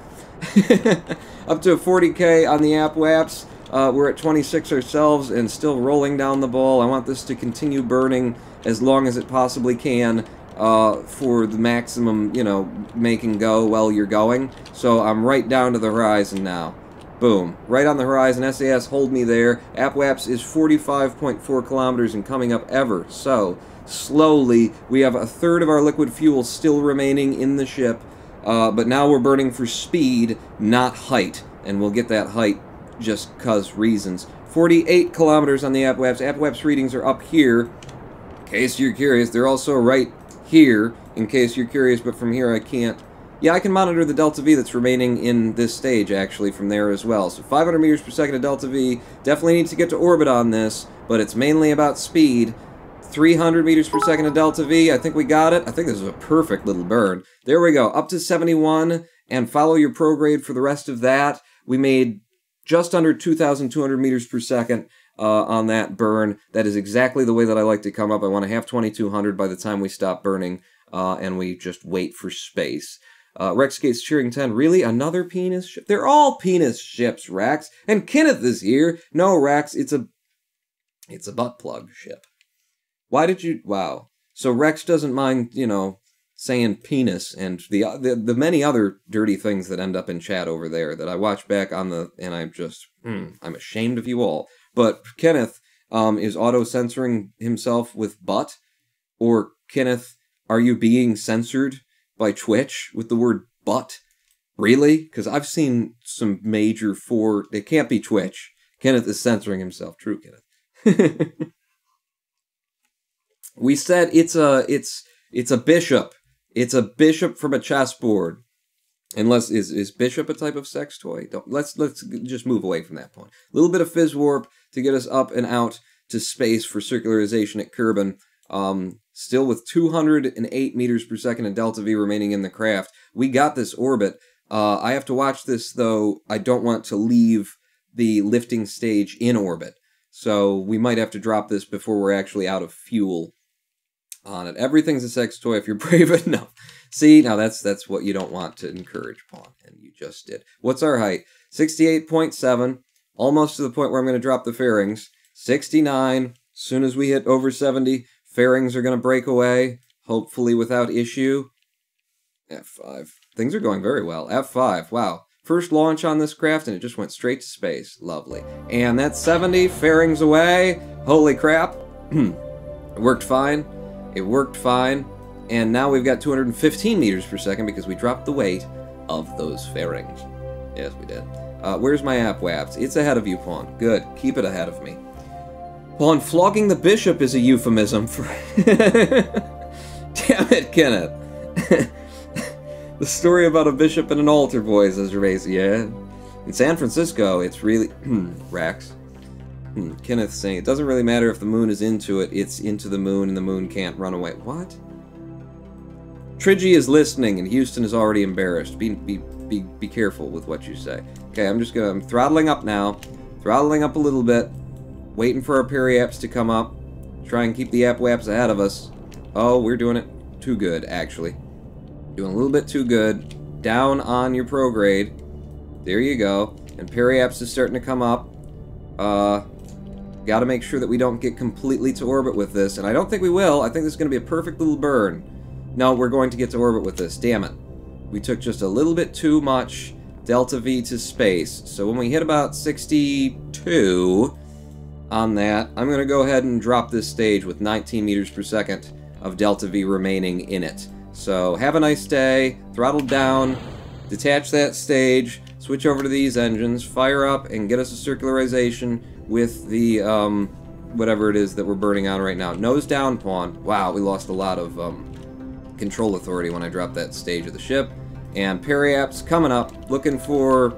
Up to 40k on the apoaps. We're at 26 ourselves and still rolling down the ball. I want this to continue burning as long as it possibly can for the maximum, you know, make and go while you're going. So I'm right down to the horizon now. Boom. Right on the horizon. SAS, hold me there. apoaps is 45.4 kilometers and coming up ever so slowly. We have a third of our liquid fuel still remaining in the ship, but now we're burning for speed, not height. And we'll get that height just cause reasons. 48 kilometers on the apoaps. Apoaps readings are up here. In case you're curious, they're also right here, in case you're curious, but from here I can't. Yeah, I can monitor the delta V that's remaining in this stage, actually, from there as well. So 500 meters per second of delta V. Definitely need to get to orbit on this, but it's mainly about speed. 300 meters per second of delta V. I think we got it. I think this is a perfect little burn. There we go. Up to 71, and follow your prograde for the rest of that. We made just under 2,200 meters per second on that burn. That is exactly the way that I like to come up. I want to have 2,200 by the time we stop burning, and we just wait for space. Rexgate's cheering 10. Really? Another penis ship? They're all penis ships, Rex. And Kenneth is here. No, Rex, it's a butt plug ship. Why did you... Wow. So Rex doesn't mind, you know, saying penis and the many other dirty things that end up in chat over there that I watch back on the... And I'm just... I'm ashamed of you all. But Kenneth is auto-censoring himself with butt. Or, Kenneth, are you being censored by Twitch with the word butt? Really? Because I've seen some major it can't be Twitch. Kenneth is censoring himself. True, Kenneth. We said it's a bishop. It's a bishop from a chessboard. Unless is bishop a type of sex toy? Let's just move away from that point. A little bit of fizz warp to get us up and out to space for circularization at Kerbal. Still with 208 meters per second of delta V remaining in the craft. We got this orbit. I have to watch this, though. I don't want to leave the lifting stage in orbit. So we might have to drop this before we're actually out of fuel on it. Everything's a sex toy if you're brave enough. See, now that's what you don't want to encourage, Pawn, and you just did. What's our height? 68.7, almost to the point where I'm going to drop the fairings. 69, as soon as we hit over 70, fairings are going to break away, hopefully without issue. F5. Things are going very well. F5, wow. First launch on this craft, and it just went straight to space. Lovely. And that's 70, fairings away. Holy crap. It worked fine. It worked fine. And now we've got 215 meters per second because we dropped the weight of those fairings. Yes, we did. Where's my apoaps? It's ahead of you, Pawn. Good. Keep it ahead of me. Pawn, flogging the bishop is a euphemism for... Damn it, Kenneth. The story about a bishop and an altar, boys, as Gervais. Yeah. In San Francisco, it's really... Rax. Kenneth saying, it doesn't really matter if the moon is into it, it's into the moon and the moon can't run away. What? Trigi is listening and Houston is already embarrassed. Be careful with what you say. Okay, I'm throttling up now. Throttling up a little bit. Waiting for our periaps to come up. Try and keep the apoaps ahead of us. Oh, we're doing it too good, actually. Doing a little bit too good. Down on your prograde. There you go. And periaps is starting to come up. Gotta make sure that we don't get completely to orbit with this. And I don't think we will. I think this is going to be a perfect little burn. No, we're going to get to orbit with this. Damn it. We took just a little bit too much delta V to space. So when we hit about 62 on that, I'm going to go ahead and drop this stage with 19 meters per second of delta V remaining in it. So have a nice day. Throttle down. Detach that stage. Switch over to these engines. Fire up and get us a circularization with the, whatever it is that we're burning on right now. Nose down, Pawn. Wow, we lost a lot of, control authority when I dropped that stage of the ship. And periaps coming up, looking for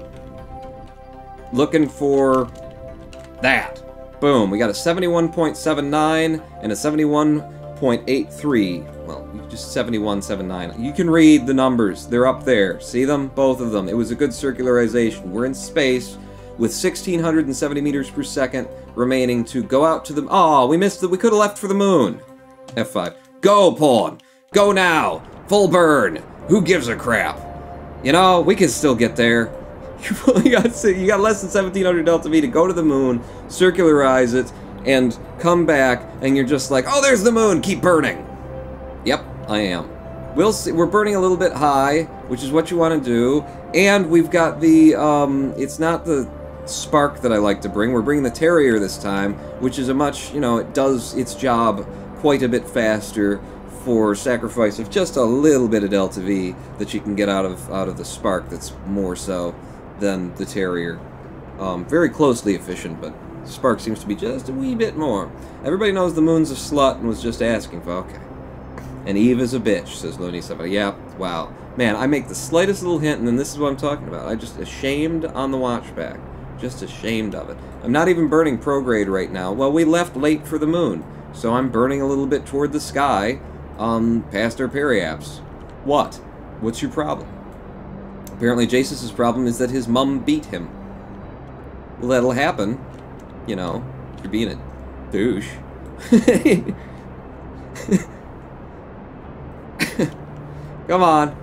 that. Boom, we got a 71.79 and a 71.83. Well, just 71, 79. You can read the numbers. They're up there. See them? Both of them. It was a good circularization. We're in space with 1,670 meters per second remaining to go out to the... Oh, we missed it. We could have left for the moon. F5. Go, Pawn. Go now. Full burn. Who gives a crap? You know, we can still get there. You got less than 1,700 delta V to go to the moon, circularize it, and come back, and you're just like, oh, there's the moon, keep burning. Yep, I am. We'll see. We're burning a little bit high, which is what you want to do, and we've got the, it's not the spark that I like to bring. We're bringing the Terrier this time, which is a much, you know, it does its job quite a bit faster for sacrifice of just a little bit of delta V that you can get out of the spark that's more so than the Terrier. Very closely efficient, but spark seems to be just a wee bit more. Everybody knows the moon's a slut and was just asking for, okay. And Eve is a bitch, says Looney7. Yeah, wow. Man, I make the slightest little hint and then this is what I'm talking about. I'm just ashamed on the watch back. Just ashamed of it. I'm not even burning prograde right now. Well, we left late for the moon, so I'm burning a little bit toward the sky, past our periaps. What? What's your problem? Apparently Jace's problem is that his mum beat him. Well, that'll happen. You know, if you're being a douche. Come on.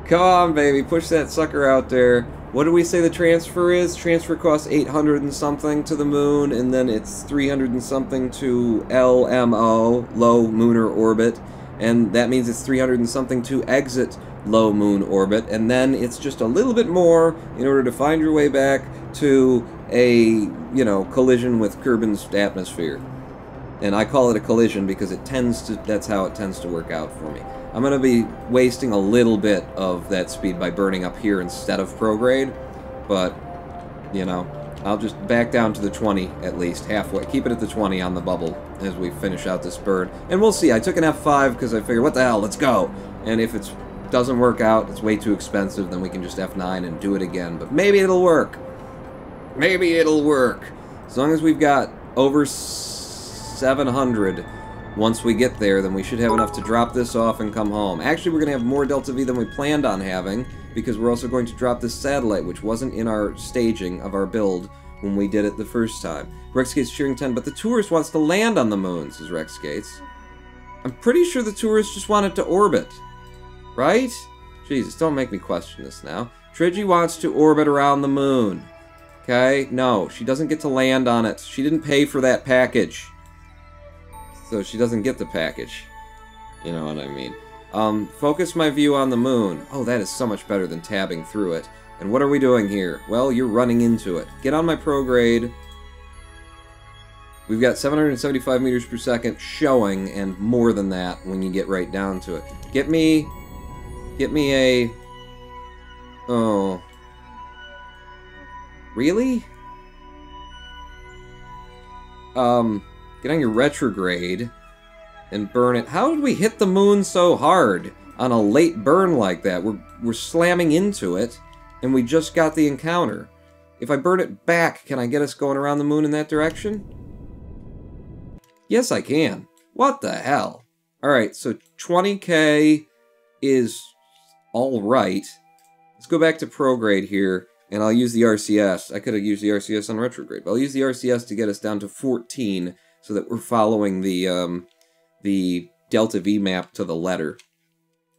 Come on, baby. Push that sucker out there. What do we say the transfer is? Transfer costs 800 and something to the moon, and then it's 300 and something to LMO, low lunar orbit. And that means it's 300 and something to exit low moon orbit, and then it's just a little bit more in order to find your way back to a, you know, collision with Kerbin's atmosphere. And I call it a collision because it tends to, that's how it tends to work out for me. I'm going to be wasting a little bit of that speed by burning up here instead of prograde, but, you know, I'll just back down to the 20 at least, halfway. Keep it at the 20 on the bubble as we finish out this burn. And we'll see. I took an F5 because I figured, what the hell, let's go. And if it doesn't work out, it's way too expensive, then we can just F9 and do it again. But maybe it'll work. Maybe it'll work. As long as we've got over 700 once we get there, then we should have enough to drop this off and come home. Actually, we're going to have more delta V than we planned on having, because we're also going to drop this satellite, which wasn't in our staging of our build when we did it the first time. Rexgate's cheering 10, but the tourist wants to land on the moon, says Rexgates. I'm pretty sure the tourist just wanted to orbit. Right? Jesus, don't make me question this now. Trigi wants to orbit around the moon. Okay? No, she doesn't get to land on it. She didn't pay for that package. So she doesn't get the package. You know what I mean. Focus my view on the moon. Oh, that is so much better than tabbing through it. And what are we doing here? Well, you're running into it. Get on my prograde. We've got 775 meters per second showing, and more than that when you get right down to it. Get me a... Oh. Really? Get on your retrograde and burn it. How did we hit the moon so hard on a late burn like that? We're slamming into it, and we just got the encounter. If I burn it back, can I get us going around the moon in that direction? Yes, I can. What the hell? Alright, so 20k is alright. Let's go back to prograde here, and I'll use the RCS. I could have used the RCS on retrograde, but I'll use the RCS to get us down to 14, so that we're following the delta V map to the letter.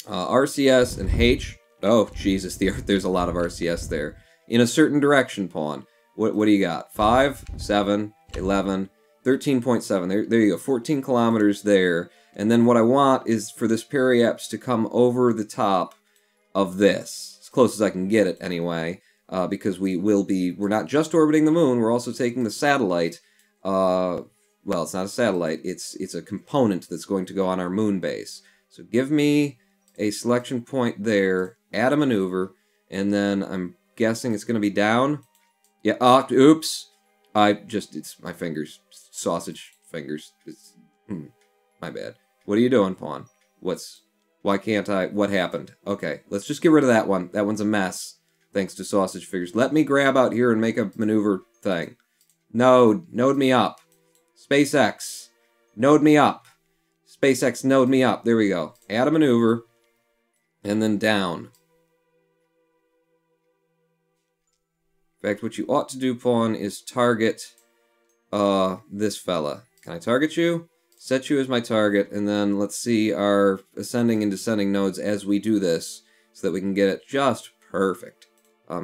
RCS and H. Oh, Jesus, there's a lot of RCS there. In a certain direction, Pawn. What do you got? 5, 7, 11, 13.7. There you go. 14 kilometers there. And then what I want is for this periaps to come over the top of this. As close as I can get it, anyway. Because we're not just orbiting the moon, we're also taking the satellite. Well, it's not a satellite, it's a component that's going to go on our moon base. So give me a selection point there, add a maneuver, and then I'm guessing it's going to be down. Yeah, oops. It's my fingers. Sausage fingers. My bad. What are you doing, Pawn? Why can't I? What happened? Okay, let's just get rid of that one. That one's a mess, thanks to sausage fingers. Let me grab out here and make a maneuver thing. Node me up. SpaceX. Node me up. SpaceX node me up. There we go. Add a maneuver. And then down. In fact, what you ought to do, pawn, is target this fella. Can I target you? Set you as my target, and then let's see our ascending and descending nodes as we do this, so that we can get it just perfect.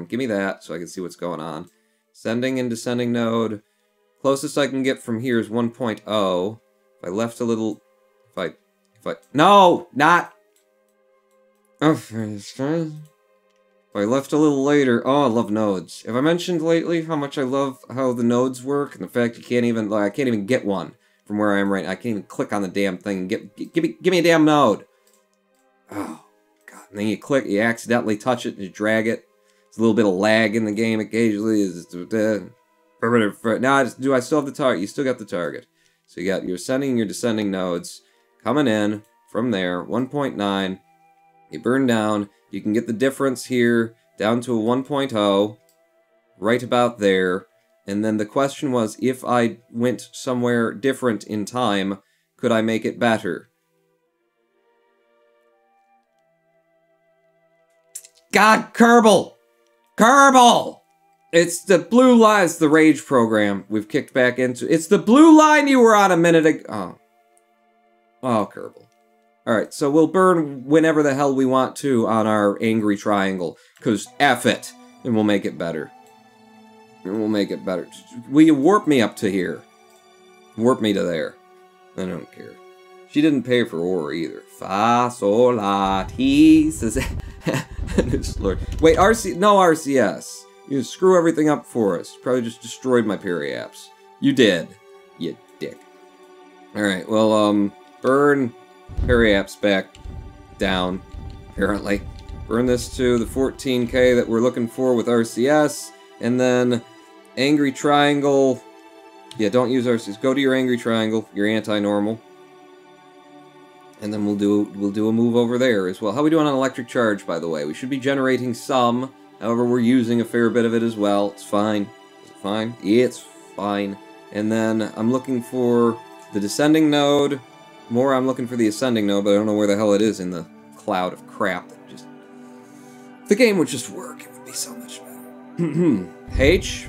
Give me that, so I can see what's going on. Ascending and descending node. Closest I can get from here is 1.0. If I left a little... If I... No! Not... If I left a little later... Oh, I love nodes. Have I mentioned lately how much I love how the nodes work? And the fact you can't even... Like, I can't even get one from where I am right now. I can't even click on the damn thing and give me a damn node. Oh, God. And then you click, you accidentally touch it, and you drag it. There's a little bit of lag in the game occasionally. Now, do I still have the target? You still got the target. So you got your ascending and your descending nodes coming in from there, 1.9. You burn down. You can get the difference here down to a 1.0, right about there. And then the question was, if I went somewhere different in time, could I make it better? God, Kerbal! Kerbal! It's the blue line. It's the Rage program we've kicked back into. It's the blue line you were on a minute ago. Oh. Oh, Kerbal. Alright, so we'll burn whenever the hell we want to on our angry triangle. Because F it. And we'll make it better. And we'll make it better. Will you warp me up to here? Warp me to there. I don't care. She didn't pay for ore either. Fa, sol, la, ti, says... Lord. Wait, no RCS. You screw everything up for us. Probably just destroyed my periapps. You did. You dick. Alright, well, burn periapps back down, apparently. Burn this to the 14K that we're looking for with RCS, and then Angry Triangle. Yeah, don't use RCS. Go to your Angry Triangle, your anti-normal. And then we'll do a move over there as well. How are we doing on electric charge, by the way? We should be generating some. However, we're using a fair bit of it as well. It's fine. Is it fine? Yeah, it's fine. And then I'm looking for the descending node. More, I'm looking for the ascending node, but I don't know where the hell it is in the cloud of crap that just... If the game would just work, it would be so much better. H.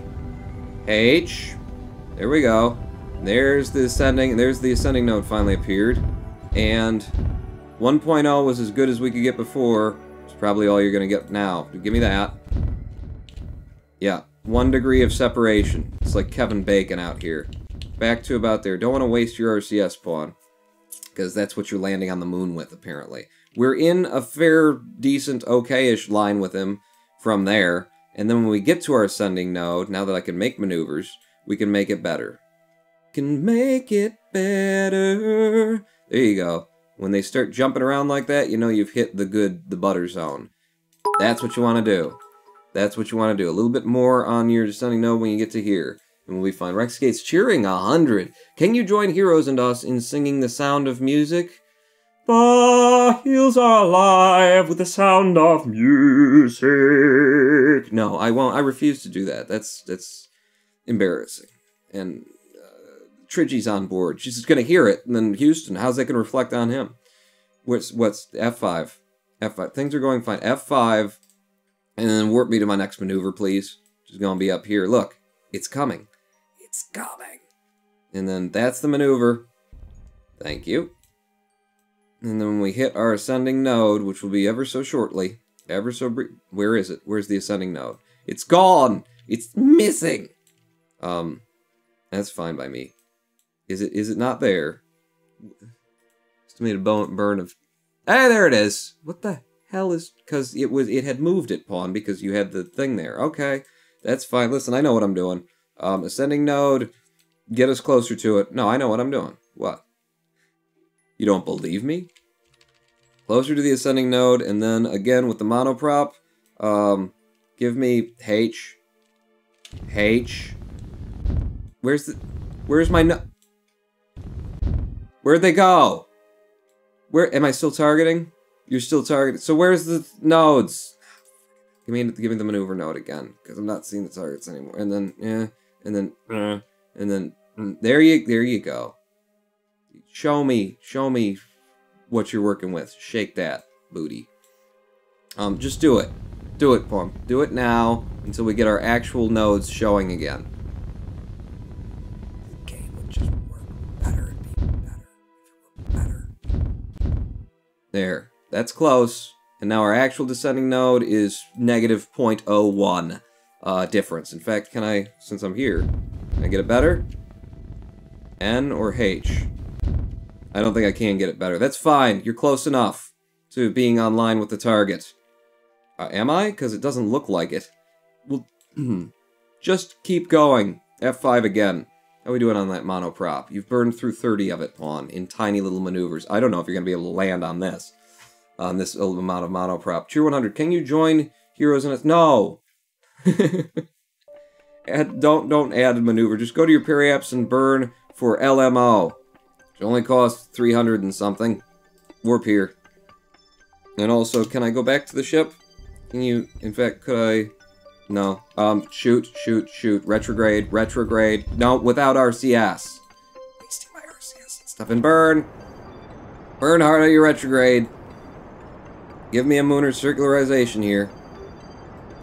There we go. There's the ascending node finally appeared. And 1.0 was as good as we could get before. It's probably all you're going to get now. Give me that. Yeah, 1 degree of separation. It's like Kevin Bacon out here. Back to about there. Don't want to waste your RCS pawn, because that's what you're landing on the moon with, apparently. We're in a fair, decent, okay-ish line with him from there. And then when we get to our ascending node, now that I can make maneuvers, we can make it better. Can make it better. There you go. When they start jumping around like that, you know you've hit the butter zone. That's what you want to do. That's what you want to do. A little bit more on your descending node when you get to here. And we'll be fine. Rexgate's cheering 100. Can you join Heroes and us in singing The Sound of Music? The hills are alive with the sound of music. No, I won't. I refuse to do that. That's embarrassing. And Trigy's on board. She's just going to hear it. And then Houston, how's that going to reflect on him? What's F5? F5. Things are going fine. F5. And then warp me to my next maneuver, please. Which is going to be up here. Look. It's coming. It's coming. And then that's the maneuver. Thank you. And then when we hit our ascending node, which will be ever so shortly, where is it? Where's the ascending node? It's gone! It's missing! That's fine by me. Is it not there? Estimated burn of... Hey, there it is! What the hell is... Because it had moved it, pawn, because you had the thing there. Okay, that's fine. Listen, I know what I'm doing. Ascending node, get us closer to it. No, I know what I'm doing. What? You don't believe me? Closer to the ascending node, and then again with the monoprop, give me H. Where's my Where'd they go? Where am I still targeting? You're still targeting. So where's the nodes? Give me the maneuver node again, because I'm not seeing the targets anymore. And then there you go. Show me what you're working with. Shake that booty. Just do it. Do it, Pawn. Do it now until we get our actual nodes showing again. The game would just work better and be better if it were better. There. That's close. And now our actual descending node is negative 0.01 difference. In fact, can I, since I'm here, can I get it better? N or H? I don't think I can get it better. That's fine. You're close enough to being online with the target. Am I? Because it doesn't look like it. Well, just keep going. F5 again. How are we doing on that monoprop? You've burned through 30 of it, Pawn, in tiny little maneuvers. I don't know if you're going to be able to land on this little amount of monoprop. Tier 100, can you join Heroes in it? No! Don't add a maneuver. Just go to your periapts and burn for LMO. It only costs 300 and something. Warp here. And also, can I go back to the ship? Can you, in fact, could I? No. Shoot. Retrograde. No, without RCS. Wasting my RCS and stuff. And burn. Burn hard at your retrograde. Give me a Mooner circularization here.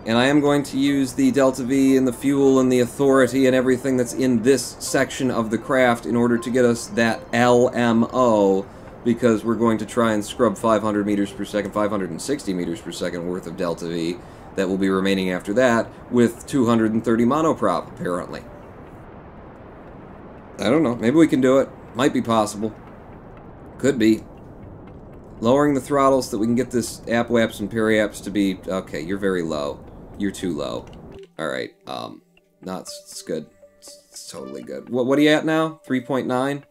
And I am going to use the Delta V and the fuel and the authority and everything that's in this section of the craft in order to get us that LMO, because we're going to try and scrub 500 meters per second, 560 meters per second worth of Delta V that will be remaining after that with 230 monoprop, apparently. I don't know. Maybe we can do it. Might be possible. Could be. Lowering the throttles so that we can get this AppWaps and periapts to be... Okay, you're very low. You're too low. Alright, no, it's good. It's totally good. What are you at now? 3.9?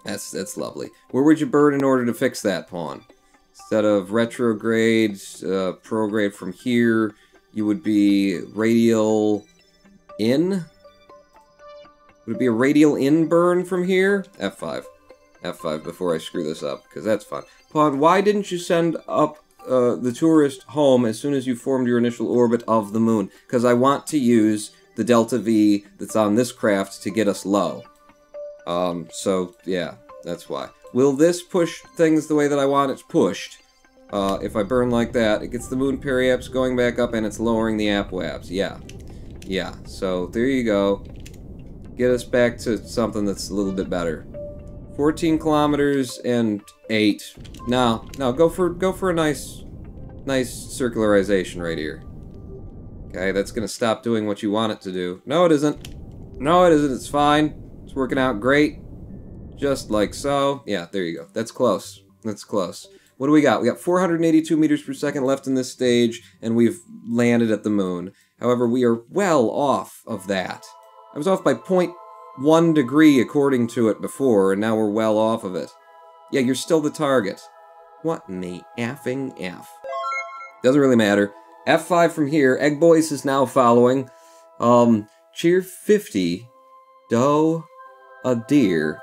That's lovely. Where would you burn in order to fix that, Pawn? Instead of retrograde, prograde from here, you would be radial in? Would it be a radial in burn from here? F5. F5 before I screw this up, because that's fun. Pawn, why didn't you send up the tourist home as soon as you formed your initial orbit of the moon? Because I want to use the Delta V that's on this craft to get us low. So, yeah, that's why. Will this push things the way that I want it pushed? If I burn like that, it gets the moon periapts going back up and it's lowering the AppWaps. Yeah. Yeah, so there you go. Get us back to something that's a little bit better. 14 kilometers and 8. No, go for a nice circularization right here. Okay, that's gonna stop doing what you want it to do. No, it isn't. No, it isn't. It's fine. It's working out great. Just like so. Yeah, there you go. That's close. That's close. What do we got? We got 482 meters per second left in this stage, and we've landed at the moon. However, we are well off of that. I was off by 0.1 degree according to it before, and now we're well off of it. Yeah, you're still the target. What in the effing F? Doesn't really matter. F5 from here. Egg Boys is now following. Cheer 50. Doe a deer.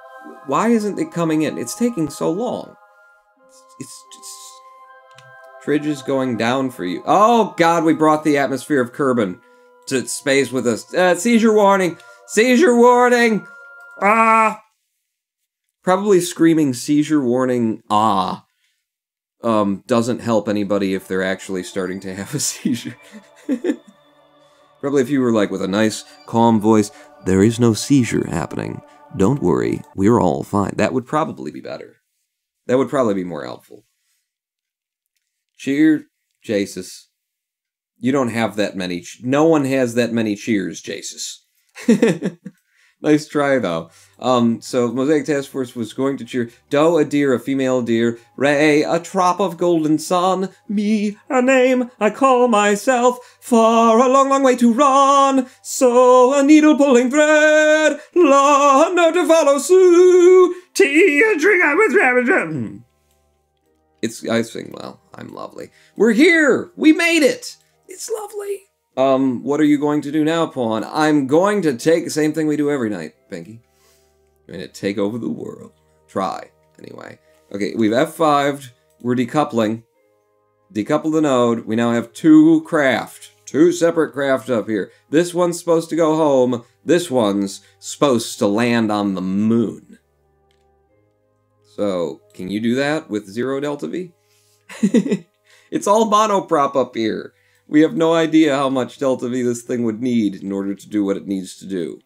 Why isn't it coming in? It's taking so long. It's just... Tridge is going down for you. Oh, God, we brought the atmosphere of Kerbal to space with us. Seizure warning! Seizure warning! Ah! Probably screaming seizure warning, ah, doesn't help anybody if they're actually starting to have a seizure. Probably if you were like with a nice, calm voice, there is no seizure happening. Don't worry, we're all fine. That would probably be better. That would probably be more helpful. Cheer, Jesus. You don't have that many. No one has that many cheers, Jesus. Nice try, though. So Mosaic Task Force was going to cheer Doe, a deer, a female deer, Ray, a trop of golden sun, me, a name I call myself, far a long, long way to run, so a needle pulling thread, law, no to follow suit, tea, a drink I with rabbit. I sing well. I'm lovely. We're here! We made it! It's lovely. What are you going to do now, Pawn? I'm going to take the same thing we do every night, Pinky. I'm going to take over the world. Try, anyway. Okay, we've F5'd. We're decoupling. Decouple the node. We now have two separate craft up here. This one's supposed to go home. This one's supposed to land on the moon. So, can you do that with 0 delta V? It's all monoprop up here. We have no idea how much delta V this thing would need in order to do what it needs to do.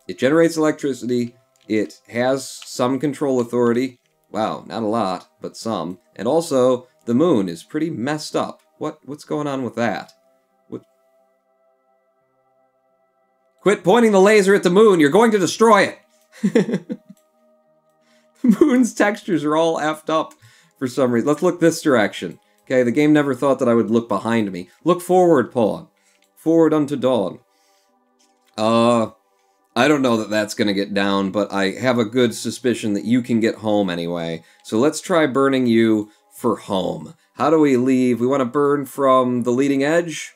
It generates electricity. It has some control authority. Wow, not a lot, but some. And also, the moon is pretty messed up. What's going on with that? Quit pointing the laser at the moon. You're going to destroy it. The moon's textures are all effed up for some reason. Let's look this direction. Okay, the game never thought that I would look behind me. Look forward, Pawn. Forward unto dawn. I don't know that that's going to get down, but I have a good suspicion that you can get home anyway. So let's try burning you for home. How do we leave? We want to burn from the leading edge?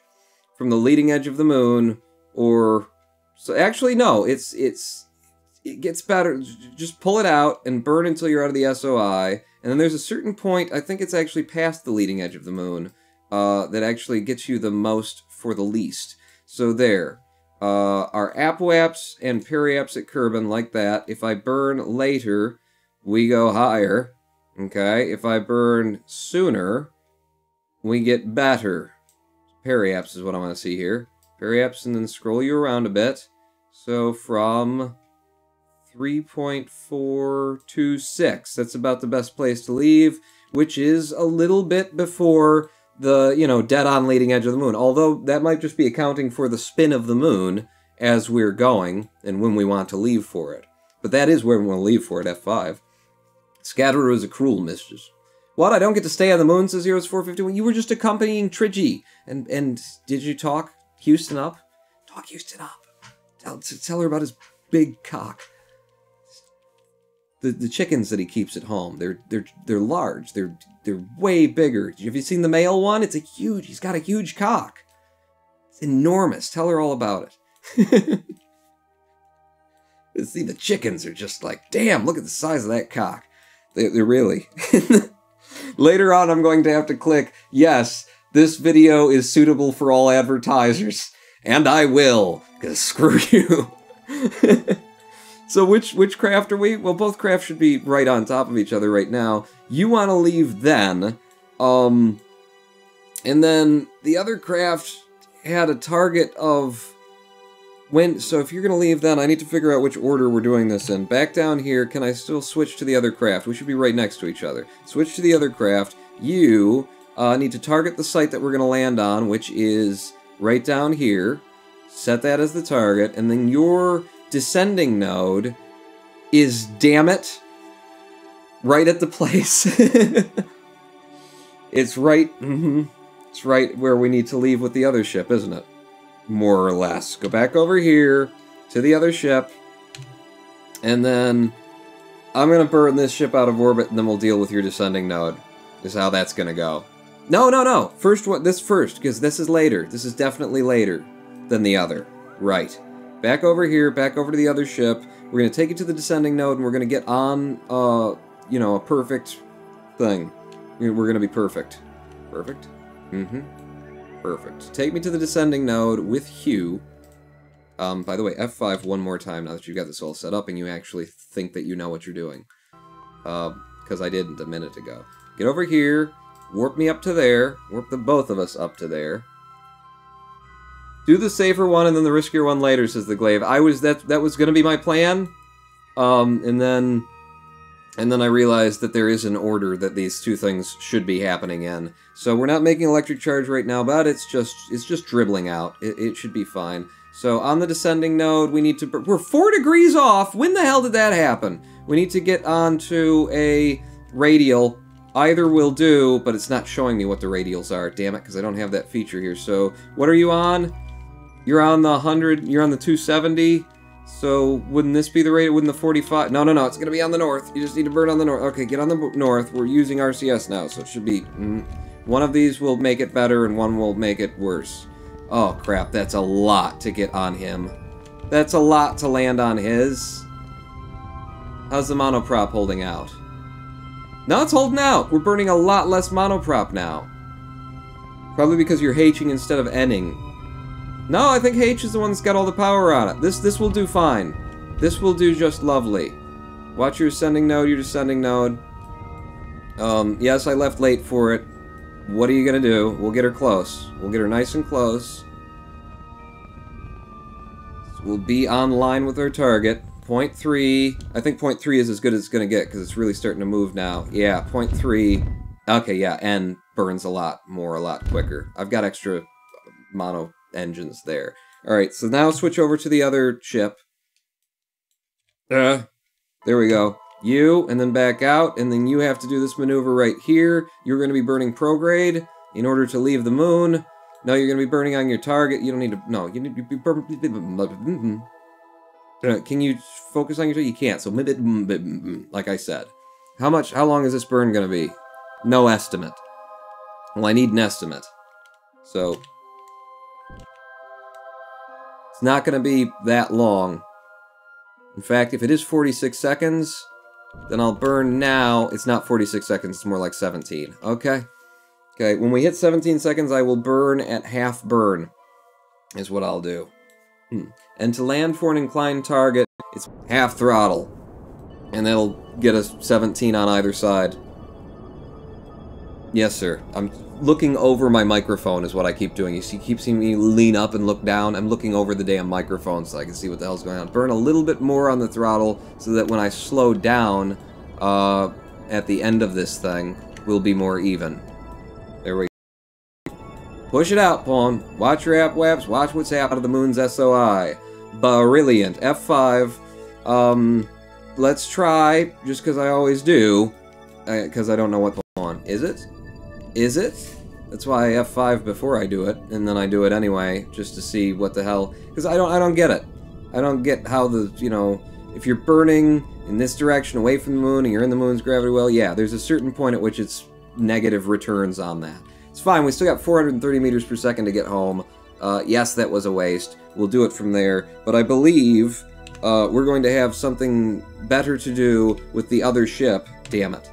From the leading edge of the moon, or... So actually, no, it gets better. Just pull it out and burn until you're out of the SOI. And then there's a certain point, I think it's actually past the leading edge of the moon, that actually gets you the most for the least. So there. Our apoaps and periaps at Kerbal, like that. If I burn later, we go higher. Okay? If I burn sooner, we get better. Periaps is what I want to see here. Periaps, and then scroll you around a bit. So from 3.426, that's about the best place to leave, which is a little bit before the, dead-on leading edge of the moon. Although that might just be accounting for the spin of the moon as we're going, and when we want to leave for it. But that is where we want to leave for it, F5. Scatterer is a cruel mistress. What? I don't get to stay on the moon, says Heroes 451. You were just accompanying Trigi. And did you talk Houston up? Talk Houston up. Tell her about his big cock. The chickens that he keeps at home, they're large. They're way bigger. Have you seen the male one? He's got a huge cock. It's enormous. Tell her all about it. See, the chickens are just like, damn, look at the size of that cock. They're really. Later on, I'm going to have to click, yes, this video is suitable for all advertisers. And I will, because screw you. So which craft are we? Well, both crafts should be right on top of each other right now. You want to leave then. And then the other craft had a target of when. So if you're going to leave then, I need to figure out which order we're doing this in. Back down here, can I still switch to the other craft? We should be right next to each other. Switch to the other craft. You need to target the site that we're going to land on, which is right down here. Set that as the target, and then your descending node is, damn it, right at the place. It's right, it's right where we need to leave with the other ship, isn't it? More or less. Go back over here to the other ship, and then I'm going to burn this ship out of orbit, and then we'll deal with your descending node. Is how that's going to go. No. This first, because this is later. This is definitely later than the other. Right. Back over here, back over to the other ship. We're going to take it to the descending node, and we're going to get on, a perfect thing. We're going to be perfect. Perfect? Perfect. Take me to the descending node with Hugh. By the way, F5 one more time now that you've got this all set up and you actually think that you know what you're doing. Because I didn't a minute ago. Get over here. Warp me up to there. Warp the both of us up to there. Do the safer one and then the riskier one later, says the glaive. That was gonna be my plan. And then I realized that there is an order that these two things should be happening in. So we're not making electric charge right now, but it's just dribbling out. It should be fine. So on the descending node, we need to... We're 4 degrees off! When the hell did that happen? We need to get onto a radial. Either will do, but it's not showing me what the radials are. Damn it, because I don't have that feature here. So, what are you on? You're on the 100, you're on the 270. So, wouldn't this be the radial? Wouldn't the 45? No, it's going to be on the north. You just need to burn on the north. Okay, get on the north. We're using RCS now, so it should be... one of these will make it better, and one will make it worse. Oh, crap, that's a lot to get on him. That's a lot to land on his. How's the monoprop holding out? No, it's holding out. We're burning a lot less monoprop now. Probably because you're H'ing instead of N'ing. No, I think H is the one that's got all the power on it. This will do fine. This will do just lovely. Watch your ascending node, your descending node. Yes, I left late for it. What are you gonna do? We'll get her close. We'll get her nice and close. So we'll be online with our target. 0.3. I think 0.3 is as good as it's gonna get, because it's really starting to move now. Yeah, 0.3. Okay, yeah, N burns a lot more, a lot quicker. I've got extra mono engines there. Alright, so now switch over to the other ship. There we go. You, and then back out, and then you have to do this maneuver right here. You're going to be burning prograde in order to leave the moon. No, you're going to be burning on your target. You don't need to... No, you need to be burning... Can you focus on your target? You can't, so... Like I said. How long is this burn going to be? No estimate. Well, I need an estimate. So... It's not going to be that long. In fact, if it is 46 seconds... Then I'll burn now. It's not 46 seconds, it's more like 17. Okay. Okay, when we hit 17 seconds, I will burn at half burn. Is what I'll do. And to land for an inclined target, it's half throttle. And that'll get us 17 on either side. Yes, sir. I'm looking over my microphone is what I keep doing. You see, keep seeing me lean up and look down. I'm looking over the damn microphone so I can see what the hell's going on. Burn a little bit more on the throttle so that when I slow down at the end of this thing, we'll be more even. There we go. Push it out, Pawn. Watch your app waps. Watch what's happening to the moon's SOI. Brilliant. F5. Let's try, just because I always do, because I don't know what the on. Is it? Is it? That's why I F5 before I do it, and then I do it anyway, just to see what the hell... Because I don't get it. I don't get how the, you know... If you're burning in this direction away from the moon, and you're in the moon's gravity well, yeah, there's a certain point at which it's negative returns on that. It's fine, we still got 430 meters per second to get home. Yes, that was a waste. We'll do it from there. But I believe we're going to have something better to do with the other ship. Damn it.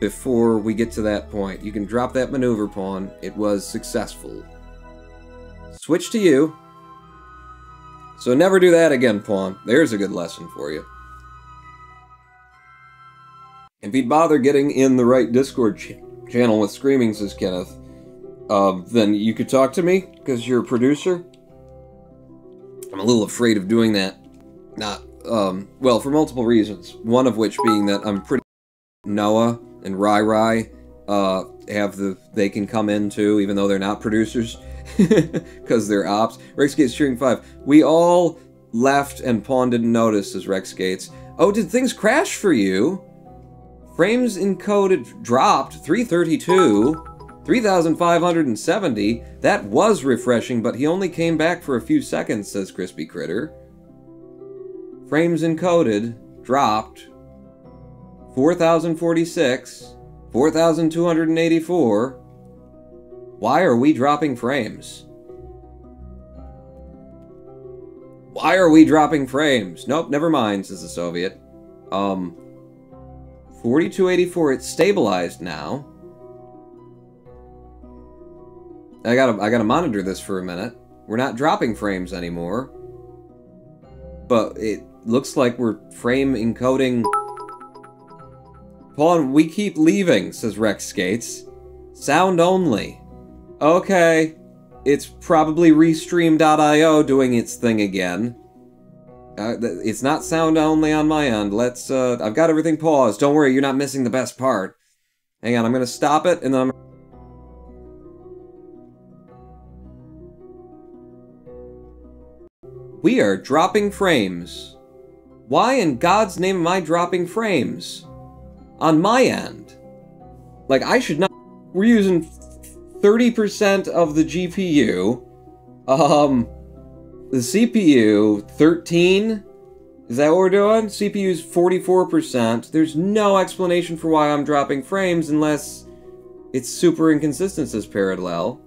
Before we get to that point. You can drop that maneuver, Pawn. It was successful. Switch to you. So never do that again, Pawn. There's a good lesson for you. If you'd bother getting in the right Discord channel with Screaming, says Kenneth, then you could talk to me, because you're a producer. I'm a little afraid of doing that. Well, for multiple reasons. One of which being that I'm pretty... Noah and Rai they can come in too, even though they're not producers, because they're ops. Rex Gates cheering 5. We all left and Pawn didn't notice, says Rex Gates. Oh, did things crash for you? Frames encoded dropped 332, 3,570. That was refreshing, but he only came back for a few seconds, says Crispy Critter. Frames encoded dropped 4,046, 4,284. Why are we dropping frames? Why are we dropping frames? Nope, never mind, says the Soviet. 4284, it's stabilized now. I gotta monitor this for a minute. We're not dropping frames anymore. But it looks like we're frame encoding... Pawn, we keep leaving, says Rex Skates. Sound only. Okay. It's probably Restream.io doing its thing again. It's not sound only on my end. Let's, I've got everything paused. Don't worry, you're not missing the best part. Hang on, I'm gonna stop it, and then I'm... We are dropping frames. Why in God's name am I dropping frames? On my end. Like, I should not... We're using 30% of the GPU. The CPU, 13? Is that what we're doing? CPU's 44%. There's no explanation for why I'm dropping frames unless it's super inconsistent, says Parallel.